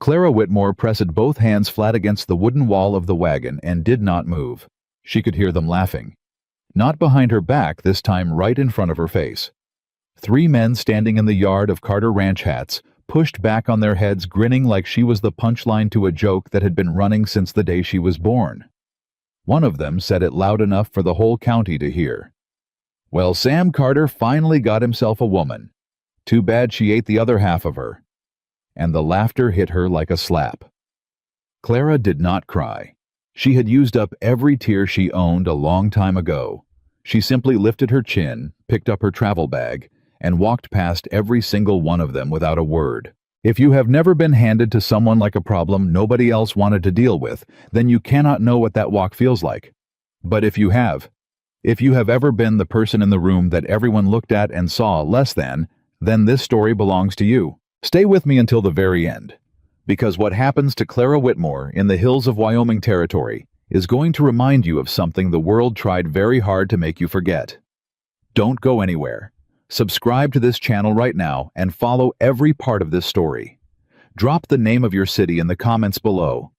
Clara Whitmore pressed both hands flat against the wooden wall of the wagon and did not move. She could hear them laughing. Not behind her back, this time right in front of her face. 3 men standing in the yard of Carter Ranch hats pushed back on their heads, grinning like she was the punchline to a joke that had been running since the day she was born. One of them said it loud enough for the whole county to hear. "Well, Sam Carter finally got himself a woman. Too bad she ate the other half of her." And the laughter hit her like a slap. Clara did not cry. She had used up every tear she owned a long time ago. She simply lifted her chin, picked up her travel bag, and walked past every single one of them without a word. If you have never been handed to someone like a problem nobody else wanted to deal with, then you cannot know what that walk feels like. But if you have ever been the person in the room that everyone looked at and saw less than, then this story belongs to you. Stay with me until the very end, because what happens to Clara Whitmore in the hills of Wyoming Territory is going to remind you of something the world tried very hard to make you forget. Don't go anywhere. Subscribe to this channel right now and follow every part of this story. Drop the name of your city in the comments below.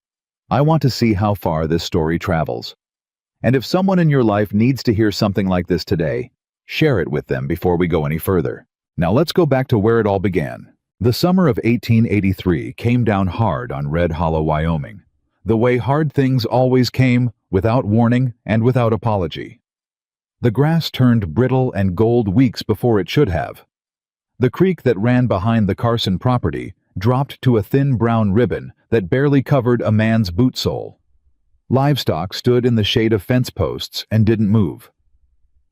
I want to see how far this story travels. And if someone in your life needs to hear something like this today, share it with them before we go any further. Now let's go back to where it all began. The summer of 1883 came down hard on Red Hollow, Wyoming, the way hard things always came, without warning and without apology. The grass turned brittle and gold weeks before it should have. The creek that ran behind the Carson property dropped to a thin brown ribbon that barely covered a man's boot sole. Livestock stood in the shade of fence posts and didn't move.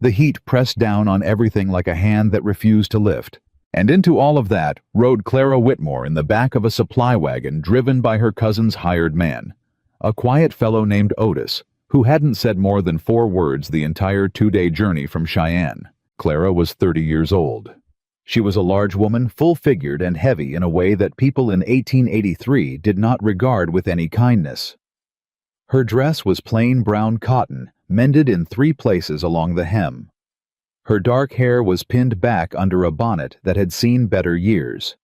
The heat pressed down on everything like a hand that refused to lift. And into all of that rode Clara Whitmore in the back of a supply wagon driven by her cousin's hired man, a quiet fellow named Otis, who hadn't said more than 4 words the entire 2-day journey from Cheyenne. Clara was 30 years old. She was a large woman, full-figured and heavy in a way that people in 1883 did not regard with any kindness. Her dress was plain brown cotton, mended in 3 places along the hem. Her dark hair was pinned back under a bonnet that had seen better years.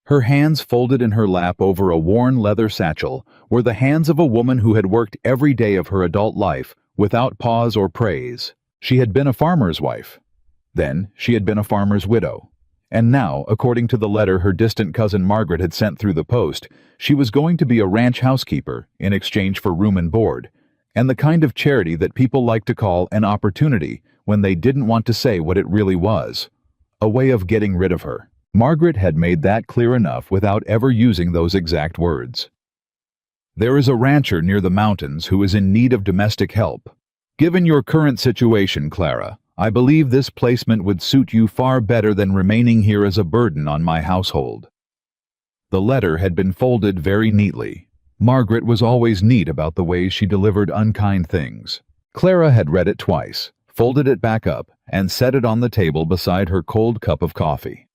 Her hands folded in her lap over a worn leather satchel were the hands of a woman who had worked every day of her adult life without pause or praise. She had been a farmer's wife. Then she had been a farmer's widow. And now, according to the letter her distant cousin Margaret had sent through the post, she was going to be a ranch housekeeper in exchange for room and board, and the kind of charity that people like to call an opportunity when they didn't want to say what it really was, a way of getting rid of her. Margaret had made that clear enough without ever using those exact words. "There is a rancher near the mountains who is in need of domestic help. Given your current situation, Clara, I believe this placement would suit you far better than remaining here as a burden on my household." The letter had been folded very neatly. Margaret was always neat about the way she delivered unkind things. Clara had read it twice, folded it back up, and set it on the table beside her cold cup of coffee.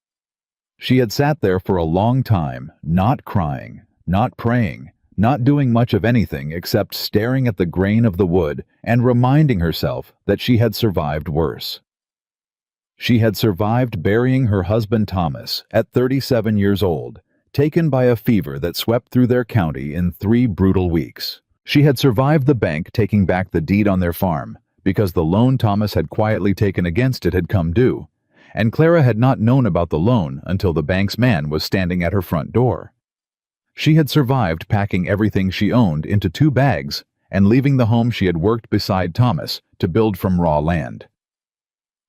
She had sat there for a long time, not crying, not praying, not doing much of anything except staring at the grain of the wood and reminding herself that she had survived worse. She had survived burying her husband Thomas at 37 years old, taken by a fever that swept through their county in 3 brutal weeks. She had survived the bank taking back the deed on their farm, because the loan Thomas had quietly taken against it had come due, and Clara had not known about the loan until the bank's man was standing at her front door. She had survived packing everything she owned into 2 bags and leaving the home she had worked beside Thomas to build from raw land.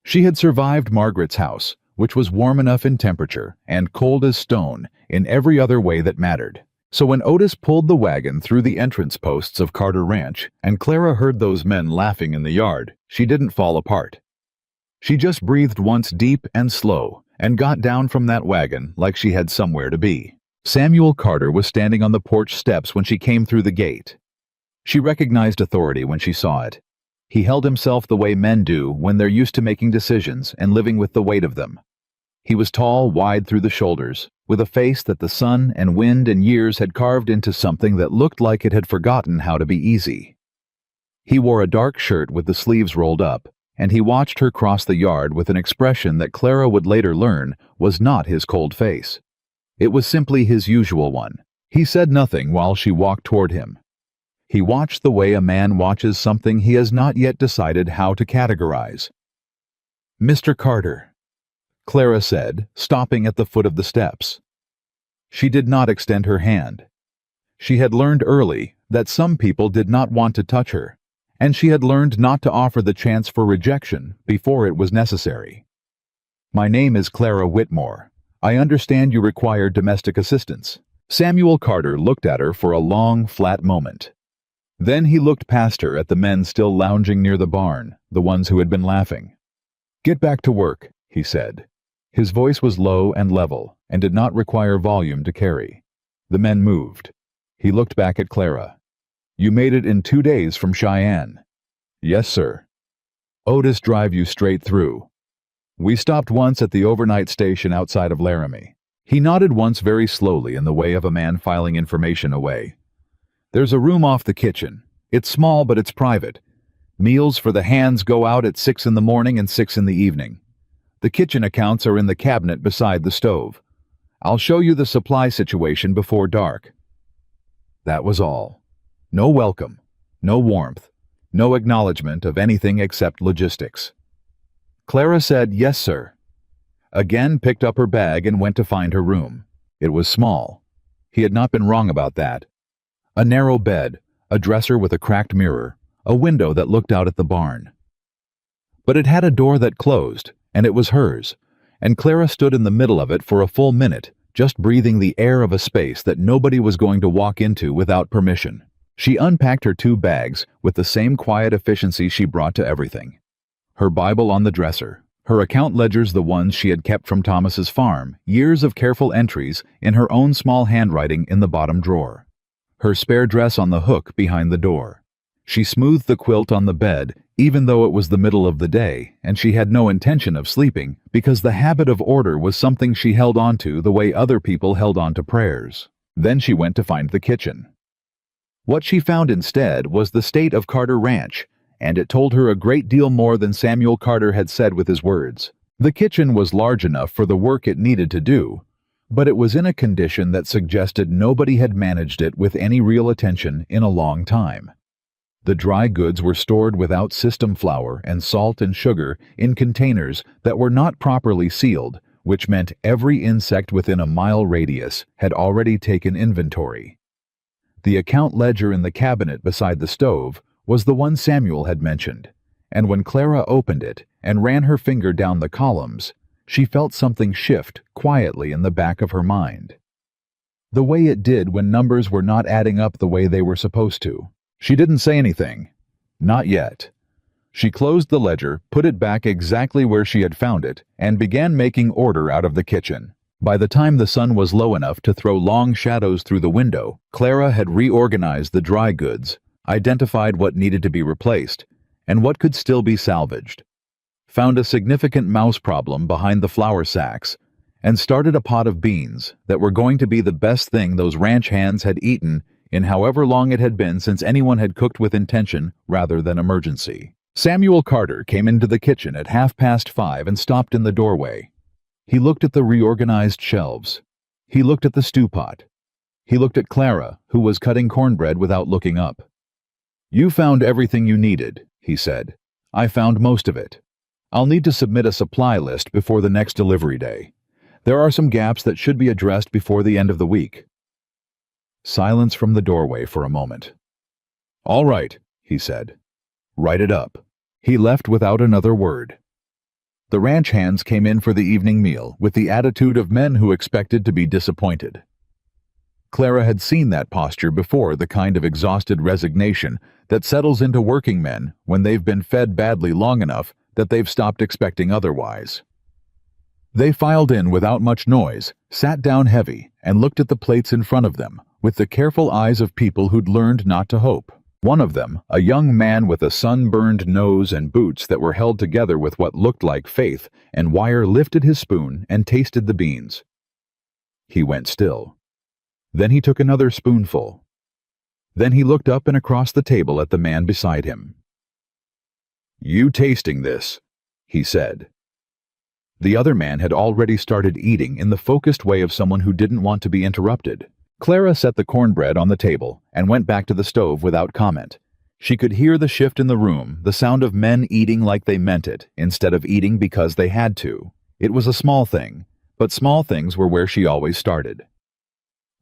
She had survived Margaret's house, which was warm enough in temperature and cold as stone in every other way that mattered. So when Otis pulled the wagon through the entrance posts of Carter Ranch and Clara heard those men laughing in the yard, she didn't fall apart. She just breathed once deep and slow and got down from that wagon like she had somewhere to be. Samuel Carter was standing on the porch steps when she came through the gate. She recognized authority when she saw it. He held himself the way men do when they're used to making decisions and living with the weight of them. He was tall, wide through the shoulders, with a face that the sun and wind and years had carved into something that looked like it had forgotten how to be easy. He wore a dark shirt with the sleeves rolled up, and he watched her cross the yard with an expression that Clara would later learn was not his cold face. It was simply his usual one, He said nothing while she walked toward him. He watched the way a man watches something he has not yet decided how to categorize. "Mr. Carter," Clara said, stopping at the foot of the steps. She did not extend her hand. She had learned early that some people did not want to touch her, and she had learned not to offer the chance for rejection before it was necessary. "My name is Clara Whitmore. I understand you require domestic assistance." Samuel Carter looked at her for a long, flat moment. Then he looked past her at the men still lounging near the barn, the ones who had been laughing. "Get back to work," he said. His voice was low and level, and did not require volume to carry. The men moved. He looked back at Clara. "You made it in 2 days from Cheyenne." "Yes, sir." "Otis drive you straight through?" "We stopped once at the overnight station outside of Laramie." He nodded once very slowly in the way of a man filing information away. "There's a room off the kitchen. It's small, but it's private. Meals for the hands go out at 6 in the morning and 6 in the evening. The kitchen accounts are in the cabinet beside the stove. I'll show you the supply situation before dark." That was all. No welcome, no warmth, no acknowledgement of anything except logistics. Clara said, "Yes, sir." Again picked up her bag and went to find her room. It was small. He had not been wrong about that. A narrow bed, a dresser with a cracked mirror, a window that looked out at the barn. But it had a door that closed, and it was hers, and Clara stood in the middle of it for a full minute, just breathing the air of a space that nobody was going to walk into without permission. She unpacked her 2 bags with the same quiet efficiency she brought to everything. Her Bible on the dresser, her account ledgers the ones she had kept from Thomas's farm, years of careful entries in her own small handwriting in the bottom drawer. Her spare dress on the hook behind the door. She smoothed the quilt on the bed, even though it was the middle of the day, and she had no intention of sleeping, because the habit of order was something she held on to the way other people held on to prayers. Then she went to find the kitchen. What she found instead was the state of Carter Ranch, and it told her a great deal more than Samuel Carter had said with his words. The kitchen was large enough for the work it needed to do, but it was in a condition that suggested nobody had managed it with any real attention in a long time. The dry goods were stored without system flour and salt and sugar in containers that were not properly sealed, which meant every insect within a mile radius had already taken inventory. The account ledger in the cabinet beside the stove was the one Samuel had mentioned, and when Clara opened it and ran her finger down the columns, she felt something shift quietly in the back of her mind. The way it did when numbers were not adding up the way they were supposed to. She didn't say anything. Not yet. She closed the ledger, put it back exactly where she had found it, and began making order out of the kitchen. By the time the sun was low enough to throw long shadows through the window, Clara had reorganized the dry goods, identified what needed to be replaced, and what could still be salvaged, found a significant mouse problem behind the flour sacks, and started a pot of beans that were going to be the best thing those ranch hands had eaten in however long it had been since anyone had cooked with intention rather than emergency. Samuel Carter came into the kitchen at 5:30 and stopped in the doorway. He looked at the reorganized shelves. He looked at the stew pot. He looked at Clara, who was cutting cornbread without looking up. "You found everything you needed," he said. "I found most of it. I'll need to submit a supply list before the next delivery day. There are some gaps that should be addressed before the end of the week." Silence from the doorway for a moment. "All right," he said. "Write it up." He left without another word. The ranch hands came in for the evening meal with the attitude of men who expected to be disappointed. Clara had seen that posture before, the kind of exhausted resignation that settles into working men when they've been fed badly long enough that they've stopped expecting otherwise. They filed in without much noise, sat down heavy, and looked at the plates in front of them with the careful eyes of people who'd learned not to hope. One of them, a young man with a sunburned nose and boots that were held together with what looked like faith and wire, lifted his spoon and tasted the beans. He went still. Then he took another spoonful. Then he looked up and across the table at the man beside him. "You tasting this," he said. The other man had already started eating in the focused way of someone who didn't want to be interrupted. Clara set the cornbread on the table and went back to the stove without comment. She could hear the shift in the room, the sound of men eating like they meant it, instead of eating because they had to. It was a small thing, but small things were where she always started.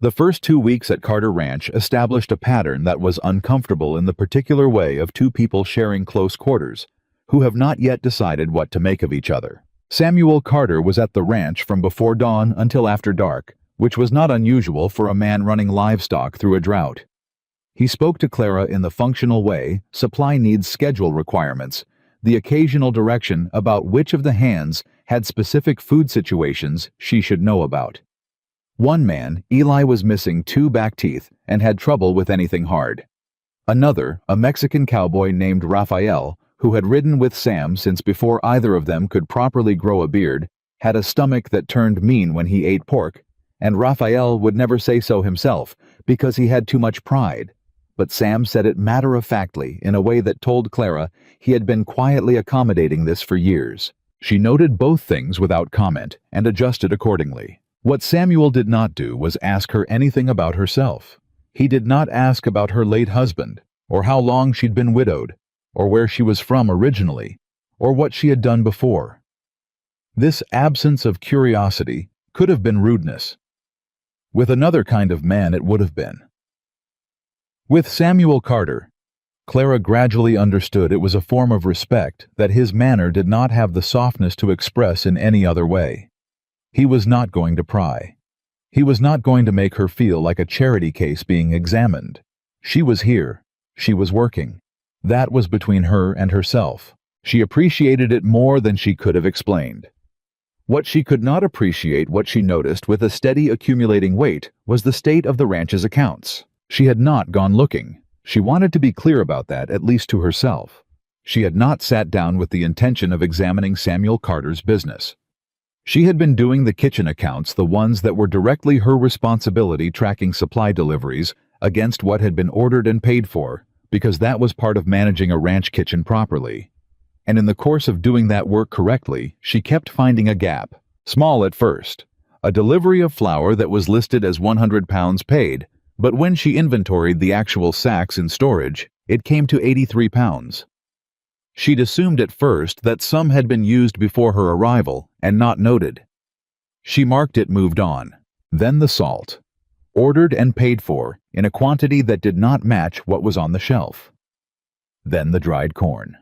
The first 2 weeks at Carter Ranch established a pattern that was uncomfortable in the particular way of two people sharing close quarters, who have not yet decided what to make of each other. Samuel Carter was at the ranch from before dawn until after dark, which was not unusual for a man running livestock through a drought. He spoke to Clara in the functional way supply needs schedule requirements, the occasional direction about which of the hands had specific food situations she should know about. One man, Eli, was missing 2 back teeth and had trouble with anything hard. Another, a Mexican cowboy named Rafael, who had ridden with Sam since before either of them could properly grow a beard, had a stomach that turned mean when he ate pork, and Rafael would never say so himself because he had too much pride. But Sam said it matter-of-factly in a way that told Clara he had been quietly accommodating this for years. She noted both things without comment and adjusted accordingly. What Samuel did not do was ask her anything about herself. He did not ask about her late husband, or how long she'd been widowed, or where she was from originally, or what she had done before. This absence of curiosity could have been rudeness. With another kind of man it would have been. With Samuel Carter, Clara gradually understood it was a form of respect that his manner did not have the softness to express in any other way. He was not going to pry. He was not going to make her feel like a charity case being examined. She was here. She was working. That was between her and herself. She appreciated it more than she could have explained. What she could not appreciate, what she noticed with a steady accumulating weight, was the state of the ranch's accounts. She had not gone looking. She wanted to be clear about that, at least to herself. She had not sat down with the intention of examining Samuel Carter's business. She had been doing the kitchen accounts, the ones that were directly her responsibility, tracking supply deliveries against what had been ordered and paid for, because that was part of managing a ranch kitchen properly. And in the course of doing that work correctly, she kept finding a gap, small at first. A delivery of flour that was listed as 100 pounds paid, but when she inventoried the actual sacks in storage, it came to 83 pounds. She'd assumed at first that some had been used before her arrival and not noted. She marked it, moved on. Then the salt, ordered and paid for in a quantity that did not match what was on the shelf. Then the dried corn.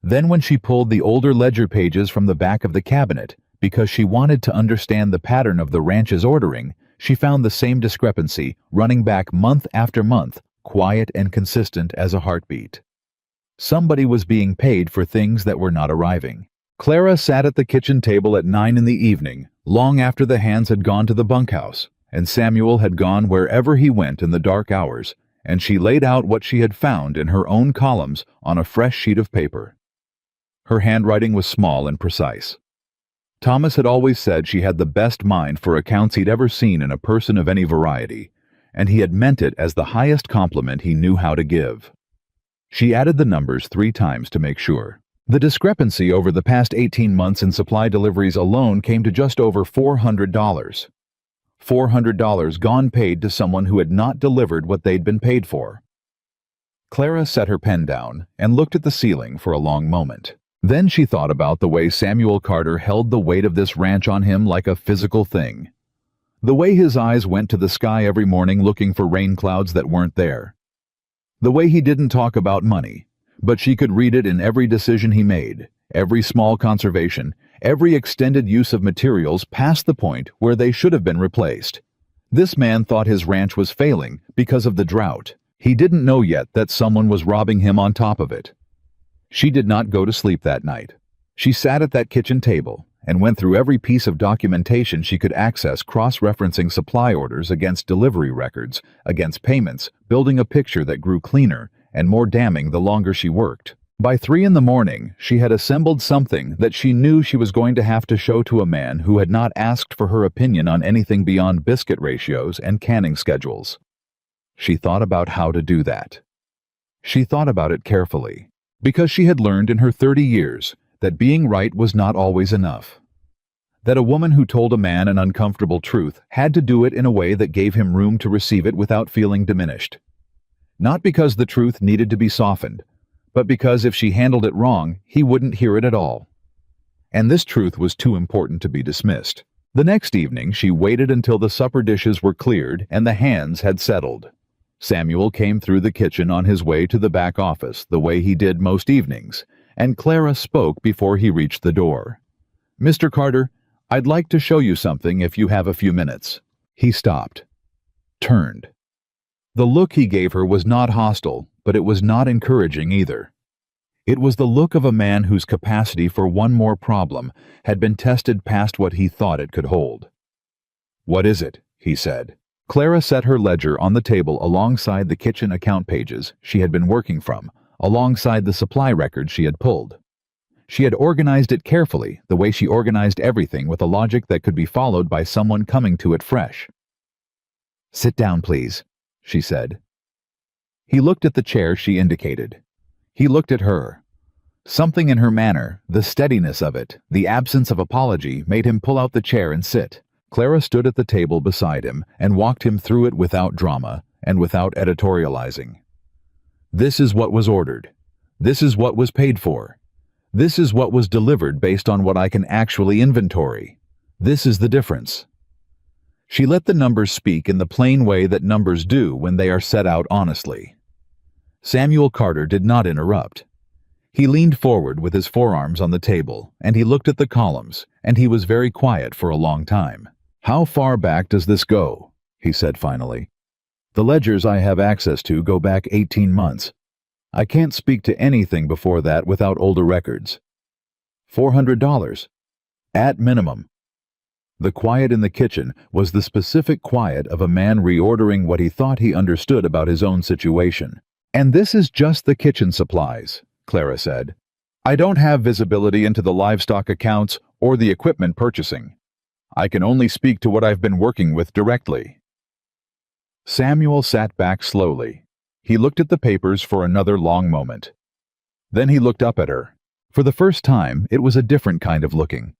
Then when she pulled the older ledger pages from the back of the cabinet because she wanted to understand the pattern of the ranch's ordering, she found the same discrepancy running back month after month, quiet and consistent as a heartbeat. Somebody was being paid for things that were not arriving. Clara sat at the kitchen table at 9 in the evening, long after the hands had gone to the bunkhouse, and Samuel had gone wherever he went in the dark hours, and she laid out what she had found in her own columns on a fresh sheet of paper. Her handwriting was small and precise. Thomas had always said she had the best mind for accounts he'd ever seen in a person of any variety, and he had meant it as the highest compliment he knew how to give. She added the numbers 3 times to make sure. The discrepancy over the past 18 months in supply deliveries alone came to just over $400. $400 gone paid to someone who had not delivered what they'd been paid for. Clara set her pen down and looked at the ceiling for a long moment. Then she thought about the way Samuel Carter held the weight of this ranch on him like a physical thing. The way his eyes went to the sky every morning looking for rain clouds that weren't there. The way he didn't talk about money, but she could read it in every decision he made, every small conservation, every extended use of materials past the point where they should have been replaced. This man thought his ranch was failing because of the drought. He didn't know yet that someone was robbing him on top of it. She did not go to sleep that night. She sat at that kitchen table and went through every piece of documentation she could access, cross-referencing supply orders against delivery records, against payments, building a picture that grew cleaner and more damning the longer she worked. By 3 in the morning, she had assembled something that she knew she was going to have to show to a man who had not asked for her opinion on anything beyond biscuit ratios and canning schedules. She thought about how to do that. She thought about it carefully, because she had learned in her 30 years that being right was not always enough. That a woman who told a man an uncomfortable truth had to do it in a way that gave him room to receive it without feeling diminished. Not because the truth needed to be softened, but because if she handled it wrong, he wouldn't hear it at all. And this truth was too important to be dismissed. The next evening, she waited until the supper dishes were cleared and the hands had settled. Samuel came through the kitchen on his way to the back office, the way he did most evenings, and Clara spoke before he reached the door. "Mr. Carter, I'd like to show you something if you have a few minutes." He stopped, turned. The look he gave her was not hostile, but it was not encouraging either. It was the look of a man whose capacity for one more problem had been tested past what he thought it could hold. "What is it?" he said. Clara set her ledger on the table alongside the kitchen account pages she had been working from, alongside the supply records she had pulled. She had organized it carefully, the way she organized everything with a logic that could be followed by someone coming to it fresh. "Sit down, please," she said. He looked at the chair she indicated. He looked at her. Something in her manner, the steadiness of it, the absence of apology, made him pull out the chair and sit. Clara stood at the table beside him and walked him through it without drama and without editorializing. "This is what was ordered. This is what was paid for. This is what was delivered based on what I can actually inventory. This is the difference." She let the numbers speak in the plain way that numbers do when they are set out honestly. Samuel Carter did not interrupt. He leaned forward with his forearms on the table, and he looked at the columns, and he was very quiet for a long time. "How far back does this go?" he said finally. "The ledgers I have access to go back 18 months. I can't speak to anything before that without older records." $400. At minimum. The quiet in the kitchen was the specific quiet of a man reordering what he thought he understood about his own situation. "And this is just the kitchen supplies," Clara said. "I don't have visibility into the livestock accounts or the equipment purchasing. I can only speak to what I've been working with directly." Samuel sat back slowly. He looked at the papers for another long moment. Then he looked up at her. For the first time, it was a different kind of looking.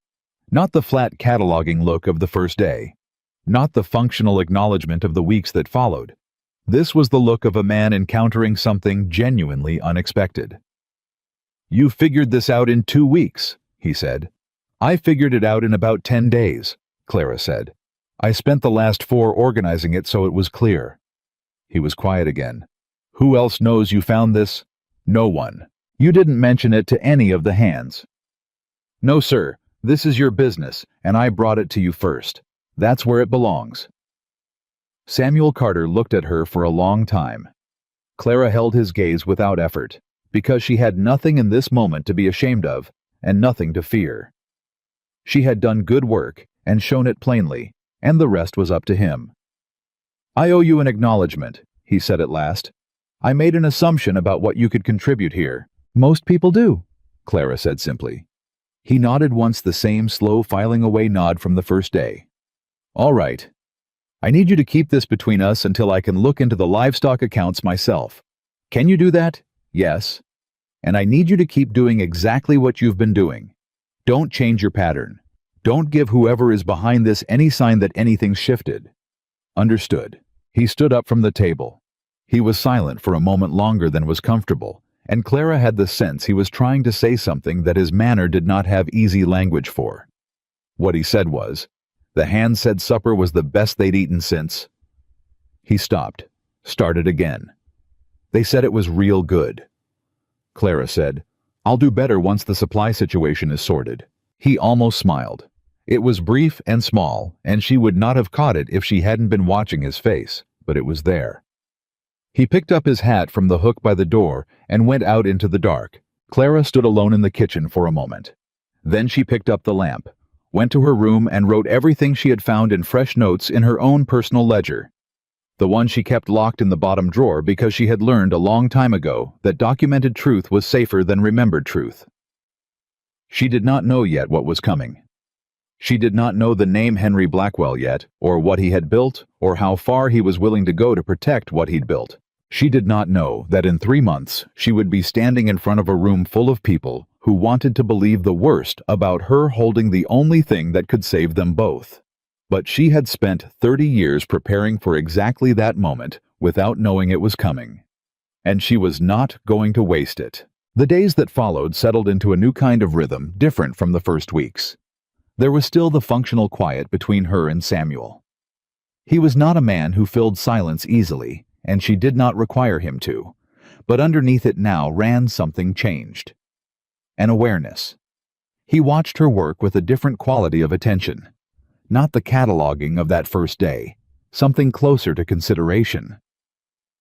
Not the flat cataloging look of the first day. Not the functional acknowledgement of the weeks that followed. This was the look of a man encountering something genuinely unexpected. "You figured this out in 2 weeks," he said. "I figured it out in about 10 days, Clara said. "I spent the last 4 organizing it so it was clear." He was quiet again. "Who else knows you found this?" "No one. You didn't mention it to any of the hands." "No, sir. This is your business, and I brought it to you first. That's where it belongs." Samuel Carter looked at her for a long time. Clara held his gaze without effort, because she had nothing in this moment to be ashamed of, and nothing to fear. She had done good work, and shown it plainly, and the rest was up to him. "I owe you an acknowledgement," he said at last. "I made an assumption about what you could contribute here." "Most people do," Clara said simply. He nodded once, the same slow filing away nod from the first day. "All right. I need you to keep this between us until I can look into the livestock accounts myself. Can you do that?" "Yes. And I need you to keep doing exactly what you've been doing. Don't change your pattern. Don't give whoever is behind this any sign that anything's shifted." "Understood." He stood up from the table. He was silent for a moment longer than was comfortable, and Clara had the sense he was trying to say something that his manner did not have easy language for. What he said was, the hand said supper was the best they'd eaten since. He stopped, started again. "They said it was real good." Clara said, "I'll do better once the supply situation is sorted." He almost smiled. It was brief and small, and she would not have caught it if she hadn't been watching his face, but it was there. He picked up his hat from the hook by the door and went out into the dark. Clara stood alone in the kitchen for a moment. Then she picked up the lamp, went to her room and wrote everything she had found in fresh notes in her own personal ledger. The one she kept locked in the bottom drawer because she had learned a long time ago that documented truth was safer than remembered truth. She did not know yet what was coming. She did not know the name Henry Blackwell yet, or what he had built, or how far he was willing to go to protect what he'd built. She did not know that in 3 months she would be standing in front of a room full of people who wanted to believe the worst about her holding the only thing that could save them both. But she had spent 30 years preparing for exactly that moment without knowing it was coming. And she was not going to waste it. The days that followed settled into a new kind of rhythm different from the first weeks. There was still the functional quiet between her and Samuel. He was not a man who filled silence easily, and she did not require him to, but underneath it now ran something changed. An awareness. He watched her work with a different quality of attention. Not the cataloging of that first day, something closer to consideration.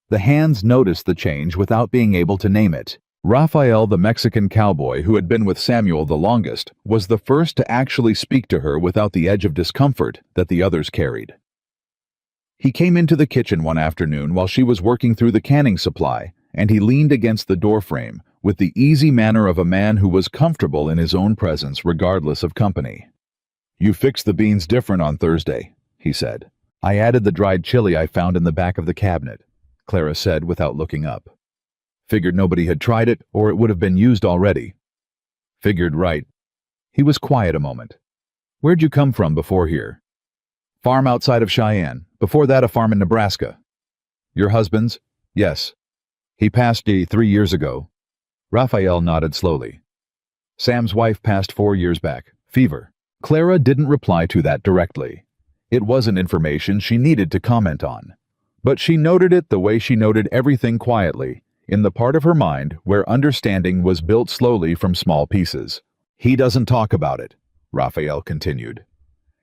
The hands noticed the change without being able to name it. Raphael, the Mexican cowboy who had been with Samuel the longest, was the first to actually speak to her without the edge of discomfort that the others carried. He came into the kitchen one afternoon while she was working through the canning supply, and he leaned against the doorframe with the easy manner of a man who was comfortable in his own presence regardless of company. "You fixed the beans different on Thursday," he said. "I added the dried chili I found in the back of the cabinet," Clara said without looking up. "Figured nobody had tried it, or it would have been used already." "Figured right." He was quiet a moment. "Where'd you come from before here?" "Farm outside of Cheyenne. Before that, a farm in Nebraska." "Your husband's?" "Yes. He passed 3 years ago." Raphael nodded slowly. "Sam's wife passed 4 years back. Fever." Clara didn't reply to that directly. It wasn't information she needed to comment on. But she noted it the way she noted everything quietly, in the part of her mind where understanding was built slowly from small pieces. "He doesn't talk about it," Raphael continued.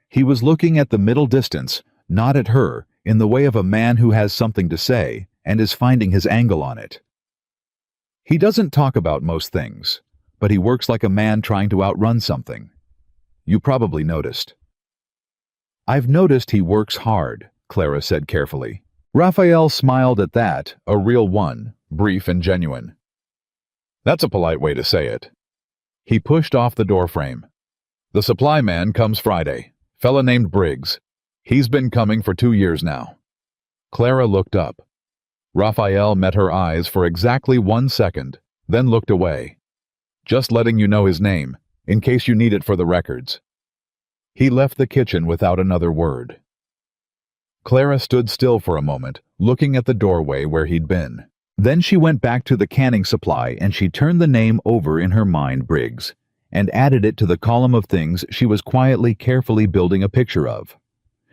He was looking at the middle distance, not at her, in the way of a man who has something to say and is finding his angle on it. "He doesn't talk about most things, but he works like a man trying to outrun something. You probably noticed." "I've noticed he works hard," Clara said carefully. Raphael smiled at that, a real one, brief and genuine. "That's a polite way to say it." He pushed off the doorframe. "The supply man comes Friday. Fella named Briggs. He's been coming for 2 years now." Clara looked up. Raphael met her eyes for exactly 1 second, then looked away. "Just letting you know his name, in case you need it for the records." He left the kitchen without another word. Clara stood still for a moment, looking at the doorway where he'd been. Then she went back to the canning supply and she turned the name over in her mind, Briggs, and added it to the column of things she was quietly, carefully building a picture of.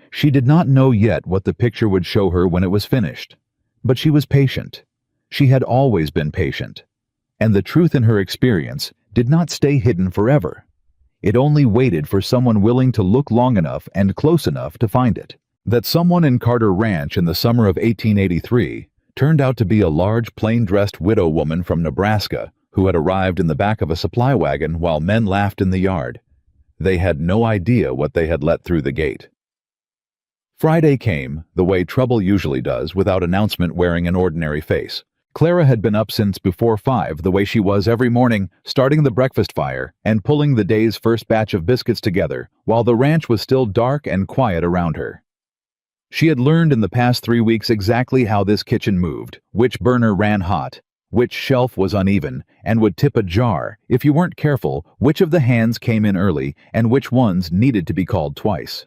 She did not know yet what the picture would show her when it was finished, but she was patient. She had always been patient, and the truth in her experience did not stay hidden forever. It only waited for someone willing to look long enough and close enough to find it. That someone in Carter Ranch in the summer of 1883 turned out to be a large, plain-dressed widow woman from Nebraska who had arrived in the back of a supply wagon while men laughed in the yard. They had no idea what they had let through the gate. Friday came, the way trouble usually does, without announcement, wearing an ordinary face. Clara had been up since before 5, the way she was every morning, starting the breakfast fire and pulling the day's first batch of biscuits together, while the ranch was still dark and quiet around her. She had learned in the past 3 weeks exactly how this kitchen moved, which burner ran hot, which shelf was uneven, and would tip a jar, if you weren't careful, which of the hands came in early, and which ones needed to be called twice.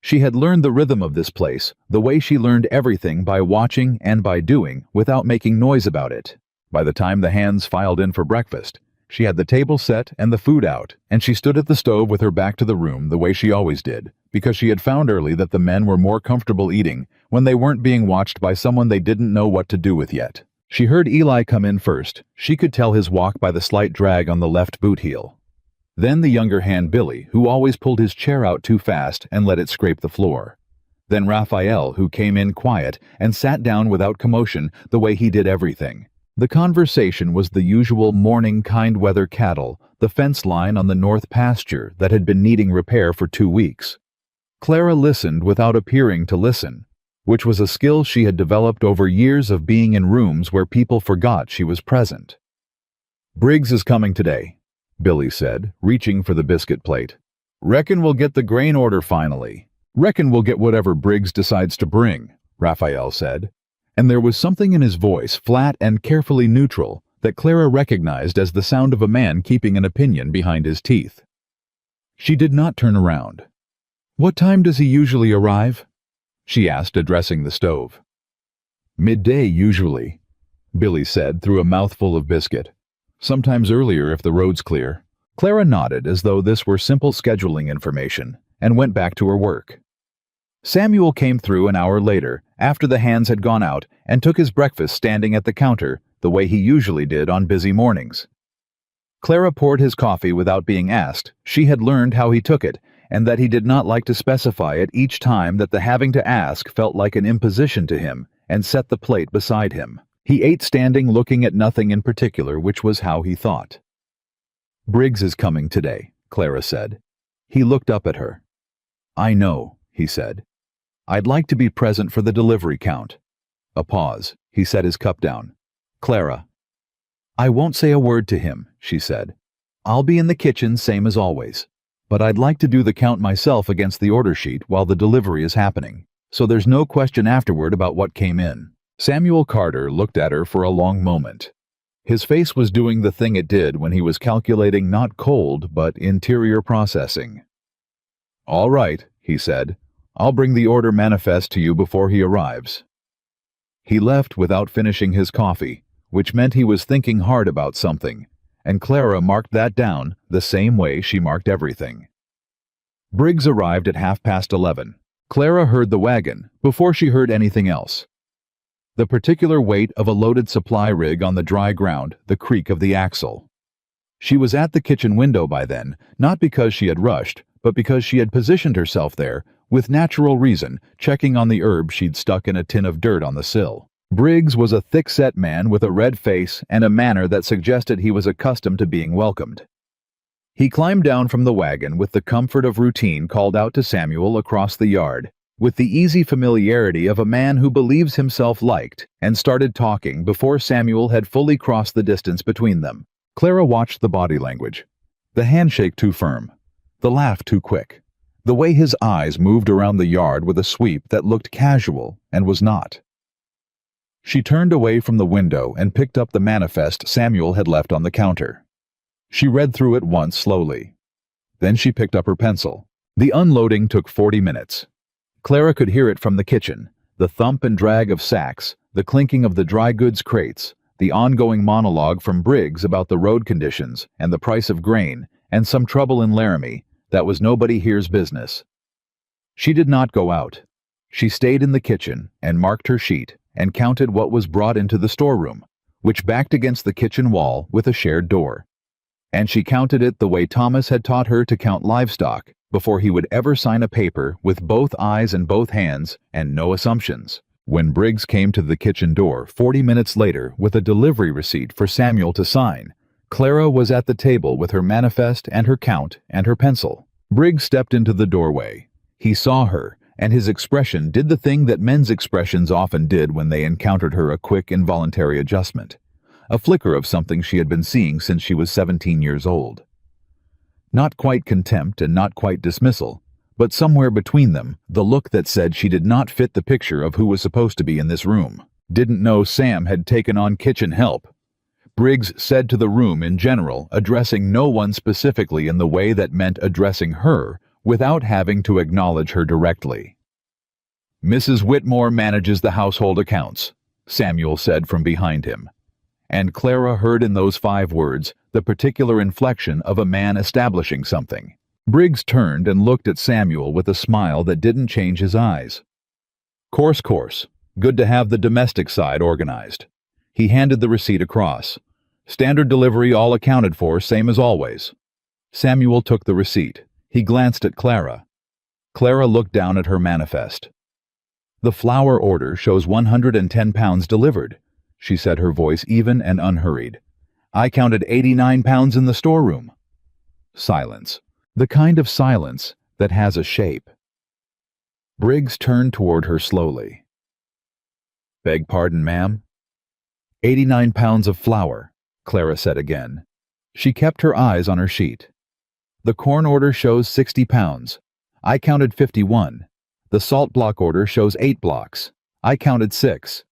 She had learned the rhythm of this place, the way she learned everything by watching and by doing, without making noise about it. By the time the hands filed in for breakfast, she had the table set and the food out, and she stood at the stove with her back to the room the way she always did, because she had found early that the men were more comfortable eating when they weren't being watched by someone they didn't know what to do with yet. She heard Eli come in first. She could tell his walk by the slight drag on the left boot heel. Then the younger hand Billy, who always pulled his chair out too fast and let it scrape the floor. Then Raphael, who came in quiet and sat down without commotion the way he did everything. The conversation was the usual morning kind-weather cattle, the fence line on the north pasture that had been needing repair for 2 weeks. Clara listened without appearing to listen, which was a skill she had developed over years of being in rooms where people forgot she was present. "Briggs is coming today," Billy said, reaching for the biscuit plate. "Reckon we'll get the grain order finally." "Reckon we'll get whatever Briggs decides to bring," Raphael said. And there was something in his voice, flat and carefully neutral, that Clara recognized as the sound of a man keeping an opinion behind his teeth. She did not turn around. "What time does he usually arrive?" she asked, addressing the stove. "Midday, usually," Billy said through a mouthful of biscuit. "Sometimes earlier if the road's clear." Clara nodded as though this were simple scheduling information, and went back to her work. Samuel came through an hour later, after the hands had gone out, and took his breakfast standing at the counter, the way he usually did on busy mornings. Clara poured his coffee without being asked. She had learned how he took it, and that he did not like to specify it each time, that the having to ask felt like an imposition to him, and set the plate beside him. He ate standing, looking at nothing in particular, which was how he thought. "Briggs is coming today," Clara said. He looked up at her. "I know," he said. "I'd like to be present for the delivery count." A pause. He set his cup down. "Clara." "I won't say a word to him," she said. "I'll be in the kitchen same as always. But I'd like to do the count myself against the order sheet while the delivery is happening, so there's no question afterward about what came in." Samuel Carter looked at her for a long moment. His face was doing the thing it did when he was calculating not cold but interior processing. "All right," he said. "I'll bring the order manifest to you before he arrives." He left without finishing his coffee, which meant he was thinking hard about something, and Clara marked that down the same way she marked everything. Briggs arrived at 11:30. Clara heard the wagon before she heard anything else. The particular weight of a loaded supply rig on the dry ground, the creak of the axle. She was at the kitchen window by then, not because she had rushed, but because she had positioned herself there, with natural reason, checking on the herbs she'd stuck in a tin of dirt on the sill. Briggs was a thick-set man with a red face and a manner that suggested he was accustomed to being welcomed. He climbed down from the wagon with the comfort of routine, called out to Samuel across the yard, with the easy familiarity of a man who believes himself liked, and started talking before Samuel had fully crossed the distance between them. Clara watched the body language. The handshake too firm. The laugh too quick. The way his eyes moved around the yard with a sweep that looked casual and was not. She turned away from the window and picked up the manifest Samuel had left on the counter. She read through it once slowly. Then she picked up her pencil. The unloading took 40 minutes. Clara could hear it from the kitchen, the thump and drag of sacks, the clinking of the dry goods crates, the ongoing monologue from Briggs about the road conditions and the price of grain, and some trouble in Laramie. That was nobody here's business. She did not go out. She stayed in the kitchen and marked her sheet and counted what was brought into the storeroom, which backed against the kitchen wall with a shared door. And she counted it the way Thomas had taught her to count livestock, before he would ever sign a paper, with both eyes and both hands, and no assumptions. When Briggs came to the kitchen door 40 minutes later with a delivery receipt for Samuel to sign, Clara was at the table with her manifest and her count and her pencil. Briggs stepped into the doorway. He saw her, and his expression did the thing that men's expressions often did when they encountered her, a quick involuntary adjustment, a flicker of something she had been seeing since she was 17 years old. Not quite contempt and not quite dismissal, but somewhere between them, the look that said she did not fit the picture of who was supposed to be in this room. Didn't know Sam had taken on kitchen help. Briggs said to the room in general, addressing no one specifically in the way that meant addressing her, without having to acknowledge her directly. "Mrs. Whitmore manages the household accounts," Samuel said from behind him. And Clara heard in those 5 words the particular inflection of a man establishing something. Briggs turned and looked at Samuel with a smile that didn't change his eyes. Course. Good to have the domestic side organized." He handed the receipt across. "Standard delivery all accounted for, same as always." Samuel took the receipt. He glanced at Clara. Clara looked down at her manifest. "The flour order shows 110 pounds delivered," she said, her voice even and unhurried. "I counted 89 pounds in the storeroom." Silence. The kind of silence that has a shape. Briggs turned toward her slowly. "Beg pardon, ma'am?" 89 pounds of flour," Clara said again. She kept her eyes on her sheet. "The corn order shows 60 pounds. I counted 51. The salt block order shows 8 blocks. I counted 6.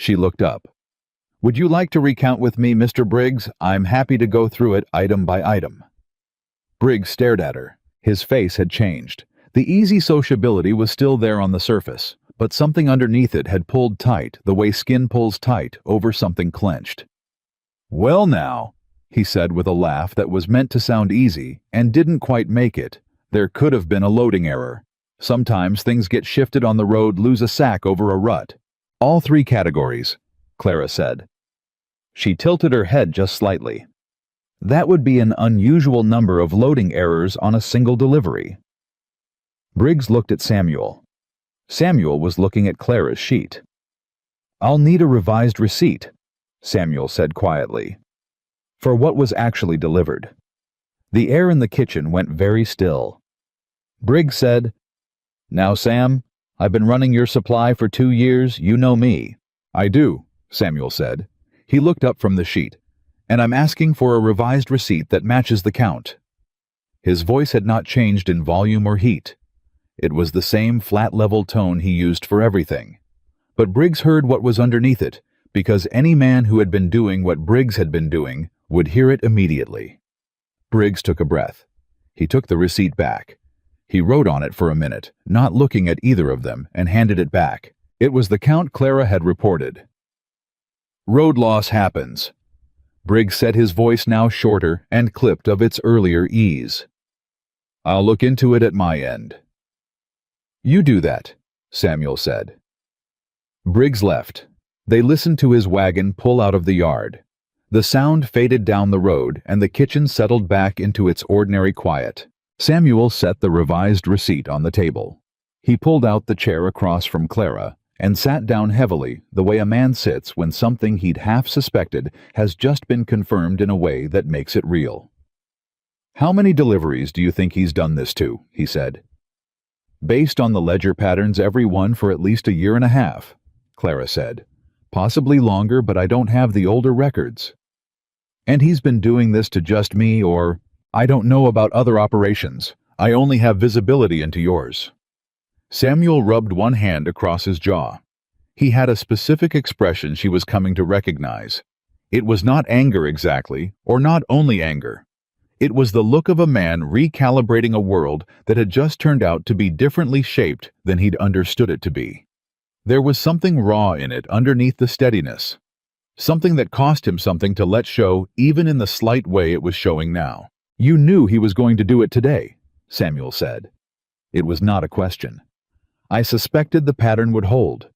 She looked up. "Would you like to recount with me, Mr. Briggs? I'm happy to go through it item by item." Briggs stared at her. His face had changed. The easy sociability was still there on the surface, but something underneath it had pulled tight, the way skin pulls tight over something clenched. "Well now," he said with a laugh that was meant to sound easy and didn't quite make it. "There could have been a loading error. Sometimes things get shifted on the road, lose a sack over a rut." "All three categories," Clara said. She tilted her head just slightly. "That would be an unusual number of loading errors on a single delivery." Briggs looked at Samuel. Samuel was looking at Clara's sheet. "I'll need a revised receipt," Samuel said quietly, "for what was actually delivered." The air in the kitchen went very still. Briggs said, "Now, Sam, I've been running your supply for 2 years, you know me." "I do," Samuel said. He looked up from the sheet. "And I'm asking for a revised receipt that matches the count." His voice had not changed in volume or heat. It was the same flat-level tone he used for everything. But Briggs heard what was underneath it, because any man who had been doing what Briggs had been doing would hear it immediately. Briggs took a breath. He took the receipt back. He wrote on it for a minute, not looking at either of them, and handed it back. It was the count Clara had reported. "Road loss happens." Briggs said, his voice now shorter and clipped of its earlier ease. "I'll look into it at my end." "You do that," Samuel said. Briggs left. They listened to his wagon pull out of the yard. The sound faded down the road, and the kitchen settled back into its ordinary quiet. Samuel set the revised receipt on the table. He pulled out the chair across from Clara and sat down heavily, the way a man sits when something he'd half suspected has just been confirmed in a way that makes it real. "How many deliveries do you think he's done this to?" he said. "Based on the ledger patterns, every one for at least 1.5 years, Clara said. "Possibly longer, but I don't have the older records." "And he's been doing this to just me, or—" "I don't know about other operations. I only have visibility into yours." Samuel rubbed one hand across his jaw. He had a specific expression she was coming to recognize. It was not anger exactly, or not only anger. It was the look of a man recalibrating a world that had just turned out to be differently shaped than he'd understood it to be. There was something raw in it underneath the steadiness. Something that cost him something to let show even in the slight way it was showing now. "You knew he was going to do it today," Samuel said. It was not a question. "I suspected the pattern would hold.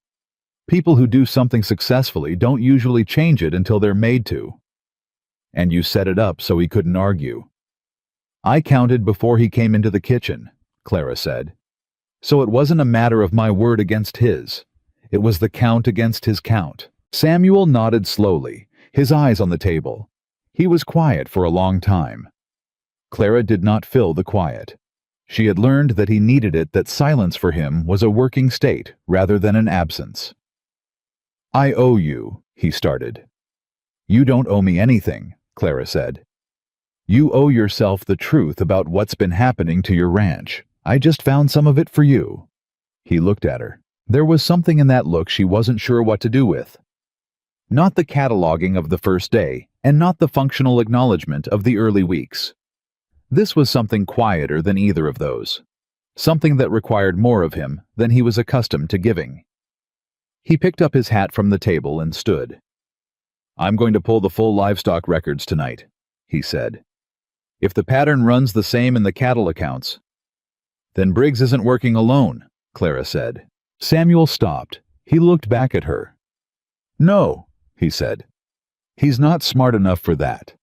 People who do something successfully don't usually change it until they're made to." "And you set it up so he couldn't argue." "I counted before he came into the kitchen," Clara said. "So it wasn't a matter of my word against his. It was the count against his count." Samuel nodded slowly, his eyes on the table. He was quiet for a long time. Clara did not fill the quiet. She had learned that he needed it, that silence for him was a working state rather than an absence. "I owe you," he started. "You don't owe me anything," Clara said. "You owe yourself the truth about what's been happening to your ranch. I just found some of it for you." He looked at her. There was something in that look she wasn't sure what to do with. Not the cataloging of the first day, and not the functional acknowledgement of the early weeks. This was something quieter than either of those. Something that required more of him than he was accustomed to giving. He picked up his hat from the table and stood. "I'm going to pull the full livestock records tonight," he said. "If the pattern runs the same in the cattle accounts—" "Then Briggs isn't working alone," Clara said. Samuel stopped. He looked back at her. "No," he said. "He's not smart enough for that."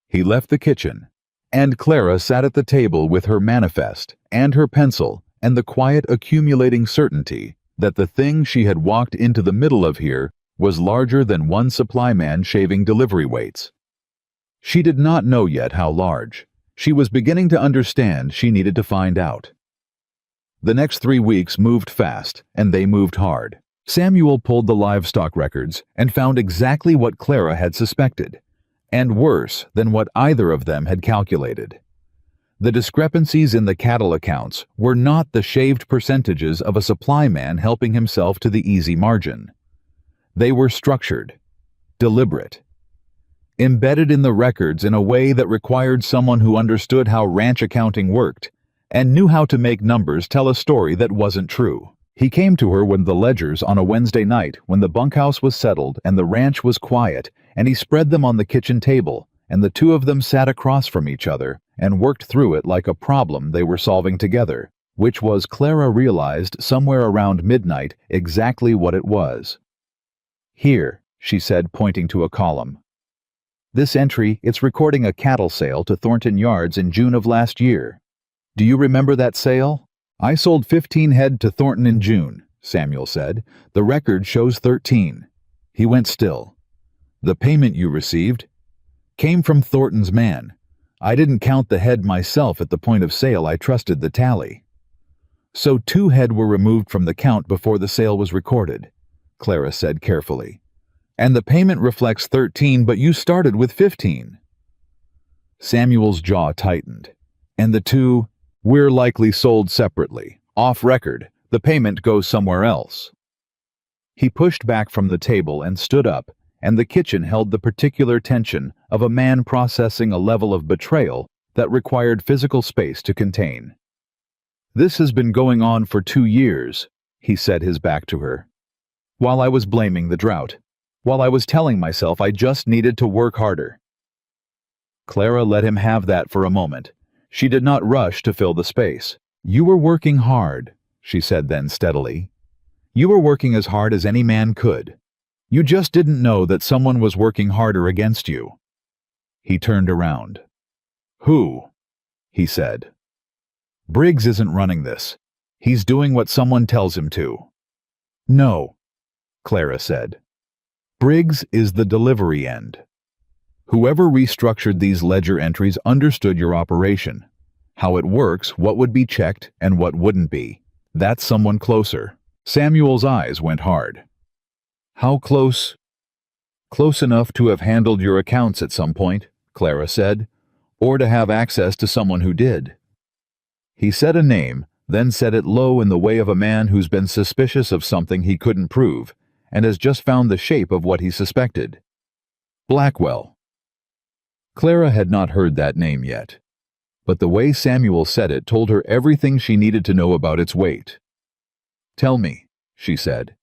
He left the kitchen, and Clara sat at the table with her manifest and her pencil and the quiet accumulating certainty that the thing she had walked into the middle of here was larger than one supply man shaving delivery weights. She did not know yet how large. She was beginning to understand she needed to find out. The next 3 weeks moved fast, and they moved hard. Samuel pulled the livestock records and found exactly what Clara had suspected, and worse than what either of them had calculated. The discrepancies in the cattle accounts were not the shaved percentages of a supply man helping himself to the easy margin. They were structured, deliberate, embedded in the records in a way that required someone who understood how ranch accounting worked and knew how to make numbers tell a story that wasn't true. He came to her with the ledgers on a Wednesday night when the bunkhouse was settled and the ranch was quiet, and he spread them on the kitchen table, and the two of them sat across from each other and worked through it like a problem they were solving together, which was, Clara realized somewhere around midnight, exactly what it was. "Here," she said, pointing to a column. "This entry, it's recording a cattle sale to Thornton Yards in June of last year. Do you remember that sale?" "I sold 15 head to Thornton in June," Samuel said. "The record shows 13. He went still. "The payment you received came from Thornton's man. I didn't count the head myself at the point of sale. I trusted the tally." "So 2 head were removed from the count before the sale was recorded," Clara said carefully. "And the payment reflects 13, but you started with 15. Samuel's jaw tightened. "And the 2, we're likely sold separately, off record. The payment goes somewhere else." He pushed back from the table and stood up, and the kitchen held the particular tension of a man processing a level of betrayal that required physical space to contain. "This has been going on for 2 years, he said, his back to her. "While I was blaming the drought. While I was telling myself I just needed to work harder." Clara let him have that for a moment. She did not rush to fill the space. "You were working hard," she said then steadily. "You were working as hard as any man could. You just didn't know that someone was working harder against you." He turned around. "Who?" he said. "Briggs isn't running this. He's doing what someone tells him to." "No," Clara said. "Briggs is the delivery end. Whoever restructured these ledger entries understood your operation, how it works, what would be checked, and what wouldn't be. That's someone closer." Samuel's eyes went hard. "How close?" "Close enough to have handled your accounts at some point," Clara said, "or to have access to someone who did." He said a name, then said it low in the way of a man who's been suspicious of something he couldn't prove, and has just found the shape of what he suspected. "Blackwell." Clara had not heard that name yet, but the way Samuel said it told her everything she needed to know about its weight. "Tell me," she said,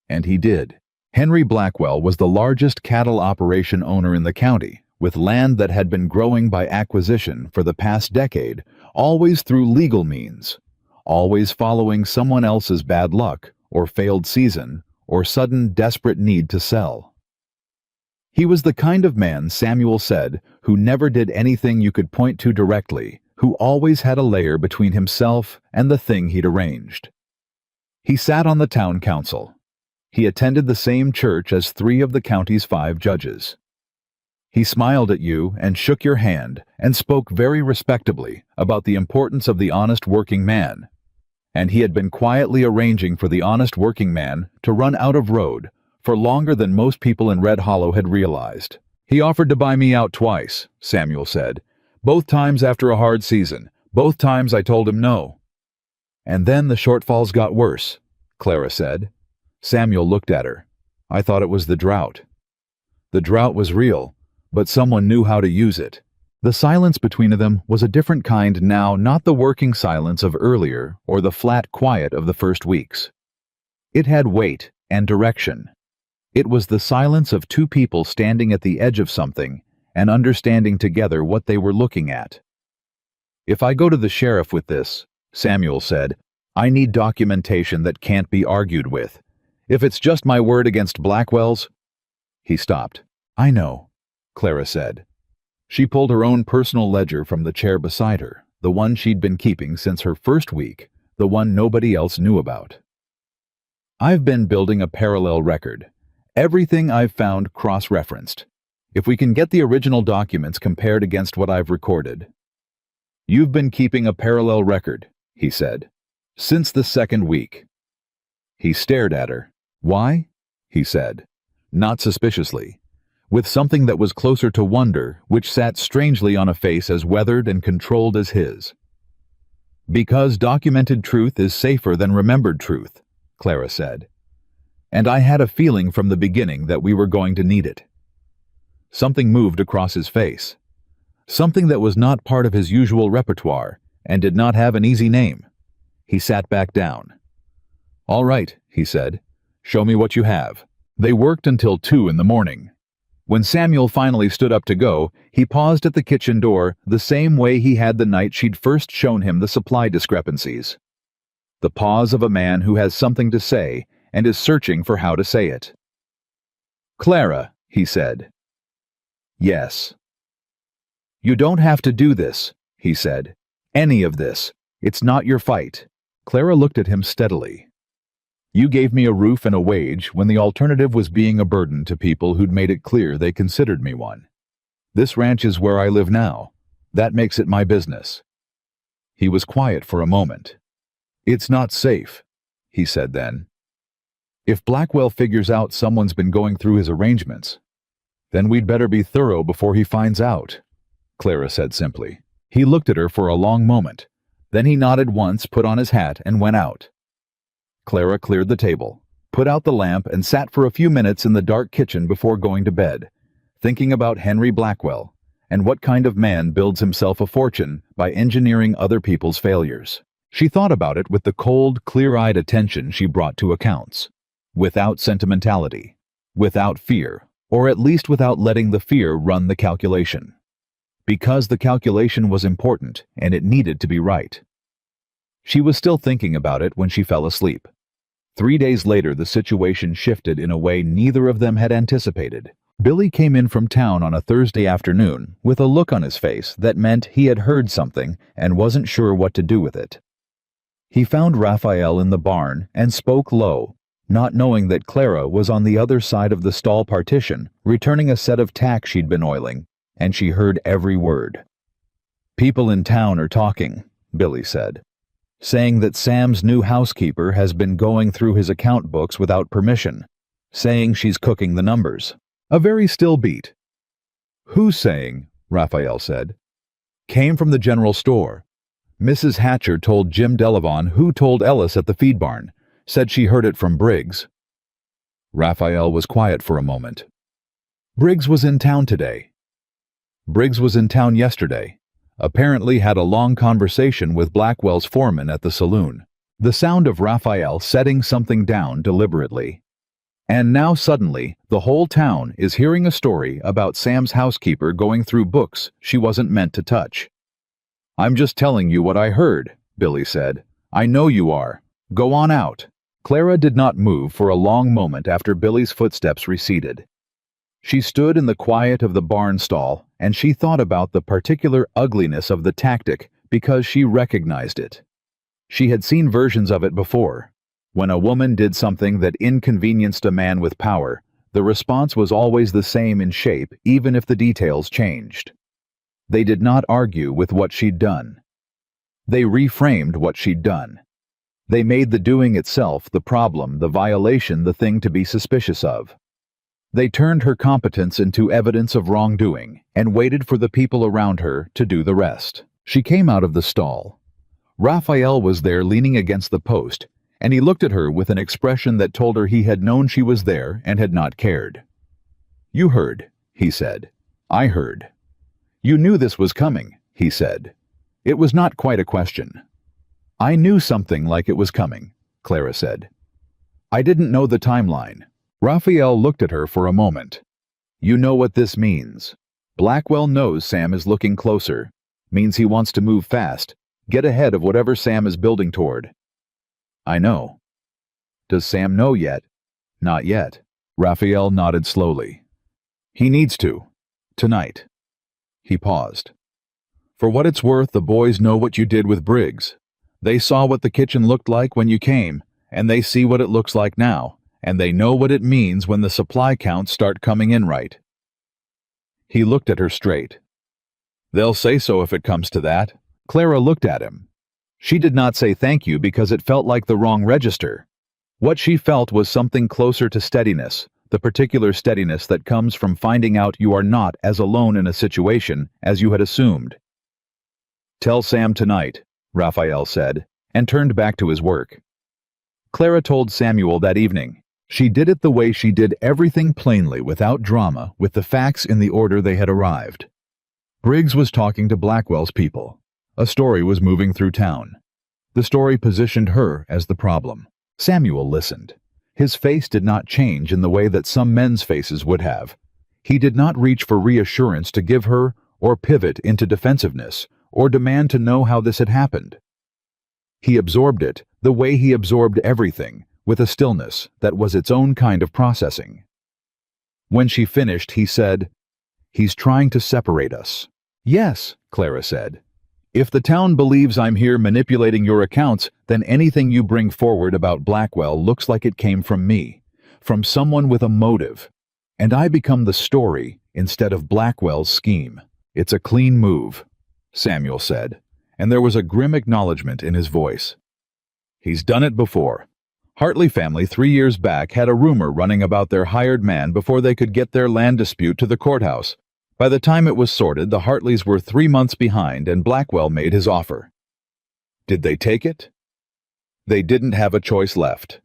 and he did. Henry Blackwell was the largest cattle operation owner in the county, with land that had been growing by acquisition for the past decade, always through legal means, always following someone else's bad luck, or failed season, or sudden desperate need to sell. He was the kind of man, Samuel said, who never did anything you could point to directly, who always had a layer between himself and the thing he'd arranged. He sat on the town council. He attended the same church as 3 of the county's 5 judges. He smiled at you and shook your hand and spoke very respectably about the importance of the honest working man. And he had been quietly arranging for the honest working man to run out of road for longer than most people in Red Hollow had realized. "He offered to buy me out twice," Samuel said. "Both times after a hard season. Both times I told him no." "And then the shortfalls got worse," Clara said. Samuel looked at her. "I thought it was the drought." "The drought was real, but someone knew how to use it." The silence between them was a different kind now, not the working silence of earlier or the flat quiet of the first weeks. It had weight and direction. It was the silence of 2 people standing at the edge of something and understanding together what they were looking at. "If I go to the sheriff with this," Samuel said, "I need documentation that can't be argued with. If it's just my word against Blackwell's—" He stopped. "I know," Clara said. She pulled her own personal ledger from the chair beside her, the one she'd been keeping since her first week, the one nobody else knew about. "I've been building a parallel record. Everything I've found cross-referenced. If we can get the original documents compared against what I've recorded." "You've been keeping a parallel record," he said, "since the 2nd week." He stared at her. "Why?" he said, not suspiciously, with something that was closer to wonder, which sat strangely on a face as weathered and controlled as his. "Because documented truth is safer than remembered truth," Clara said. And I had a feeling from the beginning that we were going to need it. Something moved across his face. Something that was not part of his usual repertoire and did not have an easy name. He sat back down. "All right," he said. "Show me what you have." They worked until 2 in the morning. When Samuel finally stood up to go, he paused at the kitchen door the same way he had the night she'd first shown him the supply discrepancies. The pause of a man who has something to say and is searching for how to say it. "Clara," he said. "Yes." "You don't have to do this," he said. "Any of this. It's not your fight." Clara looked at him steadily. "You gave me a roof and a wage when the alternative was being a burden to people who'd made it clear they considered me one. This ranch is where I live now. That makes it my business." He was quiet for a moment. "It's not safe," he said then. "If Blackwell figures out someone's been going through his arrangements, then we'd better be thorough before he finds out," Clara said simply. He looked at her for a long moment. Then he nodded once, put on his hat, and went out. Clara cleared the table, put out the lamp, and sat for a few minutes in the dark kitchen before going to bed, thinking about Henry Blackwell and what kind of man builds himself a fortune by engineering other people's failures. She thought about it with the cold, clear-eyed attention she brought to accounts, without sentimentality, without fear, or at least without letting the fear run the calculation. Because the calculation was important and it needed to be right. She was still thinking about it when she fell asleep. 3 days later, the situation shifted in a way neither of them had anticipated. Billy came in from town on a Thursday afternoon with a look on his face that meant he had heard something and wasn't sure what to do with it. He found Raphael in the barn and spoke low, not knowing that Clara was on the other side of the stall partition, returning a set of tack she'd been oiling, and she heard every word. "People in town are talking," Billy said, "saying that Sam's new housekeeper has been going through his account books without permission, saying she's cooking the numbers." A very still beat. "Who's saying?" Raphael said. "Came from the general store. Mrs. Hatcher told Jim Delavon, who told Ellis at the feed barn. Said she heard it from Briggs." Raphael was quiet for a moment. "Briggs was in town today." "Briggs was in town yesterday. Apparently had a long conversation with Blackwell's foreman at the saloon." The sound of Raphael setting something down deliberately. "And now suddenly, the whole town is hearing a story about Sam's housekeeper going through books she wasn't meant to touch." "I'm just telling you what I heard," Billy said. "I know you are. Go on out." Clara did not move for a long moment after Billy's footsteps receded. She stood in the quiet of the barn stall, and she thought about the particular ugliness of the tactic because she recognized it. She had seen versions of it before. When a woman did something that inconvenienced a man with power, the response was always the same in shape, even if the details changed. They did not argue with what she'd done. They reframed what she'd done. They made the doing itself the problem, the violation the thing to be suspicious of. They turned her competence into evidence of wrongdoing and waited for the people around her to do the rest. She came out of the stall. Raphael was there leaning against the post, and he looked at her with an expression that told her he had known she was there and had not cared. "You heard," he said. "I heard." "You knew this was coming," he said. It was not quite a question. "I knew something like it was coming," Clara said. "I didn't know the timeline." Raphael looked at her for a moment. "You know what this means. Blackwell knows Sam is looking closer. Means he wants to move fast, get ahead of whatever Sam is building toward." "I know." "Does Sam know yet?" "Not yet." Raphael nodded slowly. "He needs to. Tonight." He paused. "For what it's worth, the boys know what you did with Briggs. They saw what the kitchen looked like when you came, and they see what it looks like now. And they know what it means when the supply counts start coming in right." He looked at her straight. "They'll say so if it comes to that." Clara looked at him. She did not say thank you because it felt like the wrong register. What she felt was something closer to steadiness, the particular steadiness that comes from finding out you are not as alone in a situation as you had assumed. "Tell Sam tonight," Raphael said, and turned back to his work. Clara told Samuel that evening. She did it the way she did everything, plainly, without drama, with the facts in the order they had arrived. Briggs was talking to Blackwell's people. A story was moving through town. The story positioned her as the problem. Samuel listened. His face did not change in the way that some men's faces would have. He did not reach for reassurance to give her, or pivot into defensiveness, or demand to know how this had happened. He absorbed it the way he absorbed everything, with a stillness that was its own kind of processing. When she finished, he said, "He's trying to separate us." "Yes," Clara said. "If the town believes I'm here manipulating your accounts, then anything you bring forward about Blackwell looks like it came from me, from someone with a motive. And I become the story instead of Blackwell's scheme. It's a clean move," Samuel said, and there was a grim acknowledgement in his voice. "He's done it before. Hartley family 3 years back had a rumor running about their hired man before they could get their land dispute to the courthouse. By the time it was sorted, the Hartleys were 3 months behind and Blackwell made his offer. Did they take it? They didn't have a choice left."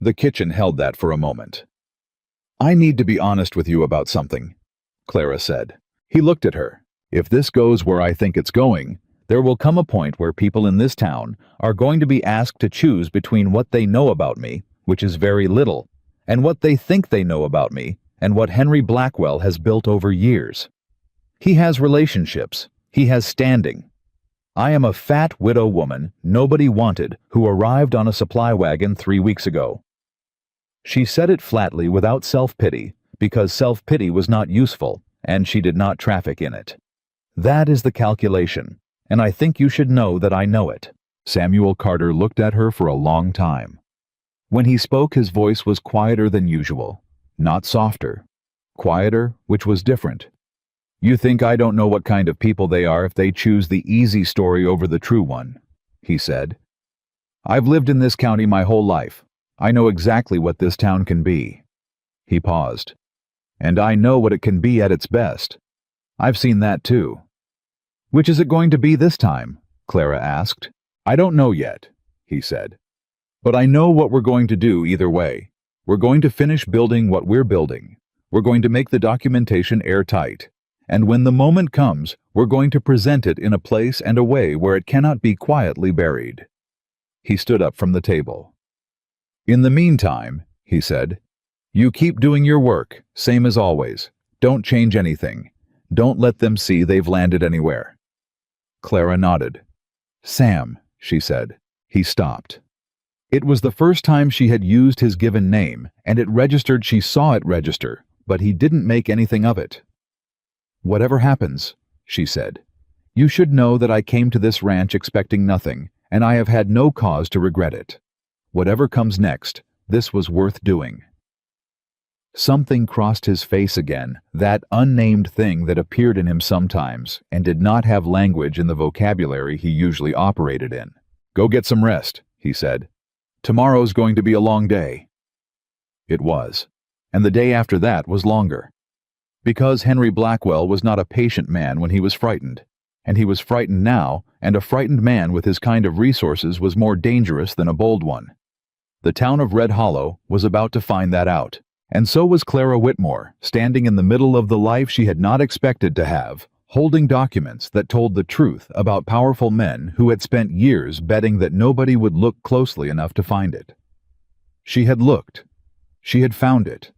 The kitchen held that for a moment. "I need to be honest with you about something," Clara said. He looked at her. "If this goes where I think it's going, there will come a point where people in this town are going to be asked to choose between what they know about me, which is very little, and what they think they know about me, and what Henry Blackwell has built over years. He has relationships. He has standing. I am a fat widow woman nobody wanted who arrived on a supply wagon 3 weeks ago." She said it flatly without self-pity, because self-pity was not useful, and she did not traffic in it. "That is the calculation, and I think you should know that I know it." Samuel Carter looked at her for a long time. When he spoke, his voice was quieter than usual, not softer. Quieter, which was different. "You think I don't know what kind of people they are if they choose the easy story over the true one," he said. "I've lived in this county my whole life. I know exactly what this town can be." He paused. "And I know what it can be at its best. I've seen that too." "Which is it going to be this time?" Clara asked. "I don't know yet," he said. "But I know what we're going to do either way. We're going to finish building what we're building. We're going to make the documentation airtight. And when the moment comes, we're going to present it in a place and a way where it cannot be quietly buried." He stood up from the table. "In the meantime," he said, "you keep doing your work, same as always. Don't change anything. Don't let them see they've landed anywhere." Clara nodded. "Sam," she said. He stopped. It was the first time she had used his given name, and it registered. She saw it register, but he didn't make anything of it. "Whatever happens," she said, "you should know that I came to this ranch expecting nothing, and I have had no cause to regret it. Whatever comes next, this was worth doing." Something crossed his face again, that unnamed thing that appeared in him sometimes, and did not have language in the vocabulary he usually operated in. "Go get some rest," he said. "Tomorrow's going to be a long day." It was, and the day after that was longer. Because Henry Blackwell was not a patient man when he was frightened, and he was frightened now, and a frightened man with his kind of resources was more dangerous than a bold one. The town of Red Hollow was about to find that out, and so was Clara Whitmore, standing in the middle of the life she had not expected to have, holding documents that told the truth about powerful men who had spent years betting that nobody would look closely enough to find it. She had looked. She had found it.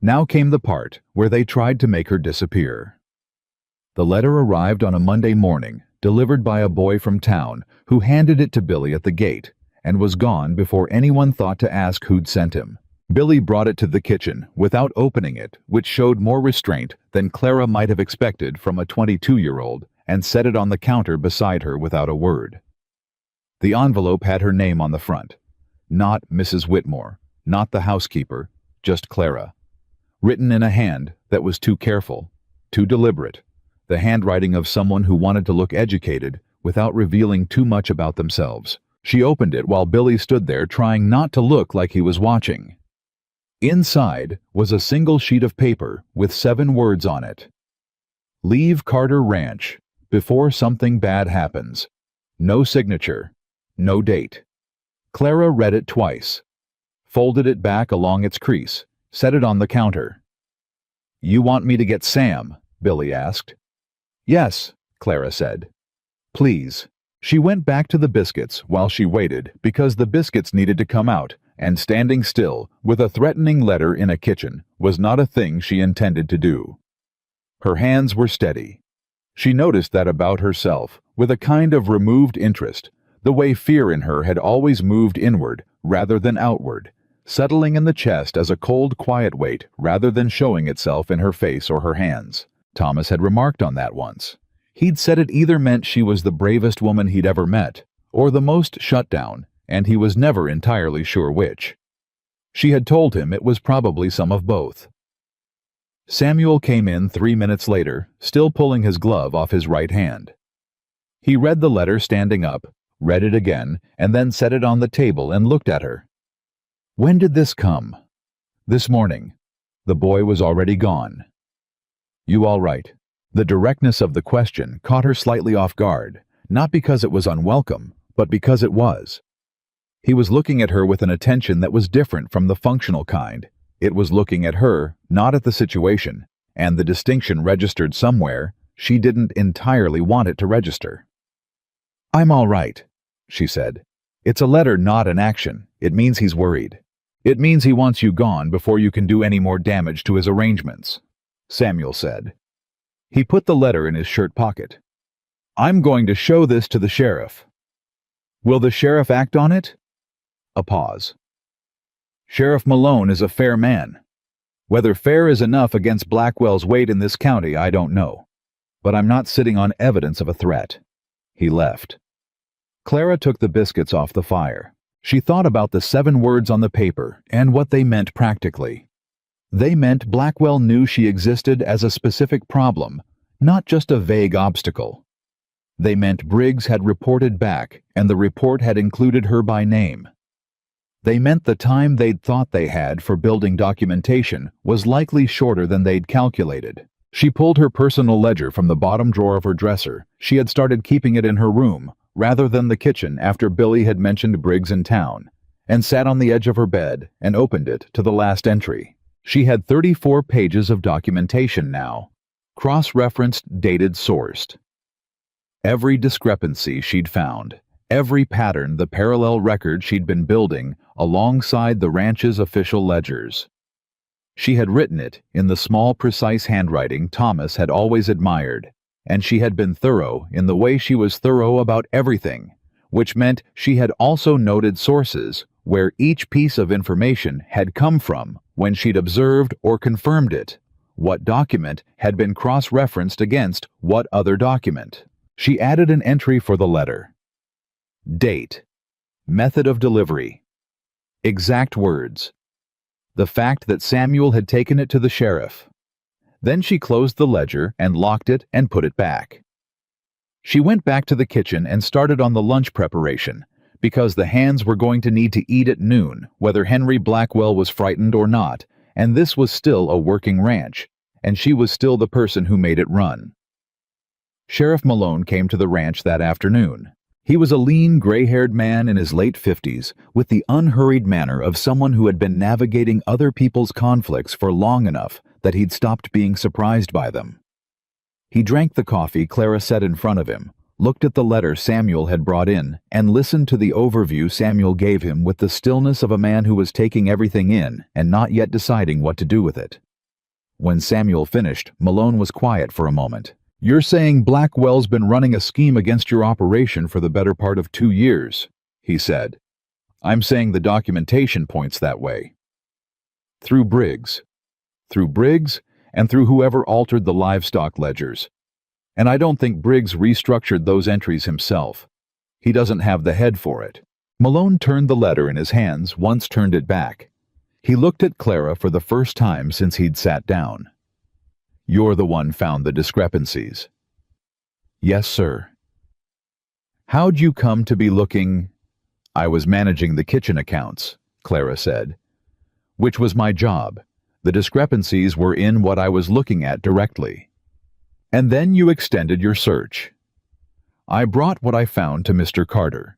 Now came the part where they tried to make her disappear. The letter arrived on a Monday morning, delivered by a boy from town, who handed it to Billy at the gate, and was gone before anyone thought to ask who'd sent him. Billy brought it to the kitchen without opening it, which showed more restraint than Clara might have expected from a 22-year-old, and set it on the counter beside her without a word. The envelope had her name on the front. Not Mrs. Whitmore, not the housekeeper, just Clara. Written in a hand that was too careful, too deliberate, the handwriting of someone who wanted to look educated without revealing too much about themselves. She opened it while Billy stood there trying not to look like he was watching. Inside was a single sheet of paper with 7 words on it. "Leave Carter Ranch before something bad happens." No signature, no date. Clara read it twice. folded it back along its crease, set it on the counter. "You want me to get Sam?" Billy asked. "Yes," Clara said. "Please." She went back to the biscuits while she waited because the biscuits needed to come out, and standing still, with a threatening letter in a kitchen, was not a thing she intended to do. Her hands were steady. She noticed that about herself, with a kind of removed interest, the way fear in her had always moved inward rather than outward, settling in the chest as a cold, quiet weight rather than showing itself in her face or her hands. Thomas had remarked on that once. He'd said it either meant she was the bravest woman he'd ever met, or the most shut down, and he was never entirely sure which. She had told him it was probably some of both. Samuel came in 3 minutes later, still pulling his glove off his right hand. He read the letter standing up, read it again, and then set it on the table and looked at her. "When did this come?" "This morning." The boy was already gone. "You all right?" The directness of the question caught her slightly off guard, not because it was unwelcome, but because it was. He was looking at her with an attention that was different from the functional kind. It was looking at her, not at the situation, and the distinction registered somewhere. She didn't entirely want it to register. "I'm all right," she said. "It's a letter, not an action. It means he's worried. It means he wants you gone before you can do any more damage to his arrangements," Samuel said. He put the letter in his shirt pocket. "I'm going to show this to the sheriff." "Will the sheriff act on it?" A pause. "Sheriff Malone is a fair man. Whether fair is enough against Blackwell's weight in this county, I don't know. But I'm not sitting on evidence of a threat." He left. Clara took the biscuits off the fire. She thought about the 7 words on the paper and what they meant practically. They meant Blackwell knew she existed as a specific problem, not just a vague obstacle. They meant Briggs had reported back, and the report had included her by name. They meant the time they'd thought they had for building documentation was likely shorter than they'd calculated. She pulled her personal ledger from the bottom drawer of her dresser. She had started keeping it in her room, rather than the kitchen after Billy had mentioned Briggs in town, and sat on the edge of her bed and opened it to the last entry. She had 34 pages of documentation now, cross-referenced, dated, sourced. Every discrepancy she'd found, every pattern, the parallel record she'd been building alongside the ranch's official ledgers. She had written it in the small, precise handwriting Thomas had always admired, and she had been thorough in the way she was thorough about everything, which meant she had also noted sources where each piece of information had come from when she'd observed or confirmed it, what document had been cross-referenced against what other document. She added an entry for the letter. Date. Method of delivery. Exact words. The fact that Samuel had taken it to the sheriff. Then she closed the ledger and locked it and put it back. She went back to the kitchen and started on the lunch preparation, because the hands were going to need to eat at noon, whether Henry Blackwell was frightened or not, and this was still a working ranch, and she was still the person who made it run. Sheriff Malone came to the ranch that afternoon. He was a lean, gray-haired man in his late 50s, with the unhurried manner of someone who had been navigating other people's conflicts for long enough that he'd stopped being surprised by them. He drank the coffee Clara set in front of him, looked at the letter Samuel had brought in, and listened to the overview Samuel gave him with the stillness of a man who was taking everything in and not yet deciding what to do with it. When Samuel finished, Malone was quiet for a moment. "You're saying Blackwell's been running a scheme against your operation for the better part of 2 years, he said. "I'm saying the documentation points that way." "Through Briggs. Through Briggs and through whoever altered the livestock ledgers. And I don't think Briggs restructured those entries himself. He doesn't have the head for it." Malone turned the letter in his hands, once turned it back. He looked at Clara for the first time since he'd sat down. "You're the one found the discrepancies." "Yes, sir." "How'd you come to be looking—" "I was managing the kitchen accounts," Clara said. "Which was my job. The discrepancies were in what I was looking at directly. And then you extended your search." "I brought what I found to Mr. Carter.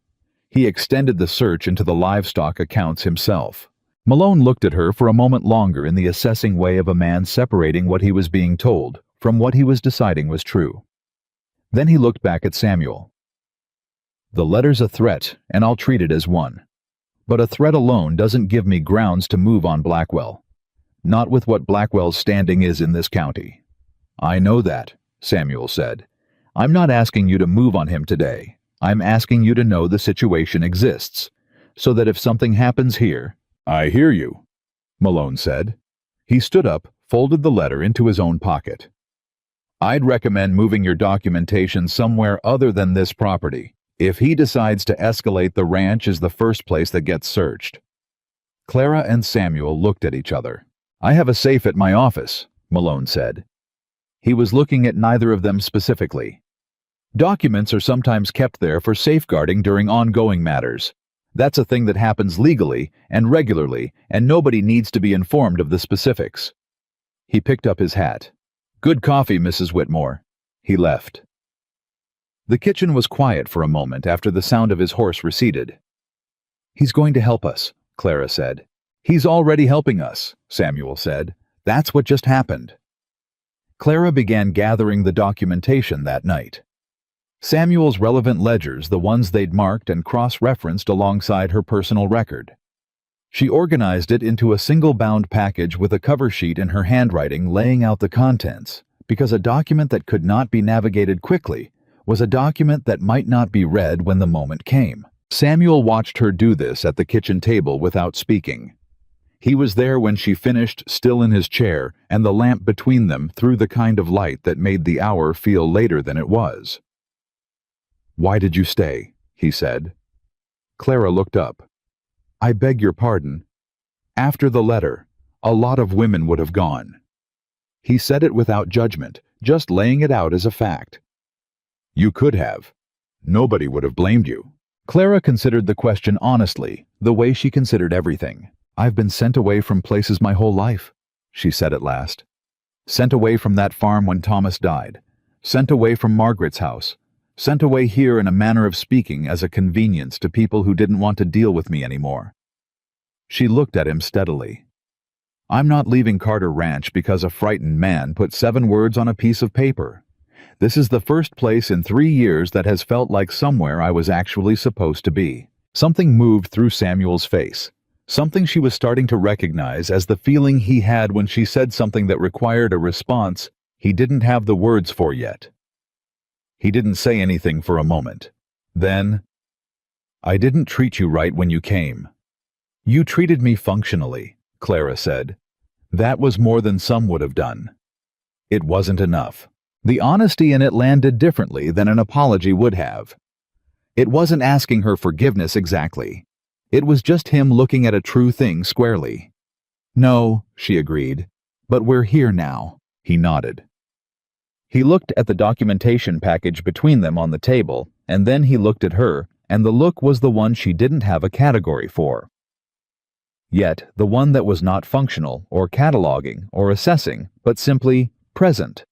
He extended the search into the livestock accounts himself. Malone looked at her for a moment longer in the assessing way of a man separating what he was being told from what he was deciding was true. Then he looked back at Samuel. The letter's a threat, and I'll treat it as one. But a threat alone doesn't give me grounds to move on Blackwell. Not with what Blackwell's standing is in this county. I know that, Samuel said. I'm not asking you to move on him today. I'm asking you to know the situation exists, so that if something happens here... I hear you, Malone said. He stood up, folded the letter into his own pocket. I'd recommend moving your documentation somewhere other than this property. If he decides to escalate, the ranch is the first place that gets searched. Clara and Samuel looked at each other. I have a safe at my office, Malone said. He was looking at neither of them specifically. Documents are sometimes kept there for safeguarding during ongoing matters. That's a thing that happens legally and regularly, and nobody needs to be informed of the specifics. He picked up his hat. Good coffee, Mrs. Whitmore. He left. The kitchen was quiet for a moment after the sound of his horse receded. He's going to help us, Clara said. He's already helping us, Samuel said. That's what just happened. Clara began gathering the documentation that night. Samuel's relevant ledgers, the ones they'd marked and cross-referenced alongside her personal record. She organized it into a single-bound package with a cover sheet in her handwriting laying out the contents, because a document that could not be navigated quickly was a document that might not be read when the moment came. Samuel watched her do this at the kitchen table without speaking. He was there when she finished, still in his chair, and the lamp between them threw the kind of light that made the hour feel later than it was. Why did you stay? He said. Clara looked up. I beg your pardon. After the letter, a lot of women would have gone. He said it without judgment, just laying it out as a fact. You could have. Nobody would have blamed you. Clara considered the question honestly, the way she considered everything. I've been sent away from places my whole life, she said at last. Sent away from that farm when Thomas died. Sent away from Margaret's house. Sent away here in a manner of speaking as a convenience to people who didn't want to deal with me anymore. She looked at him steadily. I'm not leaving Carter Ranch because a frightened man put 7 words on a piece of paper. This is the first place in 3 years that has felt like somewhere I was actually supposed to be. Something moved through Samuel's face. Something she was starting to recognize as the feeling he had when she said something that required a response he didn't have the words for yet. He didn't say anything for a moment. Then, I didn't treat you right when you came. You treated me functionally, Clara said. That was more than some would have done. It wasn't enough. The honesty in it landed differently than an apology would have. It wasn't asking her forgiveness exactly. It was just him looking at a true thing squarely. No, she agreed, but we're here now. He nodded. He looked at the documentation package between them on the table, and then he looked at her, and the look was the one she didn't have a category for. Yet, the one that was not functional, or cataloging, or assessing, but simply present.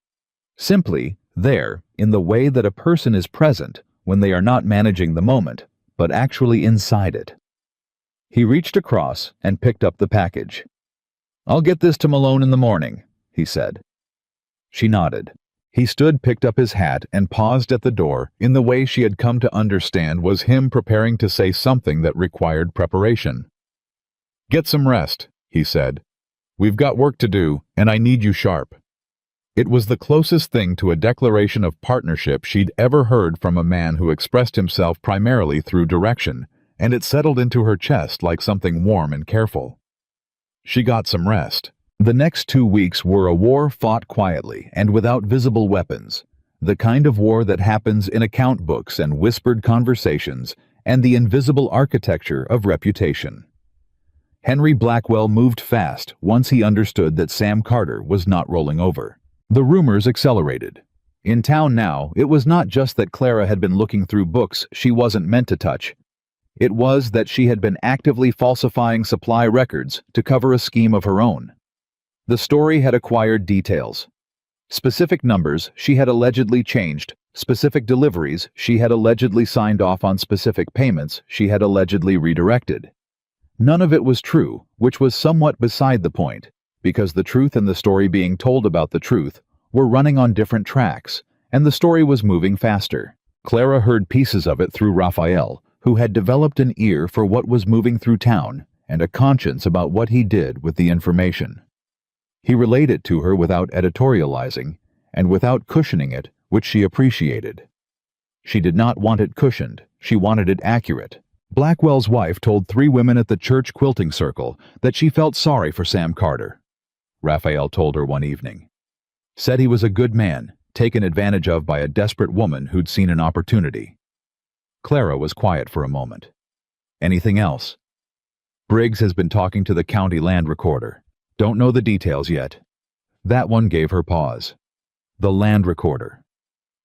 Simply there, in the way that a person is present when they are not managing the moment, but actually inside it. He reached across and picked up the package. I'll get this to Malone in the morning, he said. She nodded. He stood, picked up his hat, and paused at the door in the way she had come to understand was him preparing to say something that required preparation. Get some rest, he said. We've got work to do, and I need you sharp. It was the closest thing to a declaration of partnership she'd ever heard from a man who expressed himself primarily through direction, and it settled into her chest like something warm and careful. She got some rest. The next 2 weeks were a war fought quietly and without visible weapons, the kind of war that happens in account books and whispered conversations and the invisible architecture of reputation. Henry Blackwell moved fast once he understood that Sam Carter was not rolling over. The rumors accelerated. In town now, it was not just that Clara had been looking through books she wasn't meant to touch. It was that she had been actively falsifying supply records to cover a scheme of her own. The story had acquired details. Specific numbers she had allegedly changed, specific deliveries she had allegedly signed off on, specific payments she had allegedly redirected. None of it was true, which was somewhat beside the point, because the truth and the story being told about the truth were running on different tracks, and the story was moving faster. Clara heard pieces of it through Raphael, who had developed an ear for what was moving through town and a conscience about what he did with the information. He relayed it to her without editorializing and without cushioning it, which she appreciated. She did not want it cushioned, she wanted it accurate. Blackwell's wife told 3 women at the church quilting circle that she felt sorry for Sam Carter. Raphael told her one evening. Said he was a good man, taken advantage of by a desperate woman who'd seen an opportunity. Clara was quiet for a moment. Anything else? Briggs has been talking to the county land recorder. Don't know the details yet. That one gave her pause. The land recorder.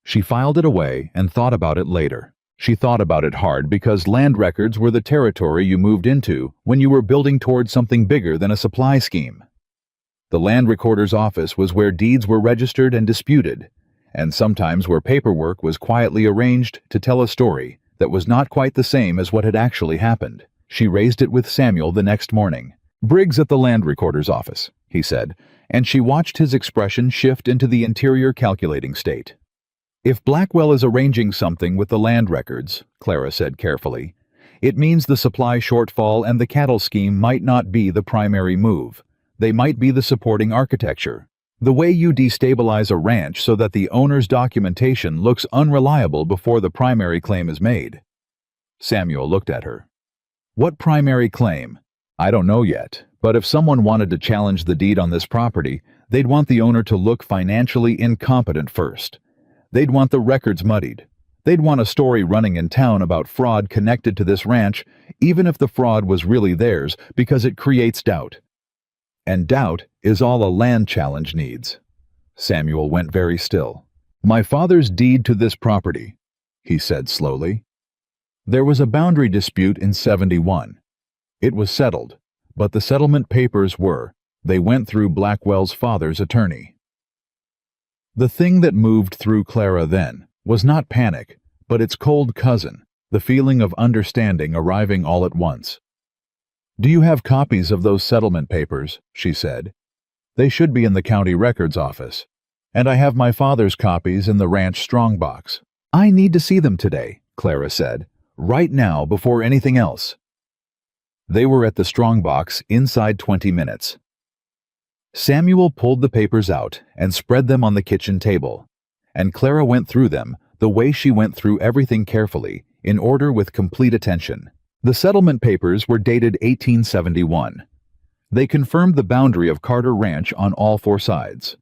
She filed it away and thought about it later. She thought about it hard because land records were the territory you moved into when you were building towards something bigger than a supply scheme. The land recorder's office was where deeds were registered and disputed, and sometimes where paperwork was quietly arranged to tell a story that was not quite the same as what had actually happened. She raised it with Samuel the next morning. Briggs at the land recorder's office, he said, and she watched his expression shift into the interior calculating state. If Blackwell is arranging something with the land records, Clara said carefully, it means the supply shortfall and the cattle scheme might not be the primary move. They might be the supporting architecture. The way you destabilize a ranch so that the owner's documentation looks unreliable before the primary claim is made. Samuel looked at her. What primary claim? I don't know yet, but if someone wanted to challenge the deed on this property, they'd want the owner to look financially incompetent first. They'd want the records muddied. They'd want a story running in town about fraud connected to this ranch, even if the fraud was really theirs, because it creates doubt. And doubt is all a land challenge needs. Samuel went very still. My father's deed to this property, he said slowly. There was a boundary dispute in 71. It was settled, but the settlement papers they went through Blackwell's father's attorney. The thing that moved through Clara then was not panic, but its cold cousin, the feeling of understanding arriving all at once. Do you have copies of those settlement papers? She said. They should be in the county records office, and I have my father's copies in the ranch strongbox. I need to see them today, Clara said, right now before anything else. They were at the strongbox inside 20 minutes. Samuel pulled the papers out and spread them on the kitchen table, and Clara went through them the way she went through everything carefully, in order with complete attention. The settlement papers were dated 1871. They confirmed the boundary of Carter Ranch on all 4 sides.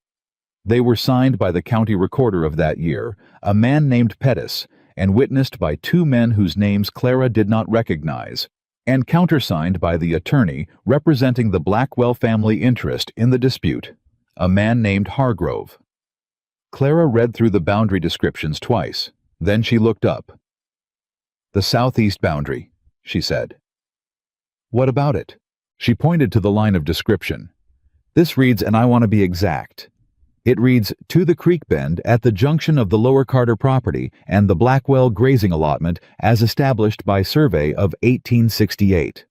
They were signed by the county recorder of that year, a man named Pettis, and witnessed by 2 men whose names Clara did not recognize, and countersigned by the attorney representing the Blackwell family interest in the dispute, a man named Hargrove. Clara read through the boundary descriptions twice. Then she looked up. The southeast boundary, she said. What about it? She pointed to the line of description. This reads, and I want to be exact. It reads, to the creek bend at the junction of the Lower Carter property and the Blackwell grazing allotment as established by survey of 1868.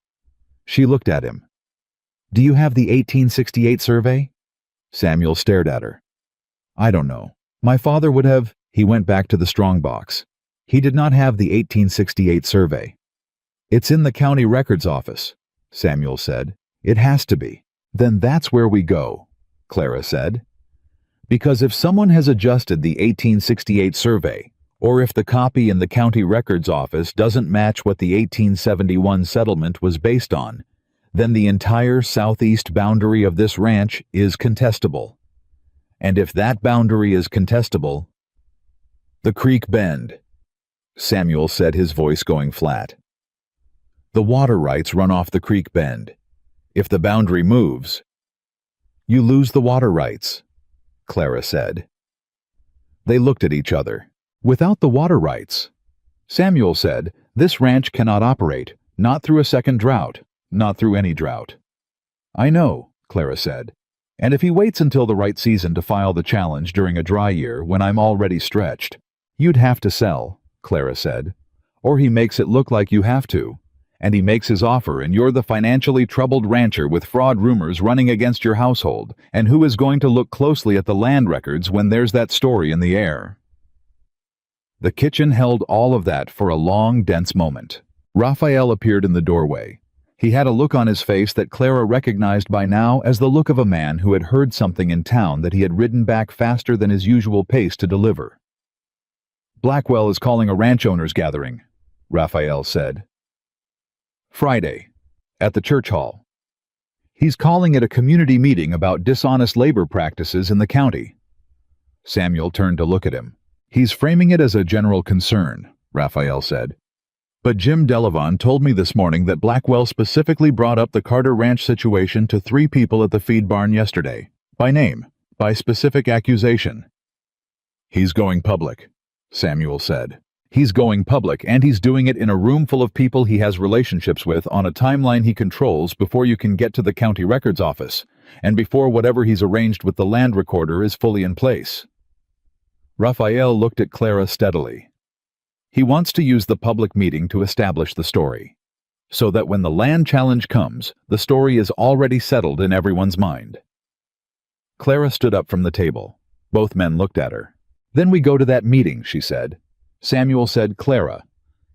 She looked at him. Do you have the 1868 survey? Samuel stared at her. I don't know. My father would have. He went back to the strongbox. He did not have the 1868 survey. It's in the county records office, Samuel said. It has to be. Then that's where we go, Clara said. Because if someone has adjusted the 1868 survey, or if the copy in the county records office doesn't match what the 1871 settlement was based on, then the entire southeast boundary of this ranch is contestable. And if that boundary is contestable, the creek bend, Samuel said, his voice going flat. The water rights run off the creek bend. If the boundary moves, you lose the water rights, Clara said. They looked at each other. Without the water rights, Samuel said, this ranch cannot operate, not through a second drought, not through any drought. I know, Clara said, and if he waits until the right season to file the challenge during a dry year when I'm already stretched, you'd have to sell, Clara said, or he makes it look like you have to, and he makes his offer, and you're the financially troubled rancher with fraud rumors running against your household, and who is going to look closely at the land records when there's that story in the air? The kitchen held all of that for a long, dense moment. Raphael appeared in the doorway. He had a look on his face that Clara recognized by now as the look of a man who had heard something in town that he had ridden back faster than his usual pace to deliver. "Blackwell is calling a ranch owners' gathering," Raphael said. "Friday, at the church hall. He's calling it a community meeting about dishonest labor practices in the county." Samuel turned to look at him. "He's framing it as a general concern," Raphael said. "But Jim Delavon told me this morning that Blackwell specifically brought up the Carter Ranch situation to 3 people at the feed barn yesterday, by name, by specific accusation." "He's going public," Samuel said. "He's going public, and he's doing it in a room full of people he has relationships with on a timeline he controls before you can get to the county records office, and before whatever he's arranged with the land recorder is fully in place." Raphael looked at Clara steadily. "He wants to use the public meeting to establish the story, so that when the land challenge comes, the story is already settled in everyone's mind." Clara stood up from the table. Both men looked at her. "Then we go to that meeting," she said. Samuel said, "Clara,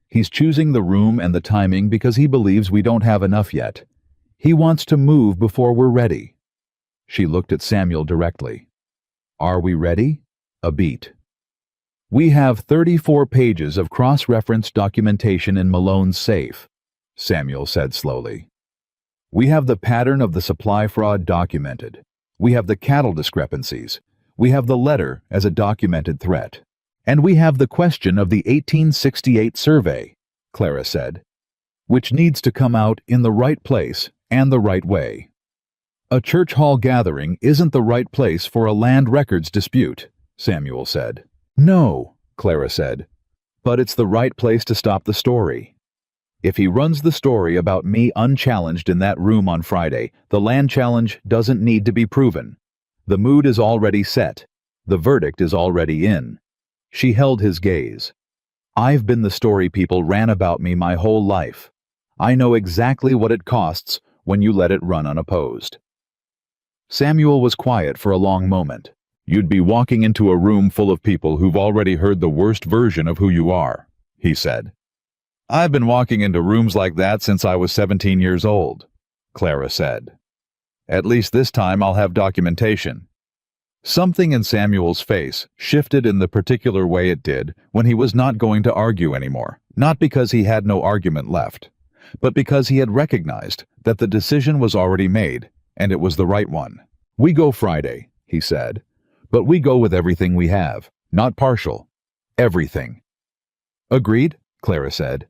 he's choosing the room and the timing because he believes we don't have enough yet. He wants to move before we're ready." She looked at Samuel directly. "Are we ready?" A beat. "We have 34 pages of cross-reference documentation in Malone's safe," Samuel said slowly. "We have the pattern of the supply fraud documented. We have the cattle discrepancies. We have the letter as a documented threat. And we have the question of the 1868 survey," Clara said, "which needs to come out in the right place and the right way. A church hall gathering isn't the right place for a land records dispute," Samuel said. "No," Clara said, "but it's the right place to stop the story. If he runs the story about me unchallenged in that room on Friday, the land challenge doesn't need to be proven. The mood is already set. The verdict is already in." She held his gaze. "I've been the story people ran about me my whole life. I know exactly what it costs when you let it run unopposed." Samuel was quiet for a long moment. "You'd be walking into a room full of people who've already heard the worst version of who you are," he said. "I've been walking into rooms like that since I was 17 years old," Clara said. "At least this time I'll have documentation." Something in Samuel's face shifted in the particular way it did when he was not going to argue anymore, not because he had no argument left, but because he had recognized that the decision was already made, and it was the right one. "We go Friday," he said. "But we go with everything we have, not partial. Everything." "Agreed," Clara said.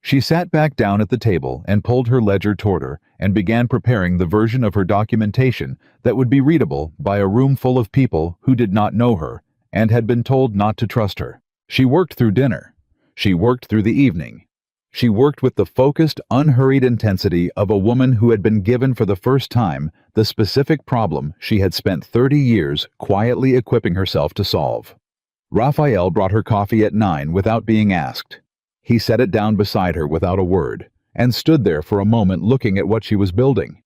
She sat back down at the table and pulled her ledger toward her and began preparing the version of her documentation that would be readable by a room full of people who did not know her and had been told not to trust her. She worked through dinner. She worked through the evening. She worked with the focused, unhurried intensity of a woman who had been given for the first time the specific problem she had spent 30 years quietly equipping herself to solve. Raphael brought her coffee at 9 without being asked. He set it down beside her without a word, and stood there for a moment looking at what she was building.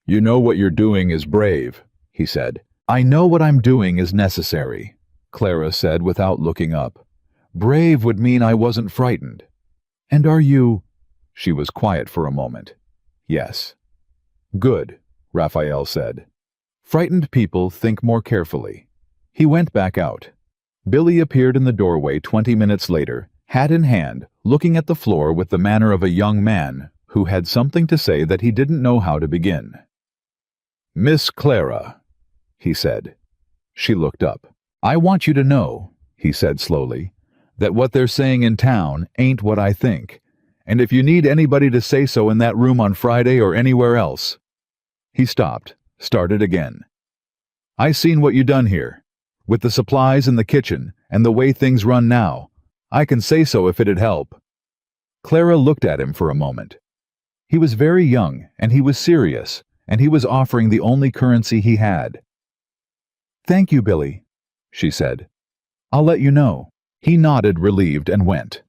"You know what you're doing is brave," he said. "I know what I'm doing is necessary," Clara said without looking up. "Brave would mean I wasn't frightened." "And are you—" She was quiet for a moment. "Yes." "Good," Raphael said. "Frightened people think more carefully." He went back out. Billy appeared in the doorway 20 minutes later, hat in hand, looking at the floor with the manner of a young man who had something to say that he didn't know how to begin. "Miss Clara," he said. She looked up. "I want you to know," he said slowly, "that what they're saying in town ain't what I think, and if you need anybody to say so in that room on Friday or anywhere else—" He stopped, started again. "I seen what you done here, with the supplies in the kitchen and the way things run now. I can say so if it'd help." Clara looked at him for a moment. He was very young, and he was serious, and he was offering the only currency he had. "Thank you, Billy," she said. "I'll let you know." He nodded, relieved, and went.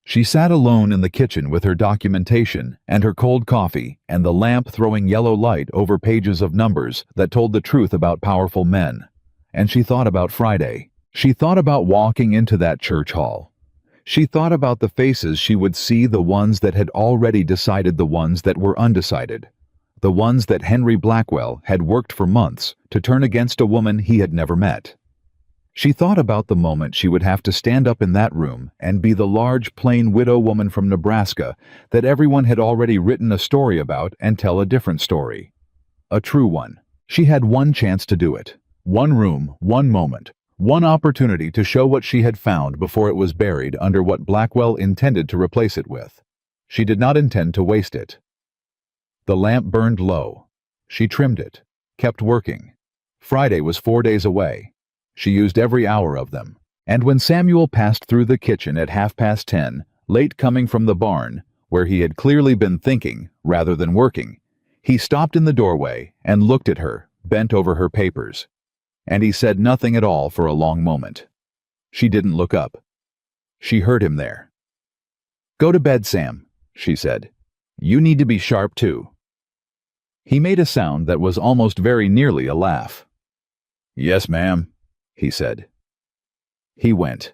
She sat alone in the kitchen with her documentation and her cold coffee and the lamp throwing yellow light over pages of numbers that told the truth about powerful men. And she thought about Friday. She thought about walking into that church hall. She thought about the faces she would see, the ones that had already decided, the ones that were undecided, the ones that Henry Blackwell had worked for months to turn against a woman he had never met. She thought about the moment she would have to stand up in that room and be the large, plain widow woman from Nebraska that everyone had already written a story about and tell a different story. A true one. She had one chance to do it. One room, one moment, one opportunity to show what she had found before it was buried under what Blackwell intended to replace it with. She did not intend to waste it. The lamp burned low. She trimmed it, kept working. Friday was 4 days away. She used every hour of them. And when Samuel passed through the kitchen at 10:30, late coming from the barn, where he had clearly been thinking rather than working, he stopped in the doorway and looked at her, bent over her papers. And he said nothing at all for a long moment. She didn't look up. She heard him there. "Go to bed, Sam," she said. "You need to be sharp too." He made a sound that was almost very nearly a laugh. "Yes, ma'am," he said. He went.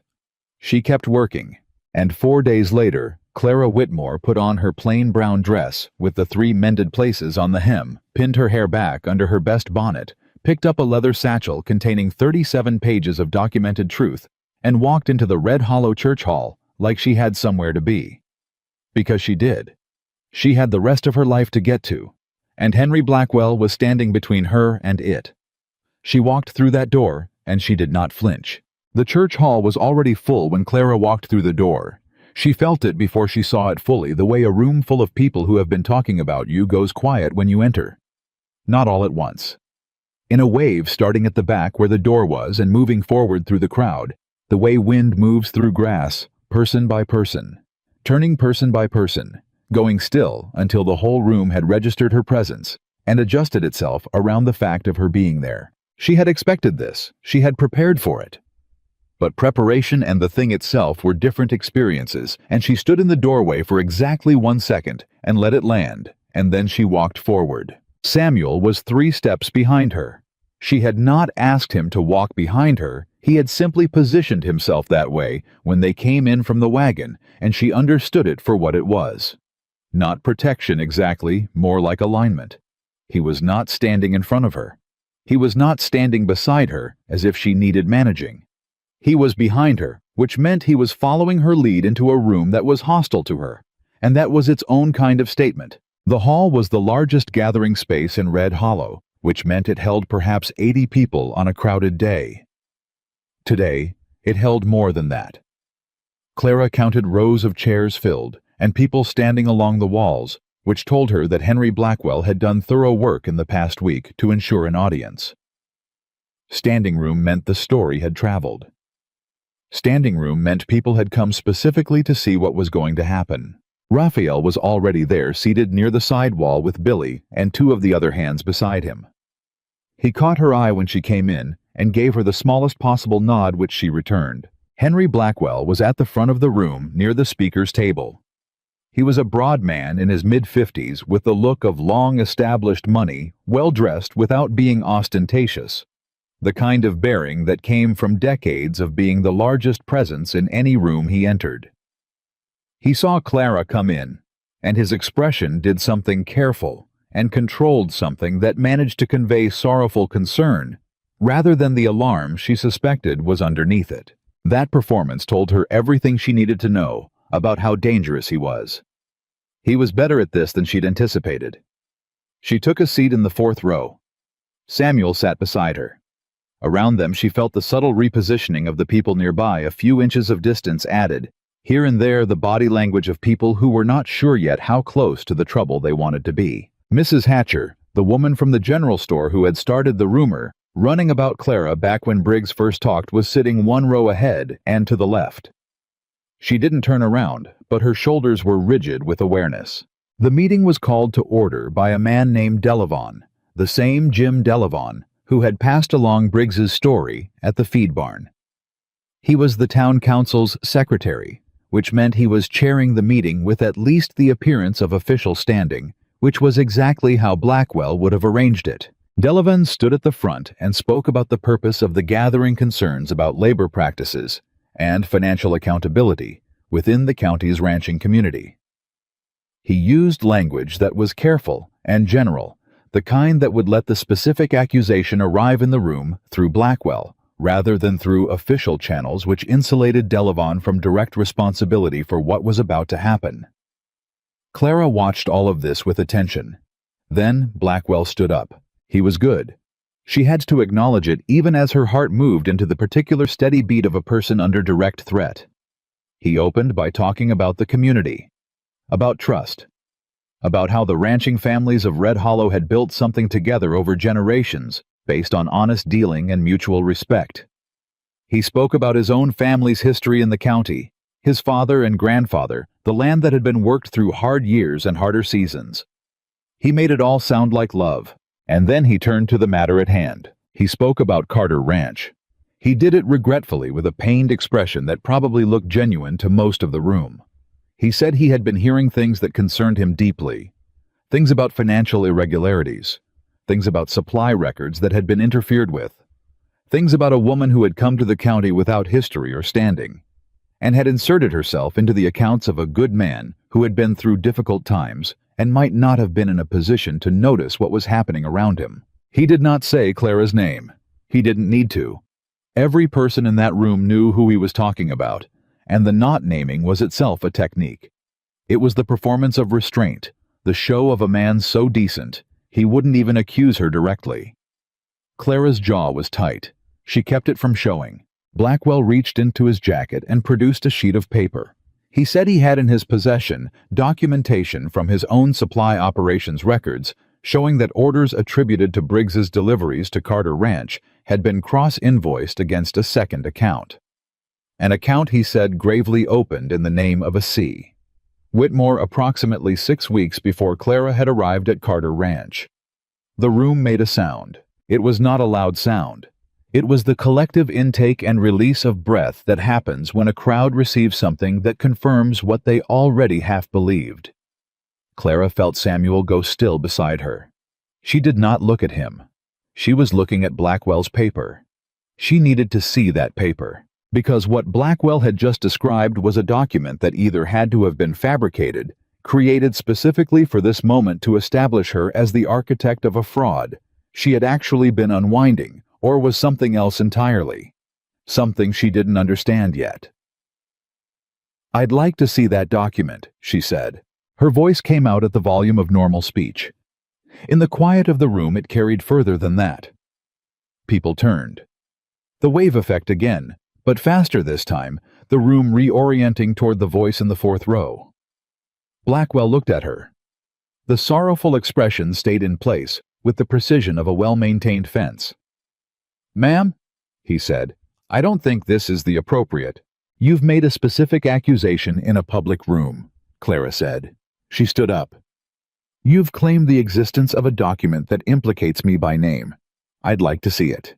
She kept working, and 4 days later, Clara Whitmore put on her plain brown dress with the 3 mended places on the hem, pinned her hair back under her best bonnet, picked up a leather satchel containing 37 pages of documented truth, and walked into the Red Hollow Church Hall like she had somewhere to be. Because she did. She had the rest of her life to get to, and Henry Blackwell was standing between her and it. She walked through that door, and she did not flinch. The church hall was already full when Clara walked through the door. She felt it before she saw it fully, the way a room full of people who have been talking about you goes quiet when you enter. Not all at once. In a wave starting at the back where the door was and moving forward through the crowd, the way wind moves through grass, person by person, turning person by person, going still until the whole room had registered her presence and adjusted itself around the fact of her being there. She had expected this. She had prepared for it. But preparation and the thing itself were different experiences, and she stood in the doorway for exactly 1 second and let it land, and then she walked forward. Samuel was 3 steps behind her. She had not asked him to walk behind her. He had simply positioned himself that way when they came in from the wagon, and she understood it for what it was. Not protection exactly, more like alignment. He was not standing in front of her. He was not standing beside her as if she needed managing. He was behind her, which meant he was following her lead into a room that was hostile to her, and that was its own kind of statement. The hall was the largest gathering space in Red Hollow, which meant it held perhaps 80 people on a crowded day. Today, it held more than that. Clara counted rows of chairs filled, and people standing along the walls, which told her that Henry Blackwell had done thorough work in the past week to ensure an audience. Standing room meant the story had traveled. Standing room meant people had come specifically to see what was going to happen. Raphael was already there, seated near the side wall with Billy and 2 of the other hands beside him. He caught her eye when she came in and gave her the smallest possible nod, which she returned. Henry Blackwell was at the front of the room near the speaker's table. He was a broad man in his mid-50s with the look of long-established money, well-dressed without being ostentatious, the kind of bearing that came from decades of being the largest presence in any room he entered. He saw Clara come in, and his expression did something careful and controlled, something that managed to convey sorrowful concern, rather than the alarm she suspected was underneath it. That performance told her everything she needed to know about how dangerous he was. He was better at this than she'd anticipated. She took a seat in the 4th row. Samuel sat beside her. Around them she felt the subtle repositioning of the people nearby, a few inches of distance added, here and there the body language of people who were not sure yet how close to the trouble they wanted to be. Mrs. Hatcher, the woman from the general store who had started the rumor, running about Clara back when Briggs first talked, was sitting 1 row ahead and to the left. She didn't turn around, but her shoulders were rigid with awareness. The meeting was called to order by a man named Delavon, the same Jim Delavon who had passed along Briggs's story at the feed barn. He was the town council's secretary, which meant he was chairing the meeting with at least the appearance of official standing, which was exactly how Blackwell would have arranged it. Delavan stood at the front and spoke about the purpose of the gathering concerns about labor practices and financial accountability within the county's ranching community. He used language that was careful and general, the kind that would let the specific accusation arrive in the room through Blackwell, rather than through official channels which insulated Delavan from direct responsibility for what was about to happen. Clara watched all of this with attention. Then Blackwell stood up. He was good. She had to acknowledge it even as her heart moved into the particular steady beat of a person under direct threat. He opened by talking about the community, about trust, about how the ranching families of Red Hollow had built something together over generations based on honest dealing and mutual respect. He spoke about his own family's history in the county, his father and grandfather, the land that had been worked through hard years and harder seasons. He made it all sound like love, and then he turned to the matter at hand. He spoke about Carter Ranch. He did it regretfully with a pained expression that probably looked genuine to most of the room. He said he had been hearing things that concerned him deeply, things about financial irregularities, things about supply records that had been interfered with, things about a woman who had come to the county without history or standing, and had inserted herself into the accounts of a good man who had been through difficult times and might not have been in a position to notice what was happening around him. He did not say Clara's name. He didn't need to. Every person in that room knew who he was talking about, and the not naming was itself a technique. It was the performance of restraint, the show of a man so decent, he wouldn't even accuse her directly. Clara's jaw was tight. She kept it from showing. Blackwell reached into his jacket and produced a sheet of paper. He said he had in his possession documentation from his own supply operations records showing that orders attributed to Briggs's deliveries to Carter Ranch had been cross-invoiced against a second account. An account, he said, gravely opened in the name of a C. Whitmore approximately 6 weeks before Clara had arrived at Carter Ranch. The room made a sound. It was not a loud sound. It was the collective intake and release of breath that happens when a crowd receives something that confirms what they already half believed. Clara felt Samuel go still beside her. She did not look at him. She was looking at Blackwell's paper. She needed to see that paper, because what Blackwell had just described was a document that either had to have been fabricated, created specifically for this moment to establish her as the architect of a fraud she had actually been unwinding, or was something else entirely. Something she didn't understand yet. "I'd like to see that document," she said. Her voice came out at the volume of normal speech. In the quiet of the room it carried further than that. People turned. The wave effect again, but faster this time, the room reorienting toward the voice in the fourth row. Blackwell looked at her. The sorrowful expression stayed in place, with the precision of a well-maintained fence. "Ma'am," he said, "I don't think this is the appropriate. You've made a specific accusation in a public room," Clara said. She stood up. "You've claimed the existence of a document that implicates me by name. I'd like to see it."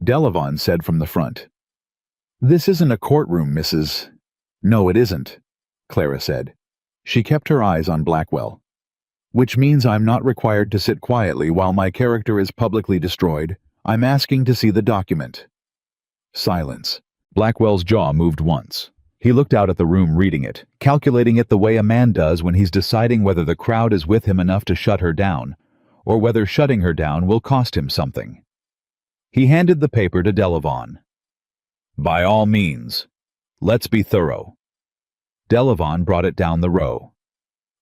Delavan said from the front. "This isn't a courtroom, Mrs. "No, it isn't," Clara said. She kept her eyes on Blackwell. "Which means I'm not required to sit quietly while my character is publicly destroyed. I'm asking to see the document." Silence. Blackwell's jaw moved once. He looked out at the room reading it, calculating it the way a man does when he's deciding whether the crowd is with him enough to shut her down, or whether shutting her down will cost him something. He handed the paper to Delavan. "By all means. Let's be thorough." Delavan brought it down the row.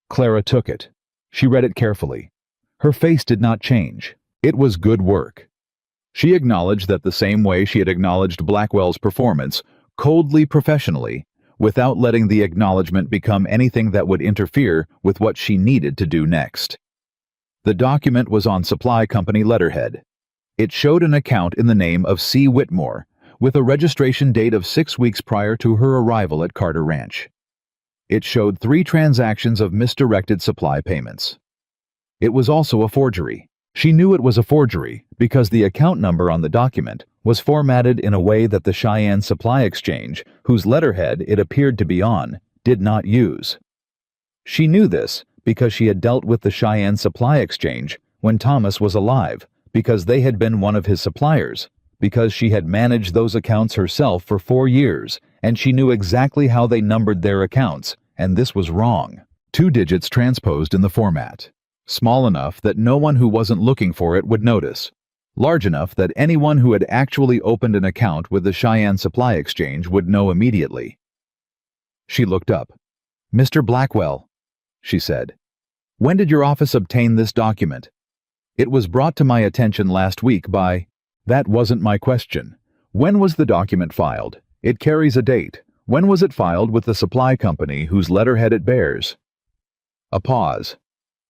Clara took it. She read it carefully. Her face did not change. It was good work. She acknowledged that the same way she had acknowledged Blackwell's performance, coldly professionally, without letting the acknowledgement become anything that would interfere with what she needed to do next. The document was on supply company letterhead. It showed an account in the name of C. Whitmore, with a registration date of 6 weeks prior to her arrival at Carter Ranch. It showed 3 transactions of misdirected supply payments. It was also a forgery. She knew it was a forgery because the account number on the document was formatted in a way that the Cheyenne Supply Exchange, whose letterhead it appeared to be on, did not use. She knew this because she had dealt with the Cheyenne Supply Exchange when Thomas was alive, because they had been one of his suppliers, because she had managed those accounts herself for 4 years, and she knew exactly how they numbered their accounts, and this was wrong. 2 digits transposed in the format. Small enough that no one who wasn't looking for it would notice. Large enough that anyone who had actually opened an account with the Cheyenne Supply Exchange would know immediately. She looked up. "Mr. Blackwell," she said, "when did your office obtain this document? It was brought to my attention last week by—" "That wasn't my question. When was the document filed? It carries a date. When was it filed with the supply company whose letterhead it bears?" A pause.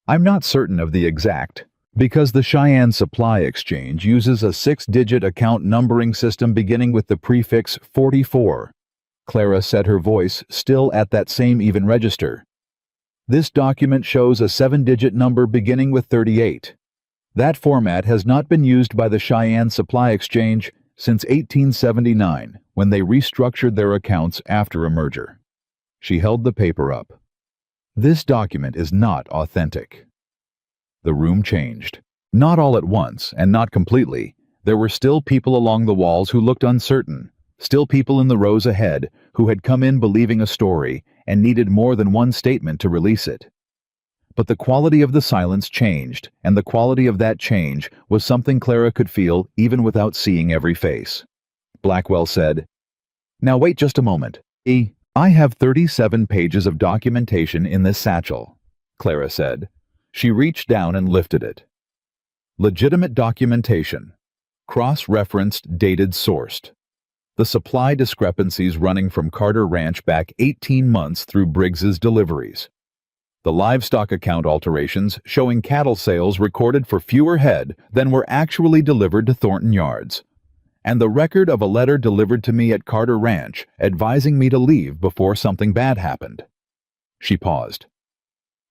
"I'm not certain of the exact, because the Cheyenne Supply Exchange uses a 6-digit account numbering system beginning with the prefix 44. Clara said, her voice still at that same even register. "This document shows a 7-digit number beginning with 38. That format has not been used by the Cheyenne Supply Exchange since 1879, when they restructured their accounts after a merger." She held the paper up. "This document is not authentic." The room changed. Not all at once, and not completely. There were still people along the walls who looked uncertain, still people in the rows ahead who had come in believing a story and needed more than one statement to release it. But the quality of the silence changed, and the quality of that change was something Clara could feel even without seeing every face. Blackwell said, "Now wait just a moment. I have 37 pages of documentation in this satchel," Clara said. She reached down and lifted it. Legitimate documentation. Cross-referenced, dated, sourced. The supply discrepancies running from Carter Ranch back 18 months through Briggs's deliveries. The livestock account alterations showing cattle sales recorded for fewer head than were actually delivered to Thornton Yards. And the record of a letter delivered to me at Carter Ranch advising me to leave before something bad happened. She paused.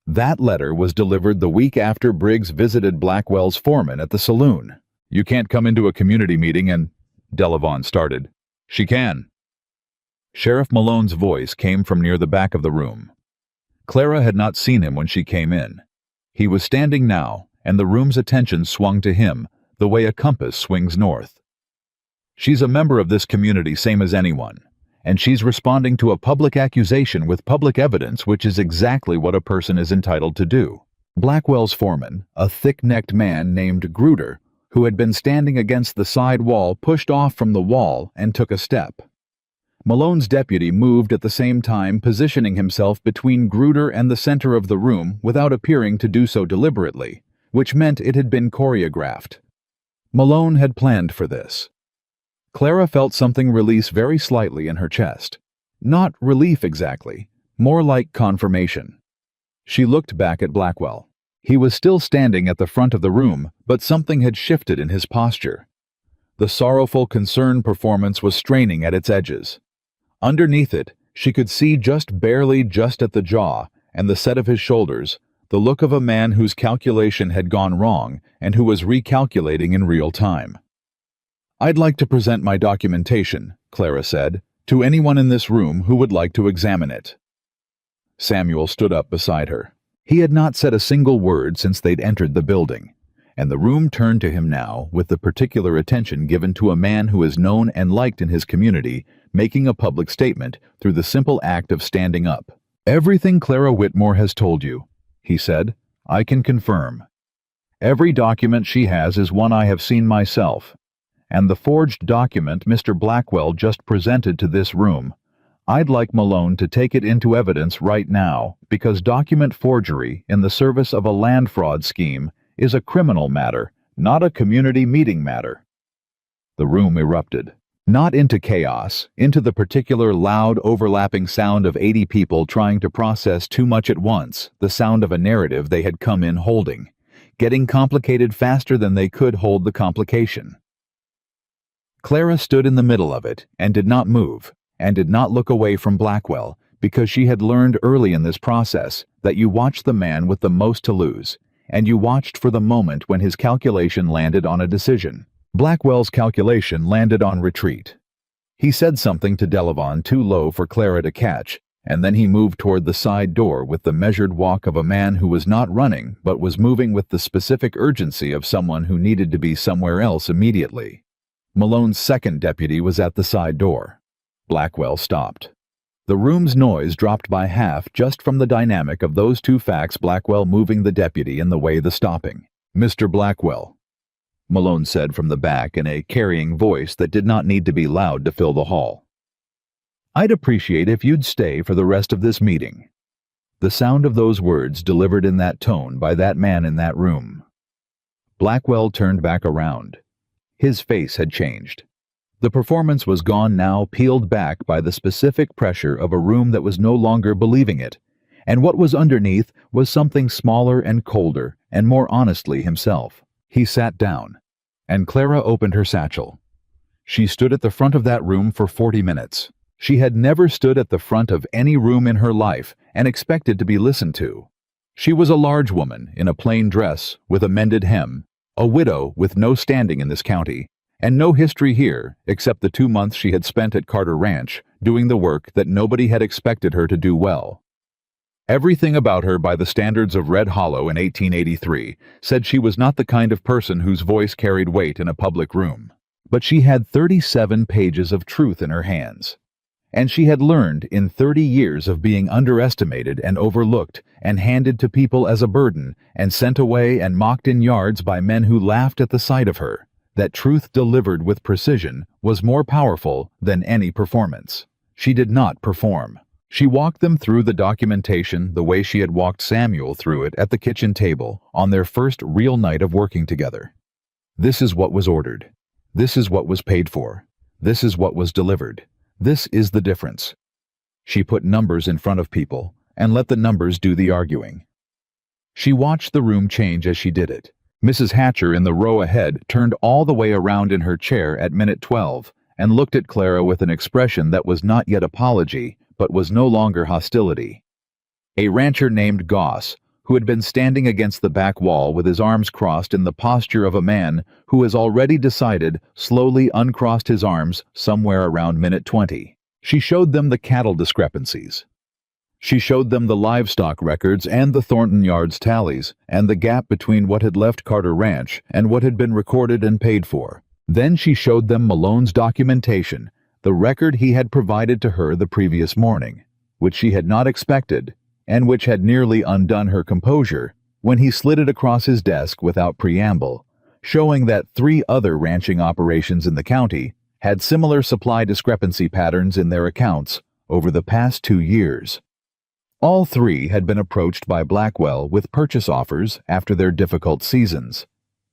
That letter was delivered the week after Briggs visited Blackwell's foreman at the saloon. "You can't come into a community meeting and—" Delavon started. "She can." Sheriff Malone's voice came from near the back of the room. Clara had not seen him when she came in. He was standing now, and the room's attention swung to him, the way a compass swings north. "She's a member of this community same as anyone, and she's responding to a public accusation with public evidence, which is exactly what a person is entitled to do." Blackwell's foreman, a thick-necked man named Gruder, who had been standing against the side wall, pushed off from the wall and took a step. Malone's deputy moved at the same time, positioning himself between Gruder and the center of the room without appearing to do so deliberately, which meant it had been choreographed. Malone had planned for this. Clara felt something release very slightly in her chest. Not relief exactly, more like confirmation. She looked back at Blackwell. He was still standing at the front of the room, but something had shifted in his posture. The sorrowful, concerned performance was straining at its edges. Underneath it, she could see just barely just at the jaw and the set of his shoulders, the look of a man whose calculation had gone wrong and who was recalculating in real time. "I'd like to present my documentation," Clara said, "to anyone in this room who would like to examine it." Samuel stood up beside her. He had not said a single word since they'd entered the building, and the room turned to him now with the particular attention given to a man who is known and liked in his community, making a public statement through the simple act of standing up. "Everything Clara Whitmore has told you," he said, "I can confirm. Every document she has is one I have seen myself. And the forged document Mr. Blackwell just presented to this room, I'd like Malone to take it into evidence right now, because document forgery in the service of a land fraud scheme is a criminal matter, not a community meeting matter." The room erupted. Not into chaos, into the particular loud overlapping sound of 80 people trying to process too much at once, the sound of a narrative they had come in holding, getting complicated faster than they could hold the complication. Clara stood in the middle of it and did not move, and did not look away from Blackwell, because she had learned early in this process that you watch the man with the most to lose. and you watched for the moment when his calculation landed on a decision. Blackwell's calculation landed on retreat. He said something to Delavon too low for Clara to catch, and then he moved toward the side door with the measured walk of a man who was not running but was moving with the specific urgency of someone who needed to be somewhere else immediately. Malone's second deputy was at the side door. Blackwell stopped. The room's noise dropped by half just from the dynamic of those two facts, Blackwell moving the deputy in the way the stopping. "Mr. Blackwell," Malone said from the back in a carrying voice that did not need to be loud to fill the hall. "I'd appreciate if you'd stay for the rest of this meeting." The sound of those words delivered in that tone by that man in that room. Blackwell turned back around. His face had changed. The performance was gone now, peeled back by the specific pressure of a room that was no longer believing it, and what was underneath was something smaller and colder and more honestly himself. He sat down, and Clara opened her satchel. She stood at the front of that room for 40 minutes. She had never stood at the front of any room in her life and expected to be listened to. She was a large woman in a plain dress with a mended hem, a widow with no standing in this county, and no history here except the 2 months she had spent at Carter Ranch doing the work that nobody had expected her to do well. Everything about her by the standards of Red Hollow in 1883 said she was not the kind of person whose voice carried weight in a public room. But she had 37 pages of truth in her hands. And she had learned in 30 years of being underestimated and overlooked and handed to people as a burden and sent away and mocked in yards by men who laughed at the sight of her, that truth delivered with precision was more powerful than any performance. She did not perform. She walked them through the documentation the way she had walked Samuel through it at the kitchen table on their first real night of working together. This is what was ordered. This is what was paid for. This is what was delivered. This is the difference. She put numbers in front of people and let the numbers do the arguing. She watched the room change as she did it. Mrs. Hatcher in the row ahead turned all the way around in her chair at minute 12 and looked at Clara with an expression that was not yet apology, but was no longer hostility. A rancher named Goss, who had been standing against the back wall with his arms crossed in the posture of a man who has already decided, slowly uncrossed his arms somewhere around minute 20. She showed them the cattle discrepancies. She showed them the livestock records and the Thornton Yards tallies, and the gap between what had left Carter Ranch and what had been recorded and paid for. Then she showed them Malone's documentation, the record he had provided to her the previous morning, which she had not expected, and which had nearly undone her composure when he slid it across his desk without preamble, showing that 3 other ranching operations in the county had similar supply discrepancy patterns in their accounts over the past 2 years. All 3 had been approached by Blackwell with purchase offers after their difficult seasons.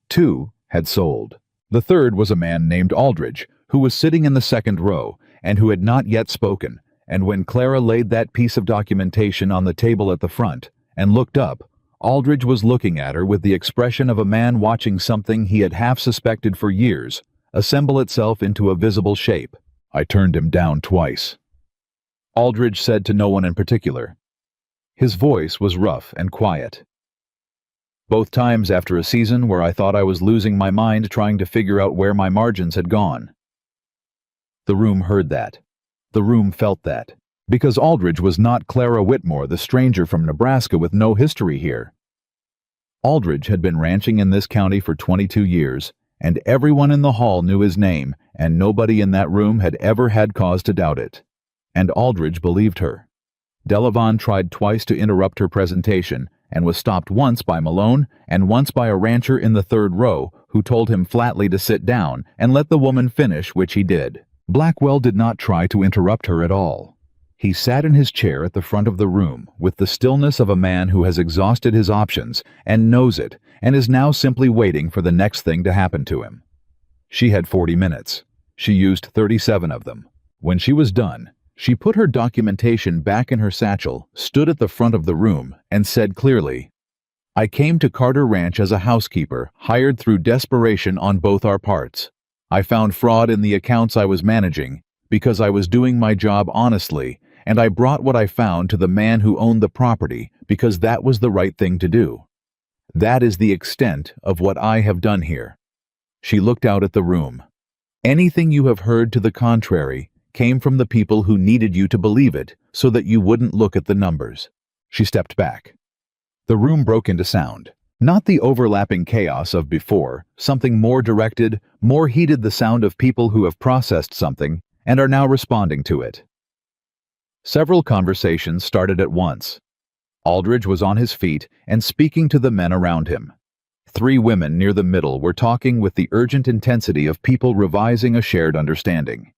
2 had sold. The third was a man named Aldridge, who was sitting in the second row and who had not yet spoken, and when Clara laid that piece of documentation on the table at the front and looked up, Aldridge was looking at her with the expression of a man watching something he had half suspected for years assemble itself into a visible shape. "I turned him down twice," Aldridge said to no one in particular. His voice was rough and quiet. "Both times after a season where I thought I was losing my mind trying to figure out where my margins had gone." The room heard that. The room felt that. Because Aldridge was not Clara Whitmore, the stranger from Nebraska with no history here. Aldridge had been ranching in this county for 22 years, and everyone in the hall knew his name, and nobody in that room had ever had cause to doubt it. And Aldridge believed her. Delavon tried twice to interrupt her presentation and was stopped once by Malone and once by a rancher in the third row who told him flatly to sit down and let the woman finish, which he did. Blackwell did not try to interrupt her at all. He sat in his chair at the front of the room with the stillness of a man who has exhausted his options and knows it and is now simply waiting for the next thing to happen to him. She had 40 minutes. She used 37 of them. When she was done, she put her documentation back in her satchel, stood at the front of the room, and said clearly, "I came to Carter Ranch as a housekeeper, hired through desperation on both our parts. I found fraud in the accounts I was managing, because I was doing my job honestly, and I brought what I found to the man who owned the property, because that was the right thing to do. That is the extent of what I have done here." She looked out at the room. "Anything you have heard to the contrary came from the people who needed you to believe it so that you wouldn't look at the numbers." She stepped back. The room broke into sound. Not the overlapping chaos of before, something more directed, more heated, the sound of people who have processed something and are now responding to it. Several conversations started at once. Aldridge was on his feet and speaking to the men around him. 3 women near the middle were talking with the urgent intensity of people revising a shared understanding.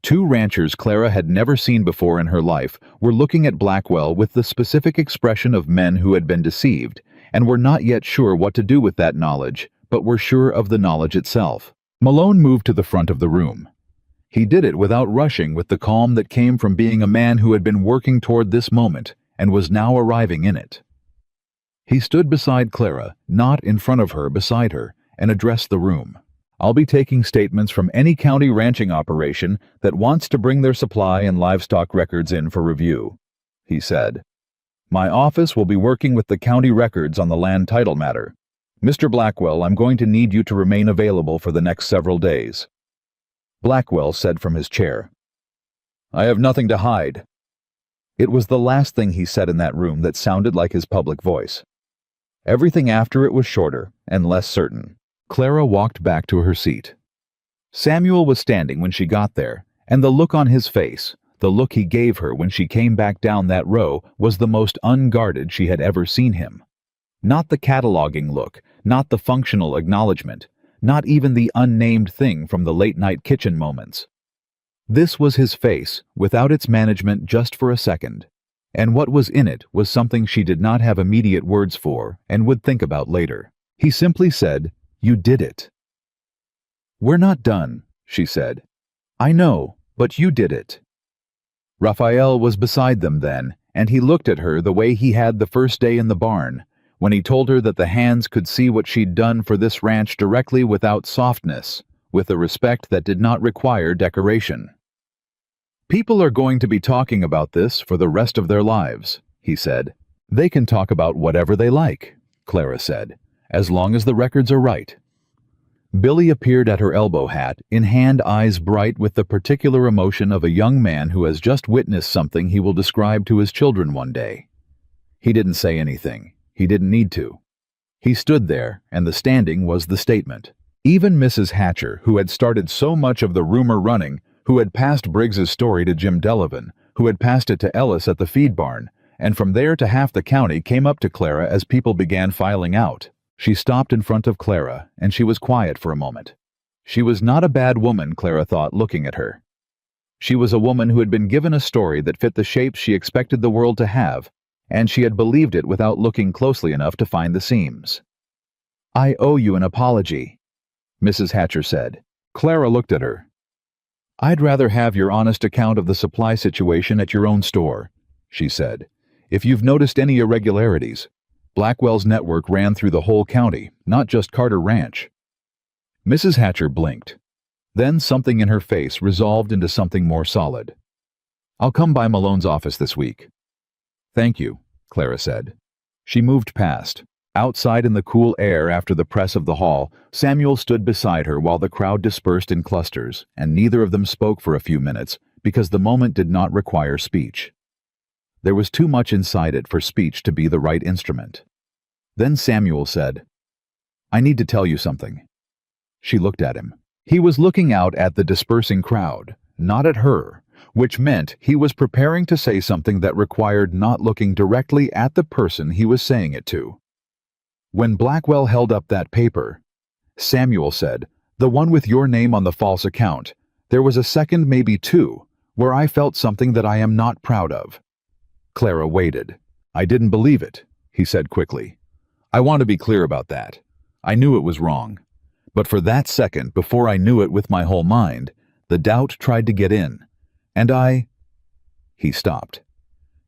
2 ranchers Clara had never seen before in her life were looking at Blackwell with the specific expression of men who had been deceived and were not yet sure what to do with that knowledge, but were sure of the knowledge itself. Malone moved to the front of the room. He did it without rushing, with the calm that came from being a man who had been working toward this moment and was now arriving in it. He stood beside Clara, not in front of her, beside her, and addressed the room. "I'll be taking statements from any county ranching operation that wants to bring their supply and livestock records in for review," he said. "My office will be working with the county records on the land title matter. Mr. Blackwell, I'm going to need you to remain available for the next several days." Blackwell said from his chair, "I have nothing to hide." It was the last thing he said in that room that sounded like his public voice. Everything after it was shorter and less certain. Clara walked back to her seat. Samuel was standing when she got there, and the look on his face, the look he gave her when she came back down that row, was the most unguarded she had ever seen him. Not the cataloging look, not the functional acknowledgement, not even the unnamed thing from the late-night kitchen moments. This was his face, without its management, just for a second, and what was in it was something she did not have immediate words for and would think about later. He simply said, "You did it." "We're not done," she said. "I know, but you did it." Raphael was beside them then, and he looked at her the way he had the first day in the barn, when he told her that the hands could see what she'd done for this ranch directly, without softness, with a respect that did not require decoration. "People are going to be talking about this for the rest of their lives," he said. "They can talk about whatever they like," Clara said, "as long as the records are right." Billy appeared at her elbow, hat in hand, eyes bright with the particular emotion of a young man who has just witnessed something he will describe to his children one day. He didn't say anything. He didn't need to. He stood there, and the standing was the statement. Even Mrs. Hatcher, who had started so much of the rumor running, who had passed Briggs's story to Jim Delavan, who had passed it to Ellis at the feed barn, and from there to half the county, came up to Clara as people began filing out. She stopped in front of Clara, and she was quiet for a moment. She was not a bad woman, Clara thought, looking at her. She was a woman who had been given a story that fit the shape she expected the world to have, and she had believed it without looking closely enough to find the seams. "I owe you an apology," Mrs. Hatcher said. Clara looked at her. "I'd rather have your honest account of the supply situation at your own store," she said. "If you've noticed any irregularities, Blackwell's network ran through the whole county, not just Carter Ranch." Mrs. Hatcher blinked. Then something in her face resolved into something more solid. "I'll come by Malone's office this week." "Thank you," Clara said. She moved past. Outside in the cool air after the press of the hall, Samuel stood beside her while the crowd dispersed in clusters, and neither of them spoke for a few minutes because the moment did not require speech. There was too much inside it for speech to be the right instrument. Then Samuel said, "I need to tell you something." She looked at him. He was looking out at the dispersing crowd, not at her, which meant he was preparing to say something that required not looking directly at the person he was saying it to. When Blackwell held up that paper, Samuel said, "The one with your name on the false account, there was a second, maybe 2, where I felt something that I am not proud of." Clara waited. "I didn't believe it," he said quickly. "I want to be clear about that. I knew it was wrong. But for that second, before I knew it with my whole mind, the doubt tried to get in. And I—" He stopped.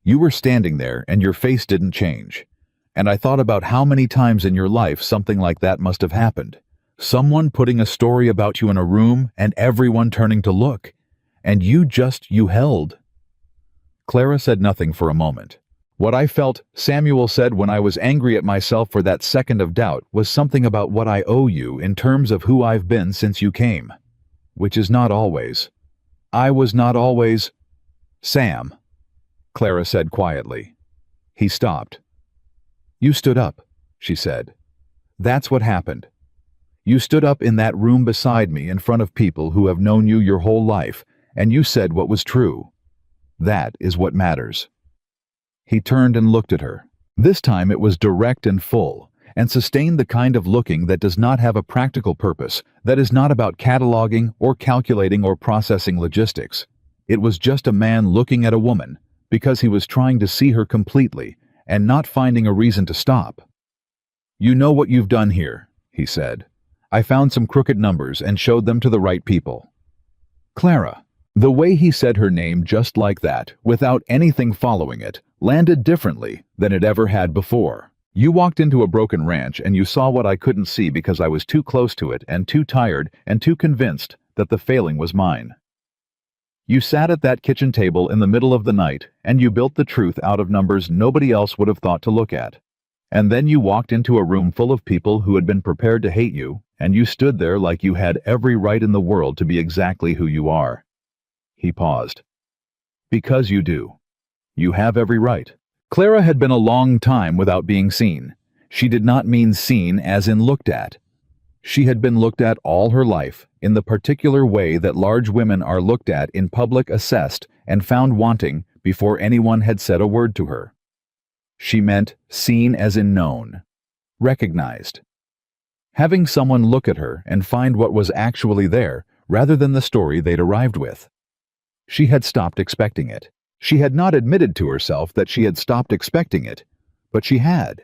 "You were standing there and your face didn't change. And I thought about how many times in your life something like that must have happened. Someone putting a story about you in a room and everyone turning to look. And you held." Clara said nothing for a moment. What I felt, Samuel said, when I was angry at myself for that second of doubt was something about what I owe you in terms of who I've been since you came. Which is not always. I was not always... Sam, Clara said quietly. He stopped. You stood up, she said. That's what happened. You stood up in that room beside me in front of people who have known you your whole life, and you said what was true. That is what matters. He turned and looked at her. This time it was direct and full, and sustained the kind of looking that does not have a practical purpose, that is not about cataloging or calculating or processing logistics. It was just a man looking at a woman, because he was trying to see her completely, and not finding a reason to stop. You know what you've done here, he said. I found some crooked numbers and showed them to the right people. Clara. The way he said her name just like that, without anything following it, landed differently than it ever had before. You walked into a broken ranch and you saw what I couldn't see because I was too close to it and too tired and too convinced that the failing was mine. You sat at that kitchen table in the middle of the night and you built the truth out of numbers nobody else would have thought to look at. And then you walked into a room full of people who had been prepared to hate you, and you stood there like you had every right in the world to be exactly who you are. He paused. Because you do. You have every right. Clara had been a long time without being seen. She did not mean seen as in looked at. She had been looked at all her life, in the particular way that large women are looked at in public, assessed, and found wanting before anyone had said a word to her. She meant seen as in known, recognized. Having someone look at her and find what was actually there, rather than the story they'd arrived with. She had stopped expecting it. She had not admitted to herself that she had stopped expecting it, but she had.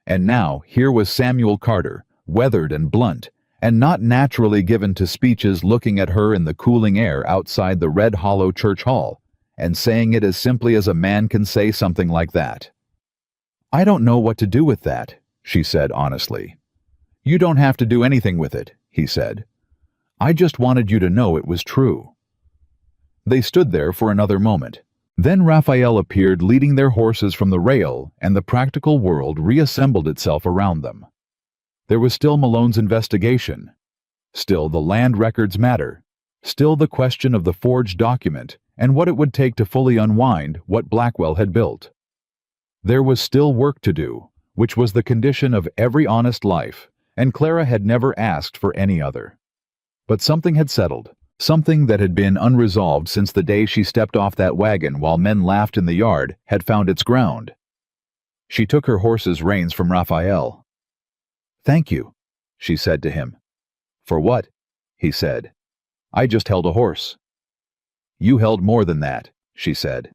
And now here was Samuel Carter, weathered and blunt, and not naturally given to speeches, looking at her in the cooling air outside the Red Hollow Church Hall, and saying it as simply as a man can say something like that. I don't know what to do with that, she said honestly. You don't have to do anything with it, he said. I just wanted you to know it was true. They stood there for another moment. Then Raphael appeared leading their horses from the rail, and the practical world reassembled itself around them. There was still Malone's investigation. Still the land records matter. Still the question of the forged document and what it would take to fully unwind what Blackwell had built. There was still work to do, which was the condition of every honest life, and Clara had never asked for any other. But something had settled. Something that had been unresolved since the day she stepped off that wagon while men laughed in the yard had found its ground. She took her horse's reins from Raphael. Thank you, she said to him. For what? He said. I just held a horse. You held more than that, she said.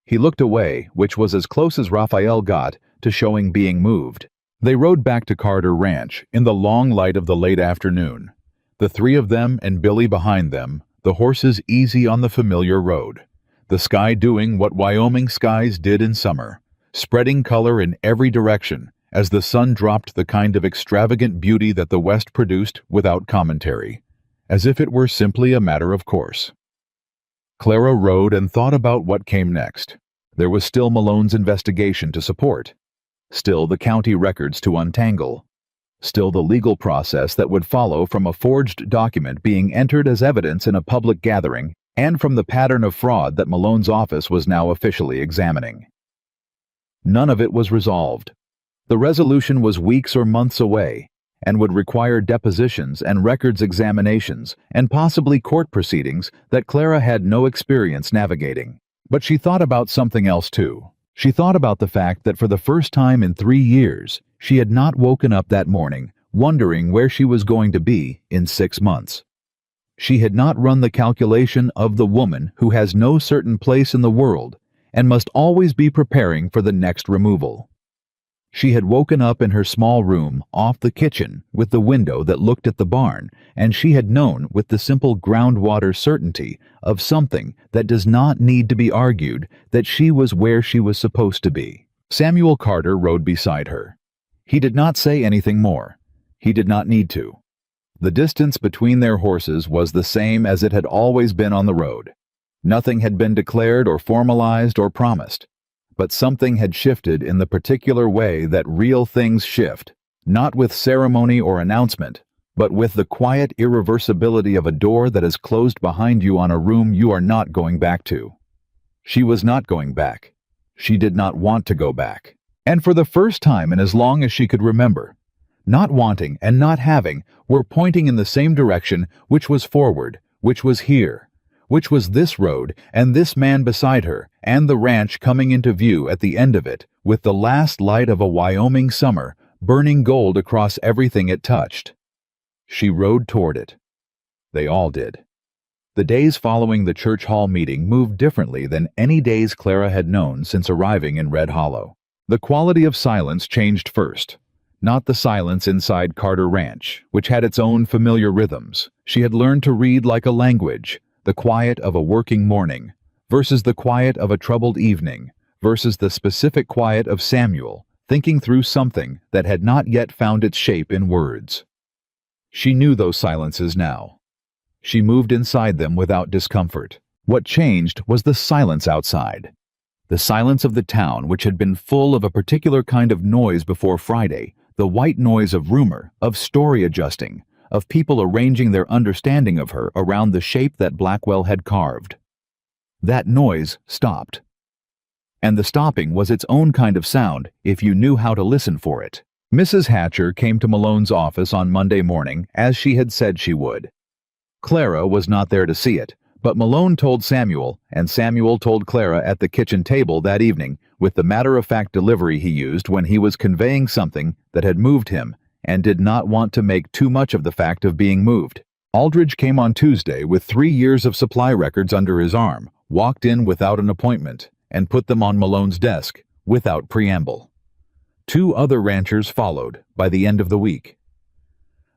He looked away, which was as close as Raphael got to showing being moved. They rode back to Carter Ranch in the long light of the late afternoon. The three of them and Billy behind them, the horses easy on the familiar road. The sky doing what Wyoming skies did in summer, spreading color in every direction as the sun dropped the kind of extravagant beauty that the West produced without commentary, as if it were simply a matter of course. Clara rode and thought about what came next. There was still Malone's investigation to support. Still the county records to untangle. Still the legal process that would follow from a forged document being entered as evidence in a public gathering, and from the pattern of fraud that Malone's office was now officially examining. None of it was resolved. The resolution was weeks or months away, and would require depositions and records examinations, and possibly court proceedings that Clara had no experience navigating. But she thought about something else too. She thought about the fact that for the first time in 3 years, she had not woken up that morning wondering where she was going to be in 6 months. She had not run the calculation of the woman who has no certain place in the world and must always be preparing for the next removal. She had woken up in her small room off the kitchen with the window that looked at the barn, and she had known with the simple groundwater certainty of something that does not need to be argued that she was where she was supposed to be. Samuel Carter rode beside her. He did not say anything more. He did not need to. The distance between their horses was the same as it had always been on the road. Nothing had been declared or formalized or promised. but something had shifted in the particular way that real things shift, not with ceremony or announcement, but with the quiet irreversibility of a door that is closed behind you on a room you are not going back to. She was not going back. She did not want to go back. And for the first time in as long as she could remember, not wanting and not having were pointing in the same direction, which was forward, which was here, which was this road and this man beside her, and the ranch coming into view at the end of it, with the last light of a Wyoming summer burning gold across everything it touched. She rode toward it. They all did. The days following the church hall meeting moved differently than any days Clara had known since arriving in Red Hollow. The quality of silence changed first. Not the silence inside Carter Ranch, which had its own familiar rhythms. She had learned to read like a language, the quiet of a working morning, versus the quiet of a troubled evening, versus the specific quiet of Samuel, thinking through something that had not yet found its shape in words. She knew those silences now. She moved inside them without discomfort. What changed was the silence outside. The silence of the town, which had been full of a particular kind of noise before Friday, the white noise of rumor, of story adjusting, of people arranging their understanding of her around the shape that Blackwell had carved. That noise stopped. And the stopping was its own kind of sound if you knew how to listen for it. Mrs. Hatcher came to Malone's office on Monday morning as she had said she would. Clara was not there to see it, but Malone told Samuel, and Samuel told Clara at the kitchen table that evening with the matter-of-fact delivery he used when he was conveying something that had moved him and did not want to make too much of the fact of being moved. Aldridge came on Tuesday with 3 years of supply records under his arm, walked in without an appointment, and put them on Malone's desk, without preamble. 2 other ranchers followed by the end of the week.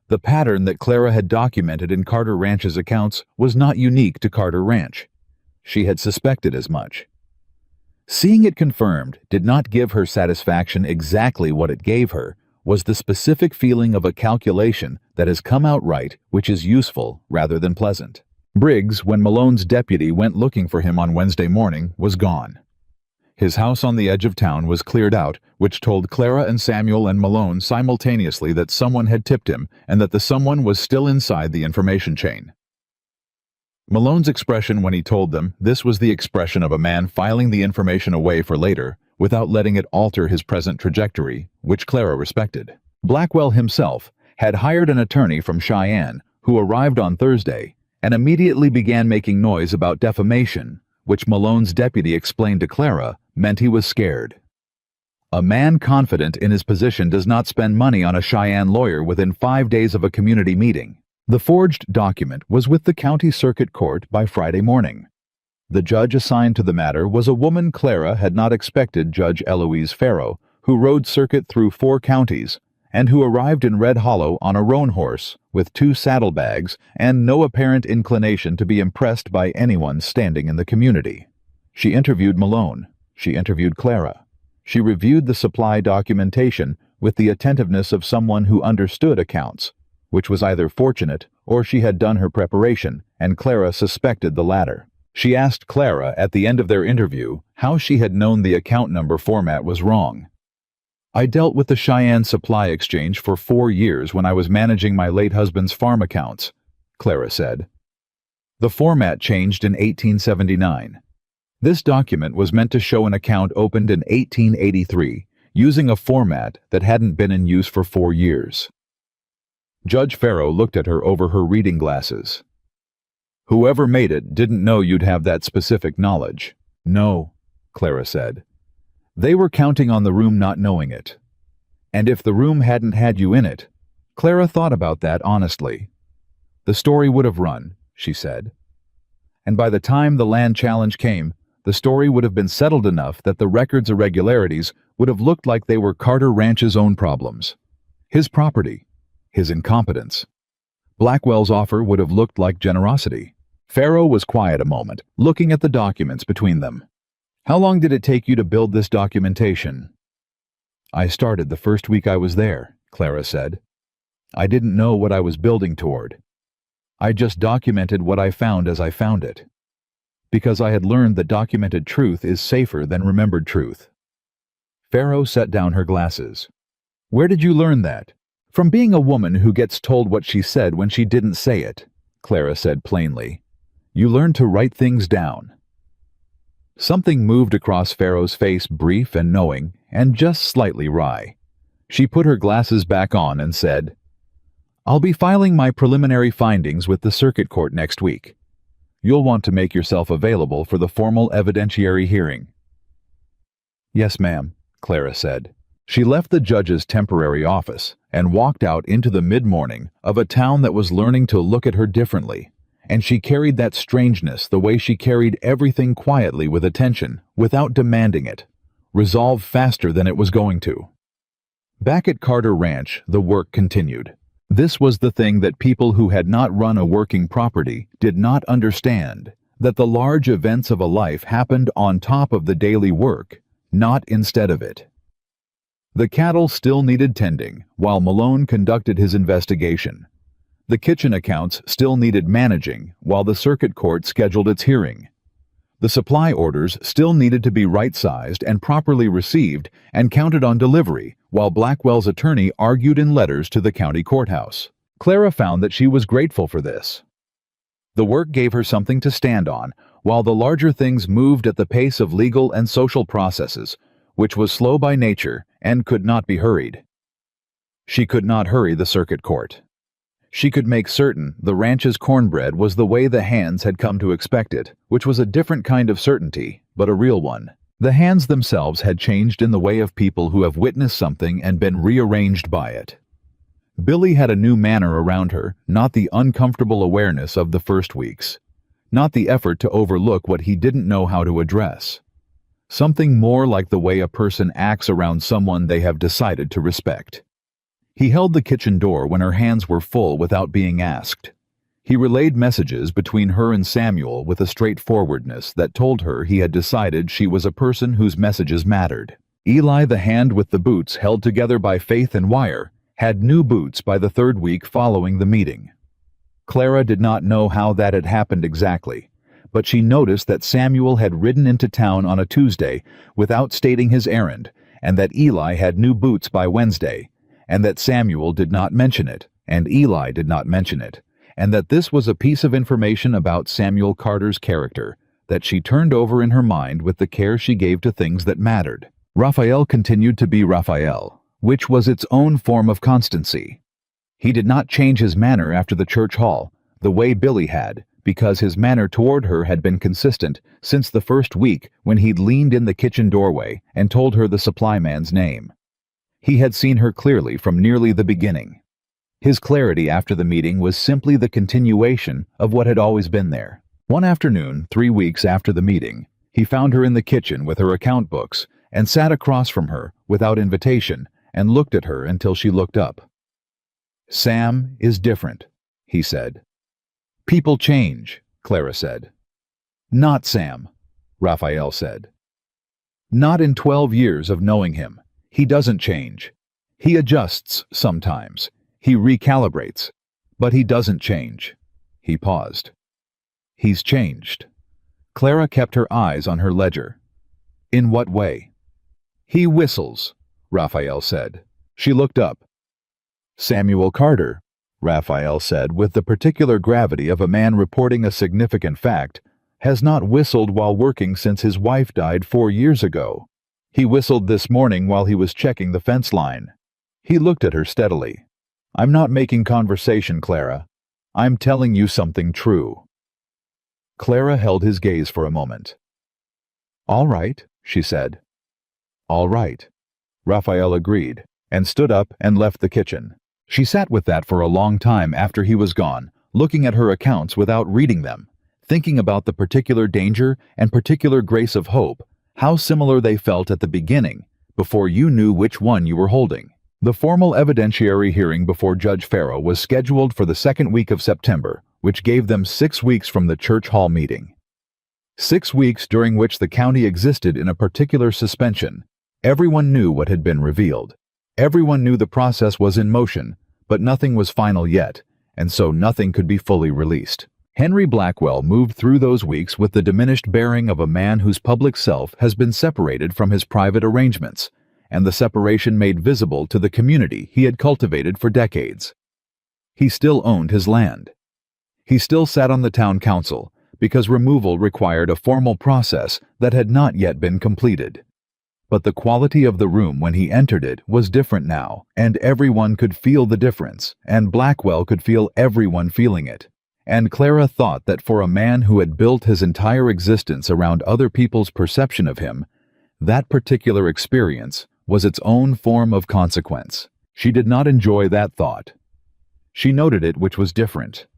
The pattern that Clara had documented in Carter Ranch's accounts was not unique to Carter Ranch. She had suspected as much. Seeing it confirmed did not give her satisfaction. Exactly what it gave her was the specific feeling of a calculation that has come out right, which is useful rather than pleasant. Briggs, when Malone's deputy went looking for him on Wednesday morning, was gone. His house on the edge of town was cleared out, which told Clara and Samuel and Malone simultaneously that someone had tipped him and that the someone was still inside the information chain. Malone's expression when he told them this was the expression of a man filing the information away for later without letting it alter his present trajectory, which Clara respected. Blackwell himself had hired an attorney from Cheyenne who arrived on Thursday and immediately began making noise about defamation, which Malone's deputy explained to Clara meant he was scared. A man confident in his position does not spend money on a Cheyenne lawyer within 5 days of a community meeting. The forged document was with the county circuit court by Friday morning. The judge assigned to the matter was a woman Clara had not expected, Judge Eloise Farrow, who rode circuit through 4 counties and who arrived in Red Hollow on a roan horse with 2 saddlebags and no apparent inclination to be impressed by anyone standing in the community. She interviewed Malone. She interviewed Clara. She reviewed the supply documentation with the attentiveness of someone who understood accounts, which was either fortunate or she had done her preparation, and Clara suspected the latter. She asked Clara at the end of their interview how she had known the account number format was wrong. I dealt with the Cheyenne Supply Exchange for 4 years when I was managing my late husband's farm accounts, Clara said. The format changed in 1879. This document was meant to show an account opened in 1883 using a format that hadn't been in use for 4 years. Judge Farrow looked at her over her reading glasses. Whoever made it didn't know you'd have that specific knowledge. No, Clara said. They were counting on the room not knowing it. And if the room hadn't had you in it, Clara thought about that honestly. The story would have run, she said. And by the time the land challenge came, the story would have been settled enough that the record's irregularities would have looked like they were Carter Ranch's own problems. His property, his incompetence. Blackwell's offer would have looked like generosity. Farrow was quiet a moment, looking at the documents between them. How long did it take you to build this documentation? I started the first week I was there, Clara said. I didn't know what I was building toward. I just documented what I found as I found it. because I had learned that documented truth is safer than remembered truth. Pharaoh set down her glasses. Where did you learn that? From being a woman who gets told what she said when she didn't say it, Clara said plainly. You learn to write things down. Something moved across Pharaoh's face, brief and knowing, and just slightly wry. She put her glasses back on and said, I'll be filing my preliminary findings with the circuit court next week. You'll want to make yourself available for the formal evidentiary hearing. Yes, ma'am, Clara said. She left the judge's temporary office and walked out into the mid-morning of a town that was learning to look at her differently, and she carried that strangeness the way she carried everything quietly with attention, without demanding it, resolved faster than it was going to. Back at Carter Ranch, the work continued. This was the thing that people who had not run a working property did not understand, that the large events of a life happened on top of the daily work, not instead of it. The cattle still needed tending, while Malone conducted his investigation. The kitchen accounts still needed managing, while the circuit court scheduled its hearing. The supply orders still needed to be right-sized and properly received and counted on delivery, while Blackwell's attorney argued in letters to the county courthouse. Clara found that she was grateful for this. The work gave her something to stand on, while the larger things moved at the pace of legal and social processes, which was slow by nature and could not be hurried. She could not hurry the circuit court. She could make certain the ranch's cornbread was the way the hands had come to expect it, which was a different kind of certainty, but a real one. The hands themselves had changed in the way of people who have witnessed something and been rearranged by it. Billy had a new manner around her, not the uncomfortable awareness of the first weeks, not the effort to overlook what he didn't know how to address. Something more like the way a person acts around someone they have decided to respect. He held the kitchen door when her hands were full without being asked. He relayed messages between her and Samuel with a straightforwardness that told her he had decided she was a person whose messages mattered. Eli, the hand with the boots held together by faith and wire, had new boots by the third week following the meeting. Clara did not know how that had happened exactly, but she noticed that Samuel had ridden into town on a Tuesday without stating his errand, and that Eli had new boots by Wednesday, and that Samuel did not mention it, and Eli did not mention it, and that this was a piece of information about Samuel Carter's character that she turned over in her mind with the care she gave to things that mattered. Raphael continued to be Raphael, which was its own form of constancy. He did not change his manner after the church hall, the way Billy had, because his manner toward her had been consistent since the first week when he'd leaned in the kitchen doorway and told her the supply man's name. He had seen her clearly from nearly the beginning. His clarity after the meeting was simply the continuation of what had always been there. One afternoon, 3 weeks after the meeting, he found her in the kitchen with her account books and sat across from her without invitation and looked at her until she looked up. Sam is different, he said. People change, Clara said. Not Sam, Raphael said. Not in 12 years of knowing him. He doesn't change. He adjusts sometimes. He recalibrates. But he doesn't change. He paused. He's changed. Clara kept her eyes on her ledger. In what way? He whistles, Raphael said. She looked up. Samuel Carter, Raphael said with the particular gravity of a man reporting a significant fact, has not whistled while working since his wife died 4 years ago. He whistled this morning while he was checking the fence line. He looked at her steadily. I'm not making conversation, Clara. I'm telling you something true. Clara held his gaze for a moment. All right, she said. All right, Raphael agreed, and stood up and left the kitchen. She sat with that for a long time after he was gone, looking at her accounts without reading them, thinking about the particular danger and particular grace of hope, how similar they felt at the beginning, before you knew which one you were holding. The formal evidentiary hearing before Judge Farrow was scheduled for the second week of September, which gave them 6 weeks from the church hall meeting. 6 weeks during which the county existed in a particular suspension. Everyone knew what had been revealed. Everyone knew the process was in motion, but nothing was final yet, and so nothing could be fully released. Henry Blackwell moved through those weeks with the diminished bearing of a man whose public self has been separated from his private arrangements, and the separation made visible to the community he had cultivated for decades. He still owned his land. He still sat on the town council, because removal required a formal process that had not yet been completed. But the quality of the room when he entered it was different now, and everyone could feel the difference, and Blackwell could feel everyone feeling it. And Clara thought that for a man who had built his entire existence around other people's perception of him, that particular experience was its own form of consequence. She did not enjoy that thought. She noted it, which was different.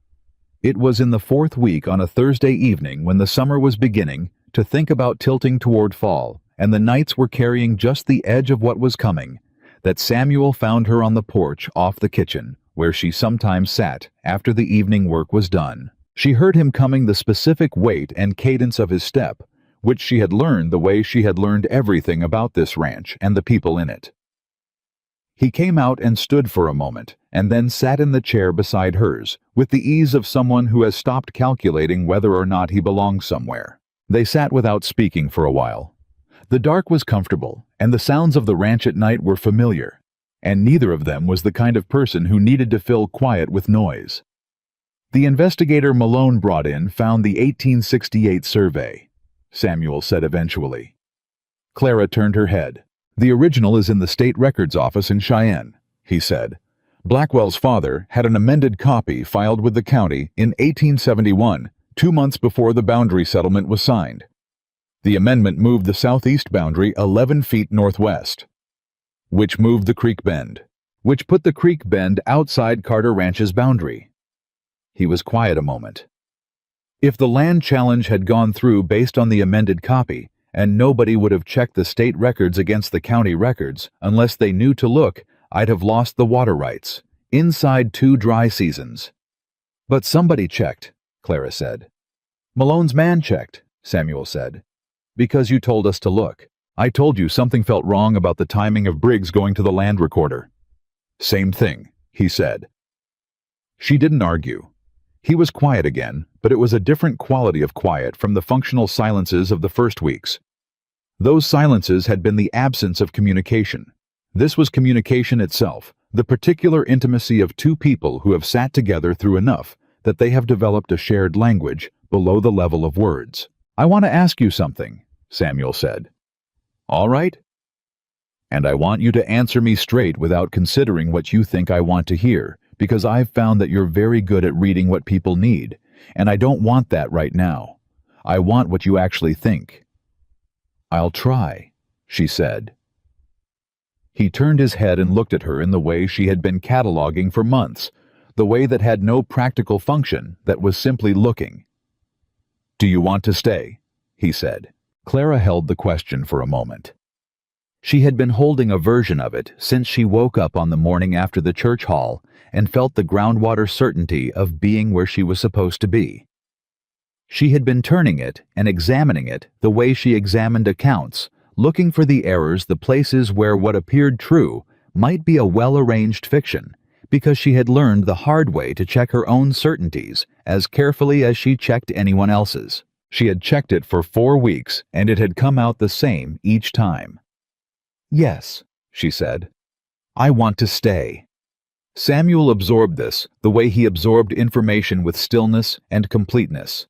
It was in the fourth week on a Thursday evening when the summer was beginning to think about tilting toward fall, and the nights were carrying just the edge of what was coming, that Samuel found her on the porch off the kitchen, where she sometimes sat after the evening work was done. She heard him coming, the specific weight and cadence of his step, which she had learned the way she had learned everything about this ranch and the people in it. He came out and stood for a moment, and then sat in the chair beside hers, with the ease of someone who has stopped calculating whether or not he belongs somewhere. They sat without speaking for a while. The dark was comfortable, and the sounds of the ranch at night were familiar, and neither of them was the kind of person who needed to fill quiet with noise. The investigator Malone brought in found the 1868 survey, Samuel said eventually. Clara turned her head. The original is in the state records office in Cheyenne, he said. Blackwell's father had an amended copy filed with the county in 1871, 2 months before the boundary settlement was signed. The amendment moved the southeast boundary 11 feet northwest, which moved the creek bend, which put the creek bend outside Carter Ranch's boundary. He was quiet a moment. If the land challenge had gone through based on the amended copy, and nobody would have checked the state records against the county records unless they knew to look, I'd have lost the water rights, inside 2 dry seasons. But somebody checked, Clara said. Malone's man checked, Samuel said. Because you told us to look. I told you something felt wrong about the timing of Briggs going to the land recorder. Same thing, he said. She didn't argue. He was quiet again, but it was a different quality of quiet from the functional silences of the first weeks. Those silences had been the absence of communication. This was communication itself, the particular intimacy of 2 people who have sat together through enough that they have developed a shared language below the level of words. I want to ask you something, Samuel said. All right? And I want you to answer me straight without considering what you think I want to hear, because I've found that you're very good at reading what people need, and I don't want that right now. I want what you actually think. I'll try, she said. He turned his head and looked at her in the way she had been cataloging for months, the way that had no practical function, that was simply looking. Do you want to stay? He said. Clara held the question for a moment. She had been holding a version of it since she woke up on the morning after the church hall and felt the groundwater certainty of being where she was supposed to be. She had been turning it and examining it the way she examined accounts, looking for the errors, the places where what appeared true might be a well-arranged fiction, because she had learned the hard way to check her own certainties as carefully as she checked anyone else's. She had checked it for 4 weeks, and it had come out the same each time. Yes, she said. I want to stay. Samuel absorbed this the way he absorbed information, with stillness and completeness.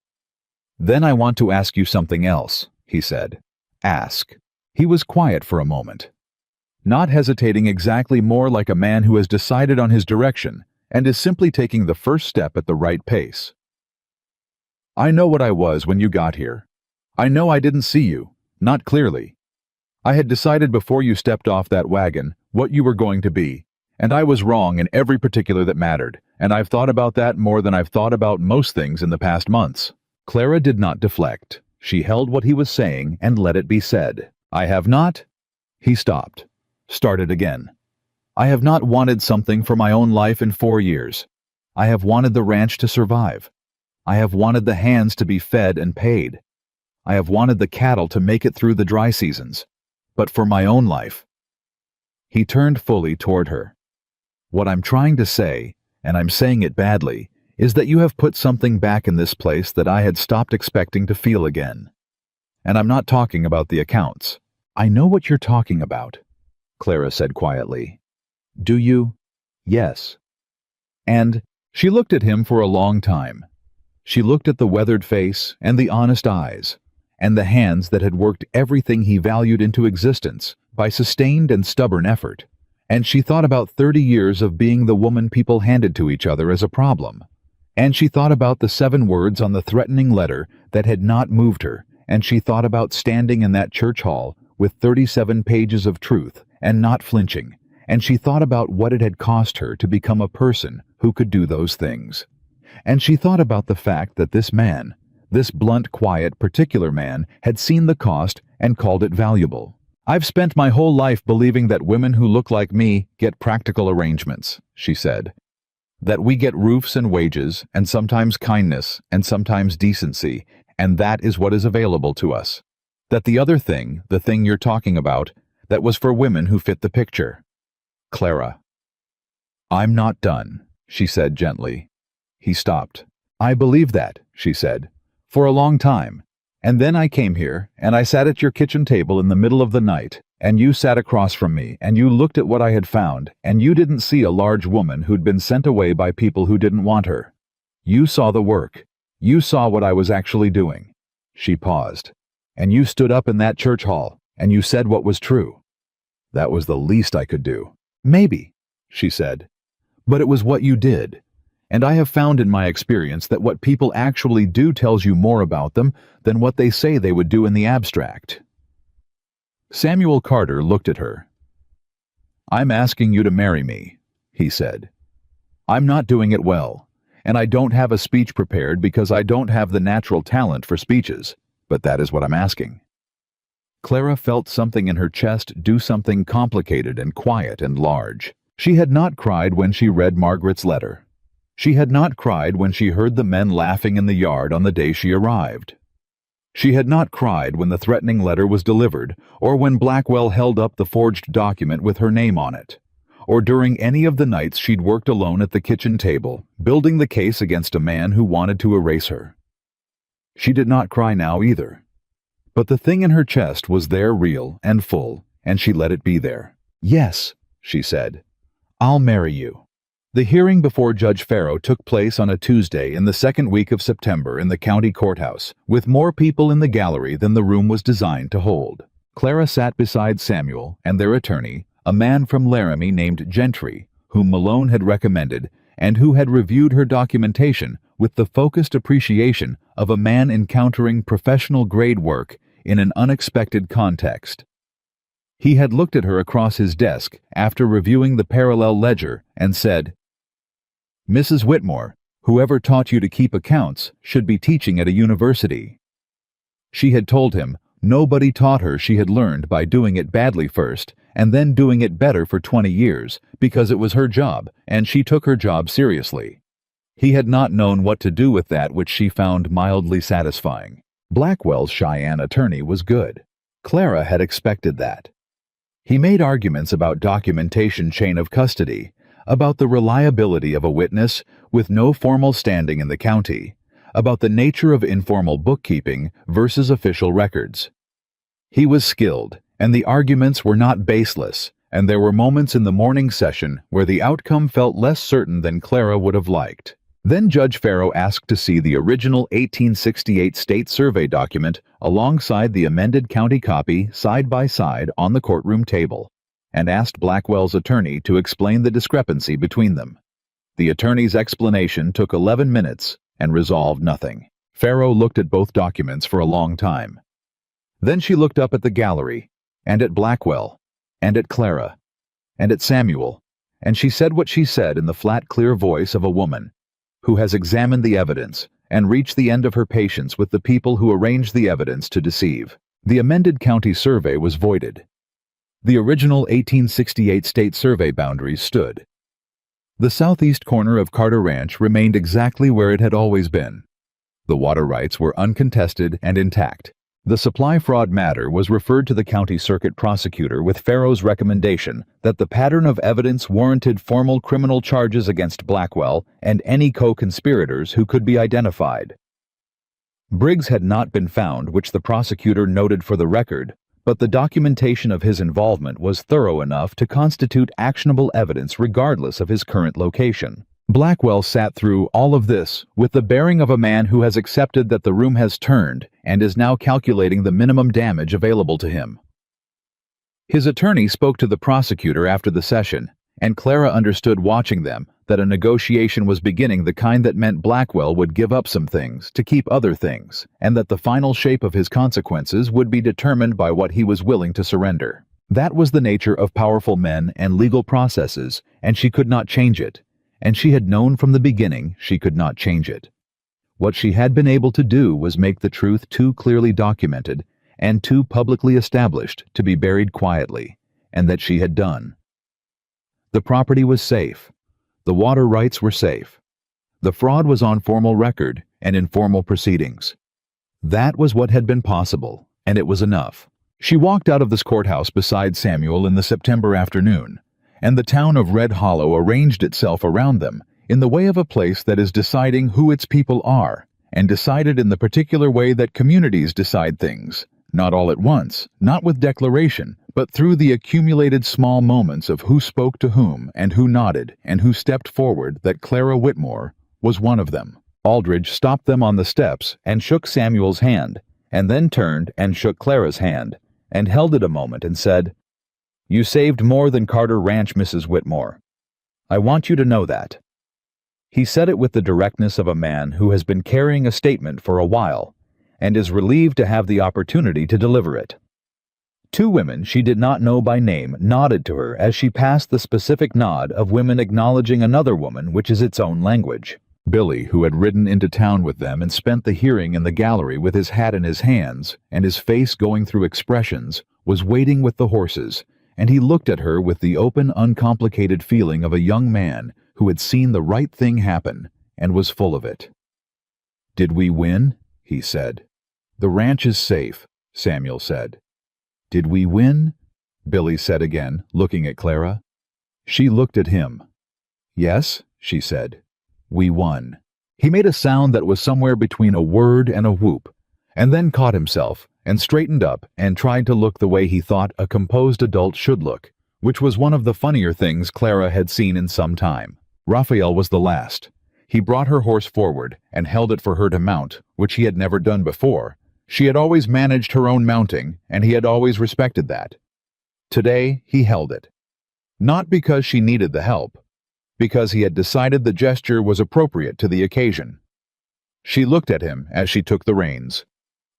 Then I want to ask you something else, he said. Ask. He was quiet for a moment, not hesitating, exactly, more like a man who has decided on his direction and is simply taking the first step at the right pace. I know what I was when you got here. I know I didn't see you, not clearly. I had decided before you stepped off that wagon what you were going to be, and I was wrong in every particular that mattered, and I've thought about that more than I've thought about most things in the past months. Clara did not deflect. She held what he was saying and let it be said. I have not... He stopped. Started again. I have not wanted something for my own life in 4 years. I have wanted the ranch to survive. I have wanted the hands to be fed and paid. I have wanted the cattle to make it through the dry seasons. But for my own life. He turned fully toward her. What I'm trying to say, and I'm saying it badly, is that you have put something back in this place that I had stopped expecting to feel again. And I'm not talking about the accounts. I know what you're talking about, Clara said quietly. Do you? Yes. And she looked at him for a long time. She looked at the weathered face and the honest eyes, and the hands that had worked everything he valued into existence by sustained and stubborn effort. And she thought about 30 years of being the woman people handed to each other as a problem. And she thought about the 7 words on the threatening letter that had not moved her, and she thought about standing in that church hall with 37 pages of truth and not flinching, and she thought about what it had cost her to become a person who could do those things. And she thought about the fact that this man, this blunt, quiet, particular man, had seen the cost and called it valuable. I've spent my whole life believing that women who look like me get practical arrangements, she said. That we get roofs and wages, and sometimes kindness, and sometimes decency, and that is what is available to us. That the other thing, the thing you're talking about, that was for women who fit the picture. Clara. I'm not done, she said gently. He stopped. I believed that, she said, for a long time. And then I came here, and I sat at your kitchen table in the middle of the night, and you sat across from me, and you looked at what I had found, and you didn't see a large woman who'd been sent away by people who didn't want her. You saw the work. You saw what I was actually doing. She paused. And you stood up in that church hall, and you said what was true. That was the least I could do. Maybe, she said. But it was what you did. And I have found in my experience that what people actually do tells you more about them than what they say they would do in the abstract. Samuel Carter looked at her. I'm asking you to marry me, he said. I'm not doing it well, and I don't have a speech prepared because I don't have the natural talent for speeches, but that is what I'm asking. Clara felt something in her chest do something complicated and quiet and large. She had not cried when she read Margaret's letter. She had not cried when she heard the men laughing in the yard on the day she arrived. She had not cried when the threatening letter was delivered, or when Blackwell held up the forged document with her name on it, or during any of the nights she'd worked alone at the kitchen table, building the case against a man who wanted to erase her. She did not cry now either. But the thing in her chest was there, real and full, and she let it be there. Yes, she said. I'll marry you. The hearing before Judge Farrow took place on a Tuesday in the second week of September in the county courthouse, with more people in the gallery than the room was designed to hold. Clara sat beside Samuel and their attorney, a man from Laramie named Gentry, whom Malone had recommended and who had reviewed her documentation with the focused appreciation of a man encountering professional-grade work in an unexpected context. He had looked at her across his desk after reviewing the parallel ledger and said, Mrs. Whitmore, whoever taught you to keep accounts should be teaching at a university. She had told him nobody taught her she had learned by doing it badly first and then doing it better for 20 years because it was her job and she took her job seriously. He had not known what to do with that which she found mildly satisfying. Blackwell's Cheyenne attorney was good. Clara had expected that. He made arguments about documentation chain of custody, about the reliability of a witness with no formal standing in the county, about the nature of informal bookkeeping versus official records. He was skilled, and the arguments were not baseless, and there were moments in the morning session where the outcome felt less certain than Clara would have liked. Then Judge Farrow asked to see the original 1868 state survey document alongside the amended county copy side by side on the courtroom table, and asked Blackwell's attorney to explain the discrepancy between them. The attorney's explanation took 11 minutes and resolved nothing. Farrow looked at both documents for a long time. Then she looked up at the gallery, and at Blackwell, and at Clara, and at Samuel, and she said what she said in the flat, clear voice of a woman who has examined the evidence and reached the end of her patience with the people who arranged the evidence to deceive. The amended county survey was voided. The original 1868 state survey boundaries stood. The southeast corner of Carter Ranch remained exactly where it had always been. The water rights were uncontested and intact. The supply fraud matter was referred to the county circuit prosecutor with Farrow's recommendation that the pattern of evidence warranted formal criminal charges against Blackwell and any co-conspirators who could be identified. Briggs had not been found, which the prosecutor noted for the record, but the documentation of his involvement was thorough enough to constitute actionable evidence regardless of his current location. Blackwell sat through all of this with the bearing of a man who has accepted that the room has turned and is now calculating the minimum damage available to him. His attorney spoke to the prosecutor after the session, and Clara understood watching them that a negotiation was beginning, the kind that meant Blackwell would give up some things to keep other things, and that the final shape of his consequences would be determined by what he was willing to surrender. That was the nature of powerful men and legal processes, and she could not change it. And she had known from the beginning she could not change it. What she had been able to do was make the truth too clearly documented and too publicly established to be buried quietly, and that she had done. The property was safe. The water rights were safe. The fraud was on formal record and in formal proceedings. That was what had been possible, and it was enough. She walked out of this courthouse beside Samuel in the September afternoon, and the town of Red Hollow arranged itself around them in the way of a place that is deciding who its people are, and decided in the particular way that communities decide things, not all at once, not with declaration, but through the accumulated small moments of who spoke to whom and who nodded and who stepped forward. That Clara Whitmore was one of them. Aldridge stopped them on the steps and shook Samuel's hand, and then turned and shook Clara's hand, and held it a moment and said, "You saved more than Carter Ranch, Mrs. Whitmore. I want you to know that." He said it with the directness of a man who has been carrying a statement for a while, and is relieved to have the opportunity to deliver it. Two women she did not know by name nodded to her as she passed the specific nod of women acknowledging another woman, which is its own language. Billy, who had ridden into town with them and spent the hearing in the gallery with his hat in his hands and his face going through expressions, was waiting with the horses, and he looked at her with the open, uncomplicated feeling of a young man who had seen the right thing happen and was full of it. "Did we win?" he said. "The ranch is safe," Samuel said. "Did we win?" Billy said again, looking at Clara. She looked at him. "Yes," she said. "We won." He made a sound that was somewhere between a word and a whoop, and then caught himself and straightened up and tried to look the way he thought a composed adult should look, which was one of the funnier things Clara had seen in some time. Raphael was the last. He brought her horse forward and held it for her to mount, which he had never done before. She had always managed her own mounting, and he had always respected that. Today he held it. Not because she needed the help, because he had decided the gesture was appropriate to the occasion. She looked at him as she took the reins.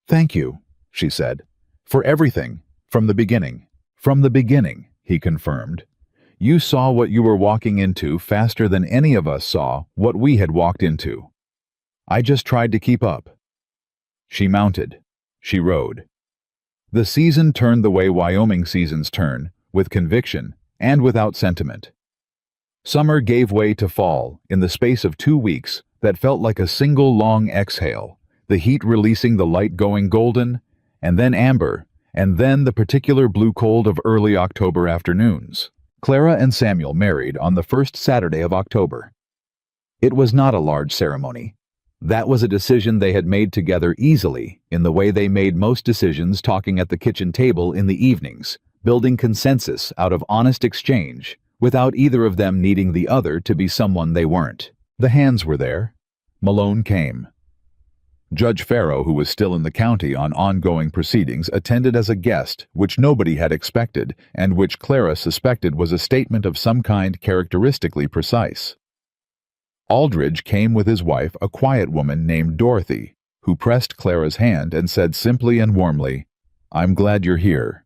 "Thank you," she said, "for everything, from the beginning." "From the beginning," he confirmed. "You saw what you were walking into faster than any of us saw what we had walked into. I just tried to keep up." She mounted. She rode. The season turned the way Wyoming seasons turn, with conviction and without sentiment. Summer gave way to fall in the space of 2 weeks that felt like a single long exhale, the heat releasing the light going golden, and then amber, and then the particular blue cold of early October afternoons. Clara and Samuel married on the first Saturday of October. It was not a large ceremony. That was a decision they had made together easily, in the way they made most decisions, talking at the kitchen table in the evenings, building consensus out of honest exchange, without either of them needing the other to be someone they weren't. The hands were there. Malone came. Judge Farrow, who was still in the county on ongoing proceedings, attended as a guest, which nobody had expected, and which Clara suspected was a statement of some kind characteristically precise. Aldridge came with his wife, a quiet woman named Dorothy, who pressed Clara's hand and said simply and warmly, "I'm glad you're here."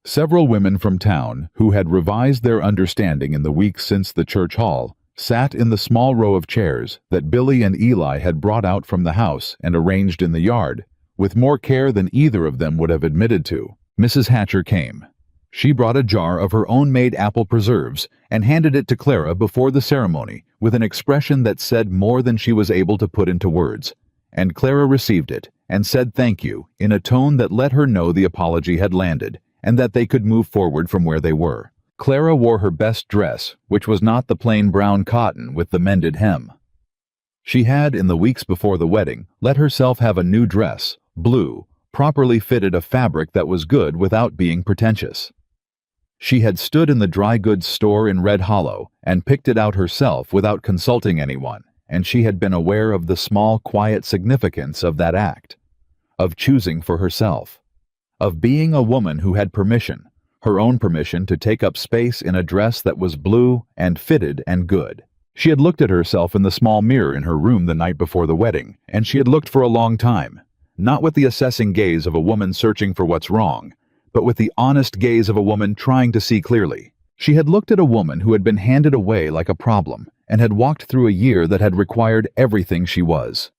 Several women from town, who had revised their understanding in the weeks since the church hall, sat in the small row of chairs that Billy and Eli had brought out from the house and arranged in the yard, with more care than either of them would have admitted to. Mrs. Hatcher came. She brought a jar of her own made apple preserves and handed it to Clara before the ceremony with an expression that said more than she was able to put into words, and Clara received it and said thank you in a tone that let her know the apology had landed and that they could move forward from where they were. Clara wore her best dress, which was not the plain brown cotton with the mended hem. She had, in the weeks before the wedding, let herself have a new dress, blue, properly fitted of fabric that was good without being pretentious. She had stood in the dry goods store in Red Hollow and picked it out herself without consulting anyone, and she had been aware of the small, quiet significance of that act, of choosing for herself, of being a woman who had permission, her own permission to take up space in a dress that was blue and fitted and good. She had looked at herself in the small mirror in her room the night before the wedding, and she had looked for a long time, not with the assessing gaze of a woman searching for what's wrong, but with the honest gaze of a woman trying to see clearly. She had looked at a woman who had been handed away like a problem and had walked through a year that had required everything she was.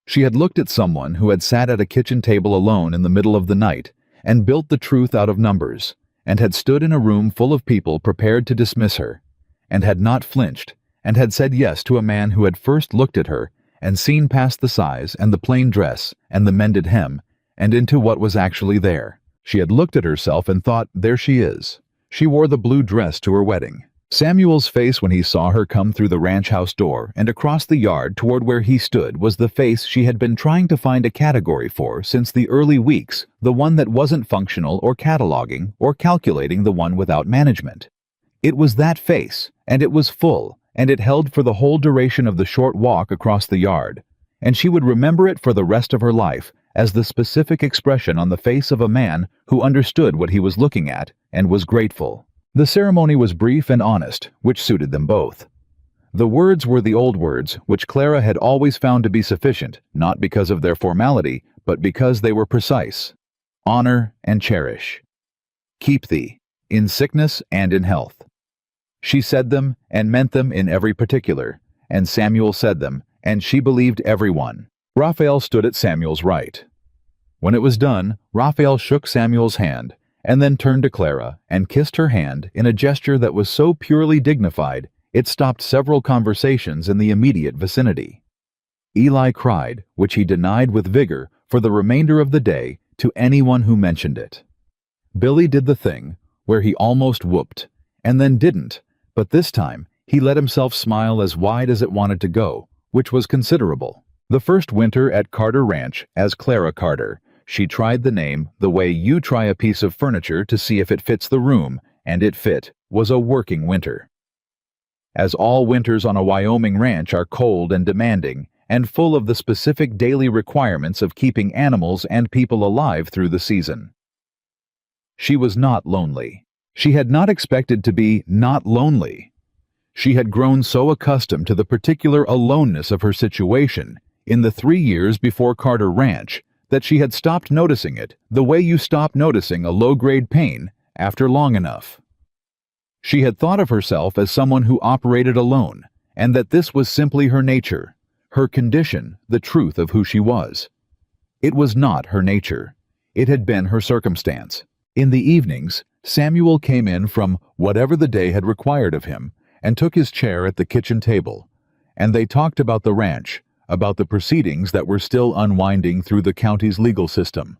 She had looked at someone who had sat at a kitchen table alone in the middle of the night and built the truth out of numbers, and had stood in a room full of people prepared to dismiss her, and had not flinched, and had said yes to a man who had first looked at her and seen past the size and the plain dress and the mended hem and into what was actually there. She had looked at herself and thought, there she is. She wore the blue dress to her wedding. Samuel's face when he saw her come through the ranch house door and across the yard toward where he stood was the face she had been trying to find a category for since the early weeks, the one that wasn't functional or cataloging or calculating the one without management. It was that face, and it was full, and it held for the whole duration of the short walk across the yard, and she would remember it for the rest of her life as the specific expression on the face of a man who understood what he was looking at and was grateful. The ceremony was brief and honest, which suited them both. The words were the old words, which Clara had always found to be sufficient, not because of their formality, but because they were precise. Honor and cherish. Keep thee, in sickness and in health. She said them and meant them in every particular, and Samuel said them, and she believed every one. Raphael stood at Samuel's right. When it was done, Raphael shook Samuel's hand, and then turned to Clara and kissed her hand in a gesture that was so purely dignified it stopped several conversations in the immediate vicinity. Eli cried, which he denied with vigor for the remainder of the day to anyone who mentioned it. Billy did the thing where he almost whooped, and then didn't, but this time he let himself smile as wide as it wanted to go, which was considerable. The first winter at Carter Ranch as Clara Carter, she tried the name the way you try a piece of furniture to see if it fits the room, and it fit, was a working winter. As all winters on a Wyoming ranch are cold and demanding, and full of the specific daily requirements of keeping animals and people alive through the season. She was not lonely. She had not expected to be not lonely. She had grown so accustomed to the particular aloneness of her situation in the 3 years before Carter Ranch that she had stopped noticing it the way you stop noticing a low-grade pain after long enough. She had thought of herself as someone who operated alone, and that this was simply her nature, her condition, the truth of who she was. It was not her nature. It had been her circumstance. In the evenings, Samuel came in from whatever the day had required of him and took his chair at the kitchen table, and they talked about the ranch, about the proceedings that were still unwinding through the county's legal system,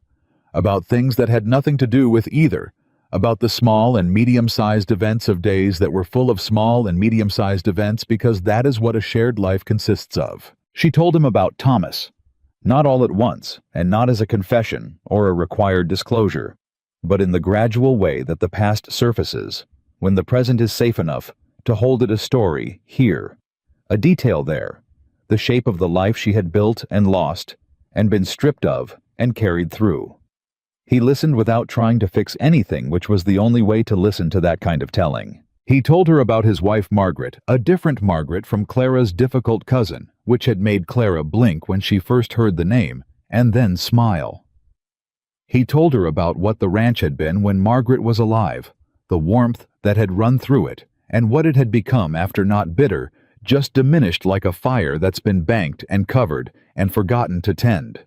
about things that had nothing to do with either, about the small and medium-sized events of days that were full of small and medium-sized events because that is what a shared life consists of. She told him about Thomas, not all at once, and not as a confession or a required disclosure, but in the gradual way that the past surfaces, when the present is safe enough to hold it a story here, a detail there, the shape of the life she had built and lost, and been stripped of and carried through. He listened without trying to fix anything, which was the only way to listen to that kind of telling. He told her about his wife Margaret, a different Margaret from Clara's difficult cousin, which had made Clara blink when she first heard the name, and then smile. He told her about what the ranch had been when Margaret was alive, the warmth that had run through it, and what it had become after not bitter, just diminished like a fire that's been banked and covered and forgotten to tend.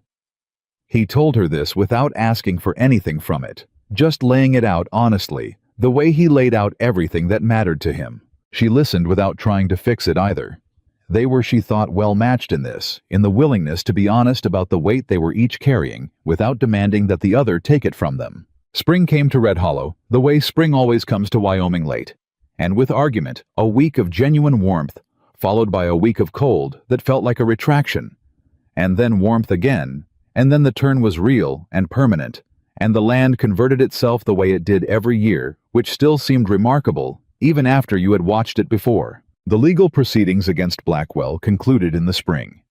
He told her this without asking for anything from it, just laying it out honestly, the way he laid out everything that mattered to him. She listened without trying to fix it either. They were, she thought, well matched in this, in the willingness to be honest about the weight they were each carrying, without demanding that the other take it from them. Spring came to Red Hollow, the way spring always comes to Wyoming late, and with argument, a week of genuine warmth, followed by a week of cold that felt like a retraction, and then warmth again, and then the turn was real and permanent, and the land converted itself the way it did every year, which still seemed remarkable, even after you had watched it before. The legal proceedings against Blackwell concluded in the spring.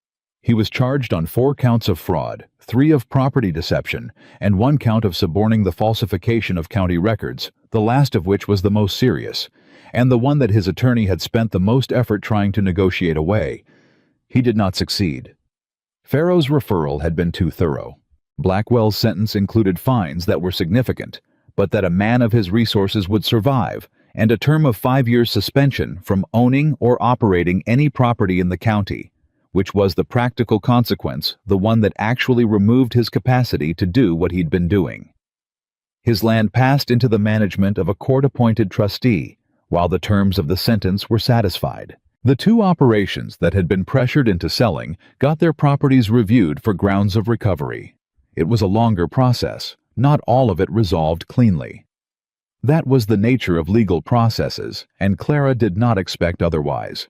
He was charged on 4 counts of fraud, 3 of property deception, and 1 count of suborning the falsification of county records, the last of which was the most serious, and the one that his attorney had spent the most effort trying to negotiate away. He did not succeed. Farrow's referral had been too thorough. Blackwell's sentence included fines that were significant, but that a man of his resources would survive, and a term of 5 years suspension from owning or operating any property in the county, which was the practical consequence, the one that actually removed his capacity to do what he'd been doing. His land passed into the management of a court-appointed trustee, while the terms of the sentence were satisfied. The 2 operations that had been pressured into selling got their properties reviewed for grounds of recovery. It was a longer process, not all of it resolved cleanly. That was the nature of legal processes, and Clara did not expect otherwise.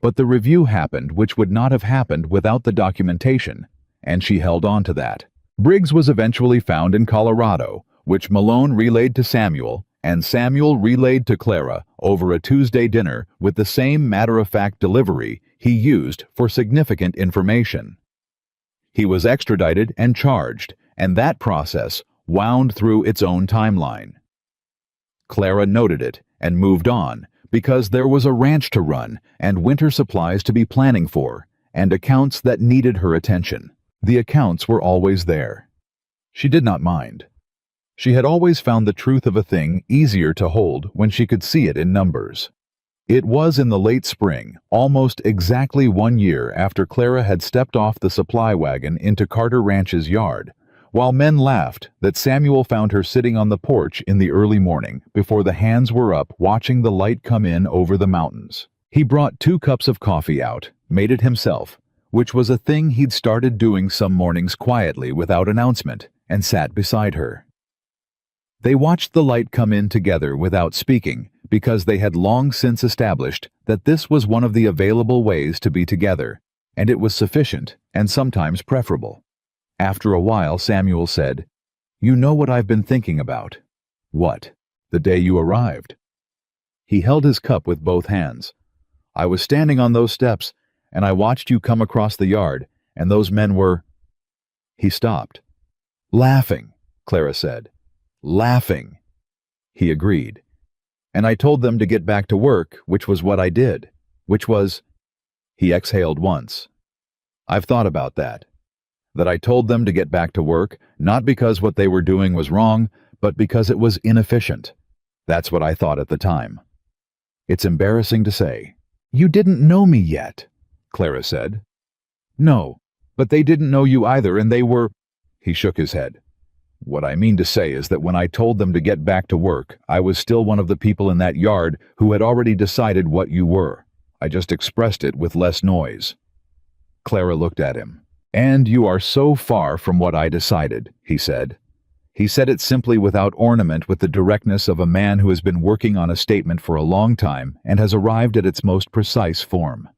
But the review happened, which would not have happened without the documentation, and she held on to that. Briggs was eventually found in Colorado, which Malone relayed to Samuel, and Samuel relayed to Clara over a Tuesday dinner with the same matter-of-fact delivery he used for significant information. He was extradited and charged, and that process wound through its own timeline. Clara noted it and moved on, because there was a ranch to run and winter supplies to be planning for, and accounts that needed her attention. The accounts were always there. She did not mind. She had always found the truth of a thing easier to hold when she could see it in numbers. It was in the late spring, almost exactly 1 year after Clara had stepped off the supply wagon into Carter Ranch's yard, while men laughed, that Samuel found her sitting on the porch in the early morning before the hands were up watching the light come in over the mountains. He brought 2 cups of coffee out, made it himself, which was a thing he'd started doing some mornings quietly without announcement, and sat beside her. They watched the light come in together without speaking, because they had long since established that this was one of the available ways to be together, and it was sufficient and sometimes preferable. After a while, Samuel said, "You know what I've been thinking about." "What?" "The day you arrived." He held his cup with both hands. "I was standing on those steps, and I watched you come across the yard, and those men were—" He stopped. "Laughing," Clara said. "Laughing." He agreed. "And I told them to get back to work, which was what I did. Which was—" He exhaled once. "I've thought about that. That I told them to get back to work, not because what they were doing was wrong, but because it was inefficient. That's what I thought at the time. It's embarrassing to say." "You didn't know me yet," Clara said. "No, but they didn't know you either, and they were—" He shook his head. "What I mean to say is that when I told them to get back to work, I was still one of the people in that yard who had already decided what you were. I just expressed it with less noise." Clara looked at him. "And you are so far from what I decided," he said. He said it simply, without ornament, with the directness of a man who has been working on a statement for a long time and has arrived at its most precise form.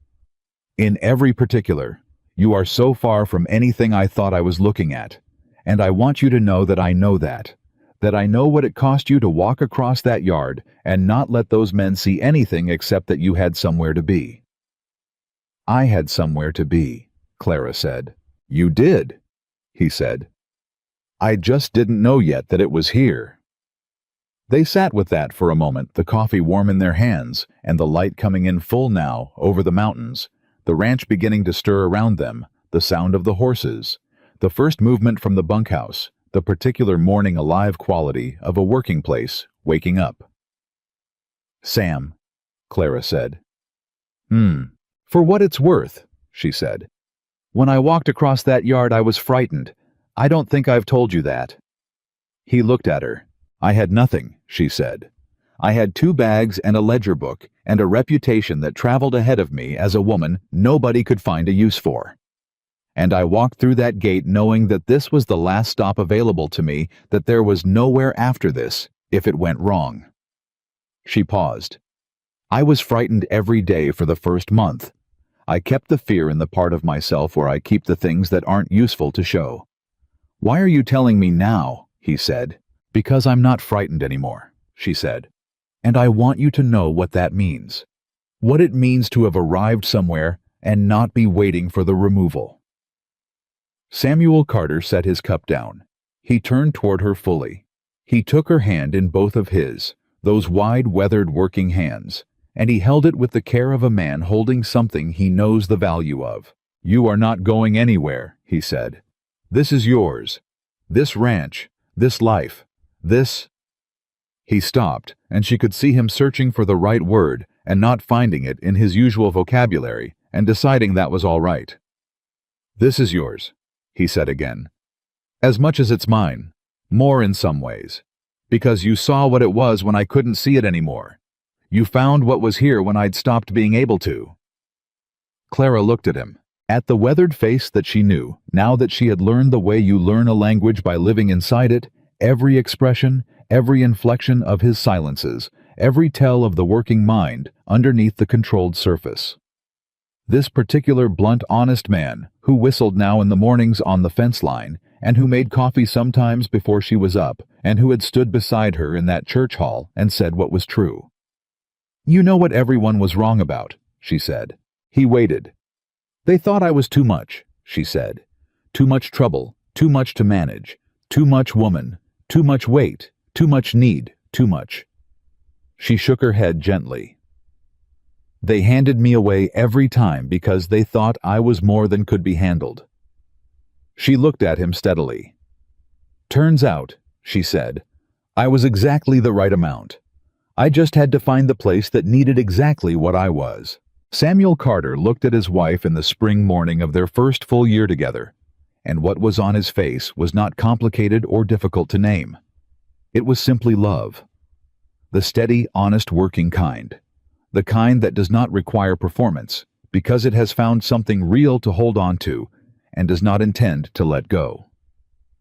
"In every particular, you are so far from anything I thought I was looking at, and I want you to know that I know that I know what it cost you to walk across that yard and not let those men see anything except that you had somewhere to be." "I had somewhere to be," Clara said. "You did," he said. "I just didn't know yet that it was here." They sat with that for a moment, the coffee warm in their hands, and the light coming in full now over the mountains, the ranch beginning to stir around them, the sound of the horses, the first movement from the bunkhouse, the particular morning alive quality of a working place waking up. "Sam," Clara said. For what it's worth," she said. "When I walked across that yard I was frightened. I don't think I've told you that." He looked at her. "I had nothing," she said. I had 2 bags and a ledger book and a reputation that traveled ahead of me as a woman nobody could find a use for. And I walked through that gate knowing that this was the last stop available to me, that there was nowhere after this if it went wrong. She paused. I was frightened every day for the first month. I kept the fear in the part of myself where I keep the things that aren't useful to show. Why are you telling me now? He said. Because I'm not frightened anymore, she said. And I want you to know what that means. What it means to have arrived somewhere and not be waiting for the removal. Samuel Carter set his cup down. He turned toward her fully. He took her hand in both of his, those wide, weathered working hands, and he held it with the care of a man holding something he knows the value of. You are not going anywhere, he said. This is yours. This ranch, this life, this... He stopped, and she could see him searching for the right word and not finding it in his usual vocabulary and deciding that was all right. This is yours, he said again. As much as it's mine, more in some ways, because you saw what it was when I couldn't see it anymore. You found what was here when I'd stopped being able to. Clara looked at him, at the weathered face that she knew, now that she had learned the way you learn a language by living inside it, every expression, every inflection of his silences, every tell of the working mind underneath the controlled surface. This particular blunt, honest man, who whistled now in the mornings on the fence line, and who made coffee sometimes before she was up, and who had stood beside her in that church hall and said what was true. You know what everyone was wrong about, she said. He waited. They thought I was too much, she said. Too much trouble, too much to manage, too much woman, too much weight, too much need, too much. She shook her head gently. They handed me away every time because they thought I was more than could be handled. She looked at him steadily. Turns out, she said, I was exactly the right amount. I just had to find the place that needed exactly what I was. Samuel Carter looked at his wife in the spring morning of their first full year together, and what was on his face was not complicated or difficult to name. It was simply love. The steady, honest working kind. The kind that does not require performance, because it has found something real to hold on to and does not intend to let go.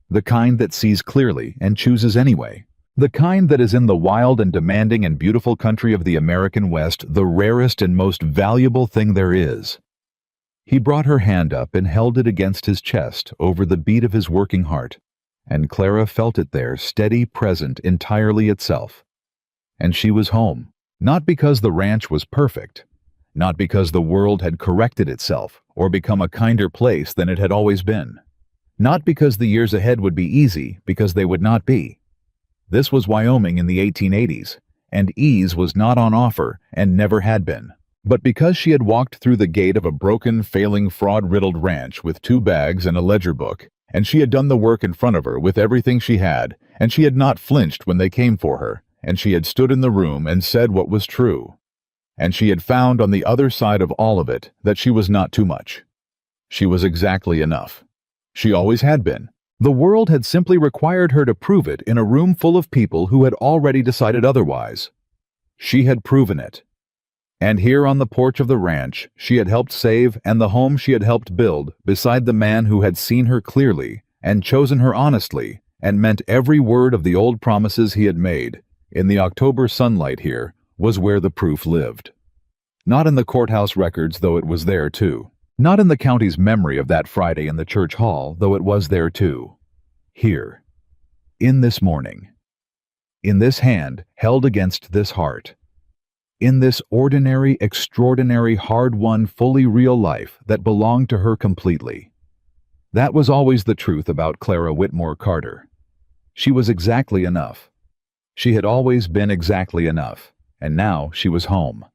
The kind that sees clearly and chooses anyway. The kind that is in the wild and demanding and beautiful country of the American West the rarest and most valuable thing there is. He brought her hand up and held it against his chest over the beat of his working heart, and Clara felt it there, steady, present, entirely itself. And she was home, not because the ranch was perfect, not because the world had corrected itself or become a kinder place than it had always been, not because the years ahead would be easy, because they would not be. This was Wyoming in the 1880s, and ease was not on offer and never had been. But because she had walked through the gate of a broken, failing, fraud-riddled ranch with 2 bags and a ledger book, and she had done the work in front of her with everything she had, and she had not flinched when they came for her, and she had stood in the room and said what was true, and she had found on the other side of all of it that she was not too much. She was exactly enough. She always had been. The world had simply required her to prove it in a room full of people who had already decided otherwise. She had proven it. And here on the porch of the ranch she had helped save, and the home she had helped build, beside the man who had seen her clearly and chosen her honestly and meant every word of the old promises he had made, in the October sunlight here, was where the proof lived. Not in the courthouse records, though it was there too. Not in the county's memory of that Friday in the church hall, though it was there too. Here. In this morning. In this hand held against this heart. In this ordinary, extraordinary, hard-won, fully real life that belonged to her completely. That was always the truth about Clara Whitmore Carter. She was exactly enough. She had always been exactly enough, and now she was home.